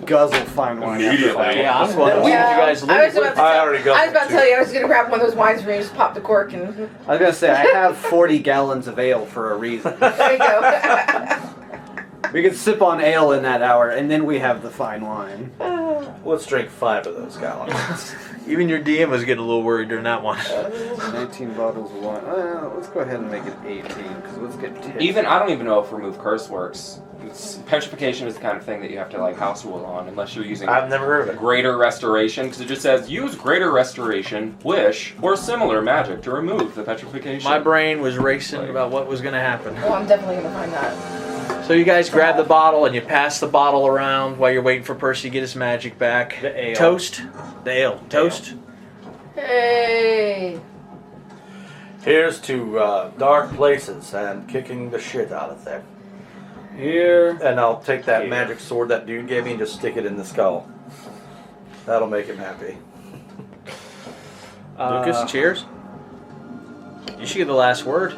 guzzle fine wine after Immediately. fight. Yeah, I'm going to We- you guys I was about to I already got I was about to tell you I was gonna grab one of those wines for you and just pop the cork and I was going to say, I have 40 gallons of ale for a reason. there you go. We can sip on ale in that hour, and then we have the fine wine. Let's drink 5 of those gallons. Even your DM was getting a little worried during that one. 19 bottles of wine. Let's go ahead and make it 18, because let's get tips. I don't even know if remove curse works. Petrification is the kind of thing that you have to like house rule on, unless you're using I've never heard of it. greater restoration, because it just says use greater restoration, wish, or similar magic to remove the petrification. My brain was racing about what was going to happen. Well, I'm definitely gonna find that. So you guys grab the bottle and you pass the bottle around while you're waiting for Percy to get his magic back. The ale. Toast. The ale. Toast. Hey. Here's to dark places and kicking the shit out of them. Here. And I'll take that Here. magic sword that dude gave me and just stick it in the skull. That'll make him happy. Lucas, cheers. You should get the last word.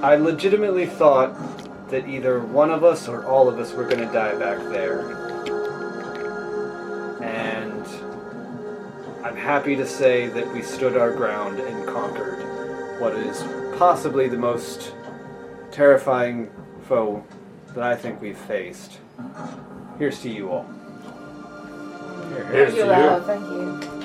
I legitimately thought that either one of us or all of us were going to die back there. And I'm happy to say that we stood our ground and conquered what is possibly the most terrifying foe that I think we've faced. Here's to you all. Here's Thank you, to you. love. Thank you.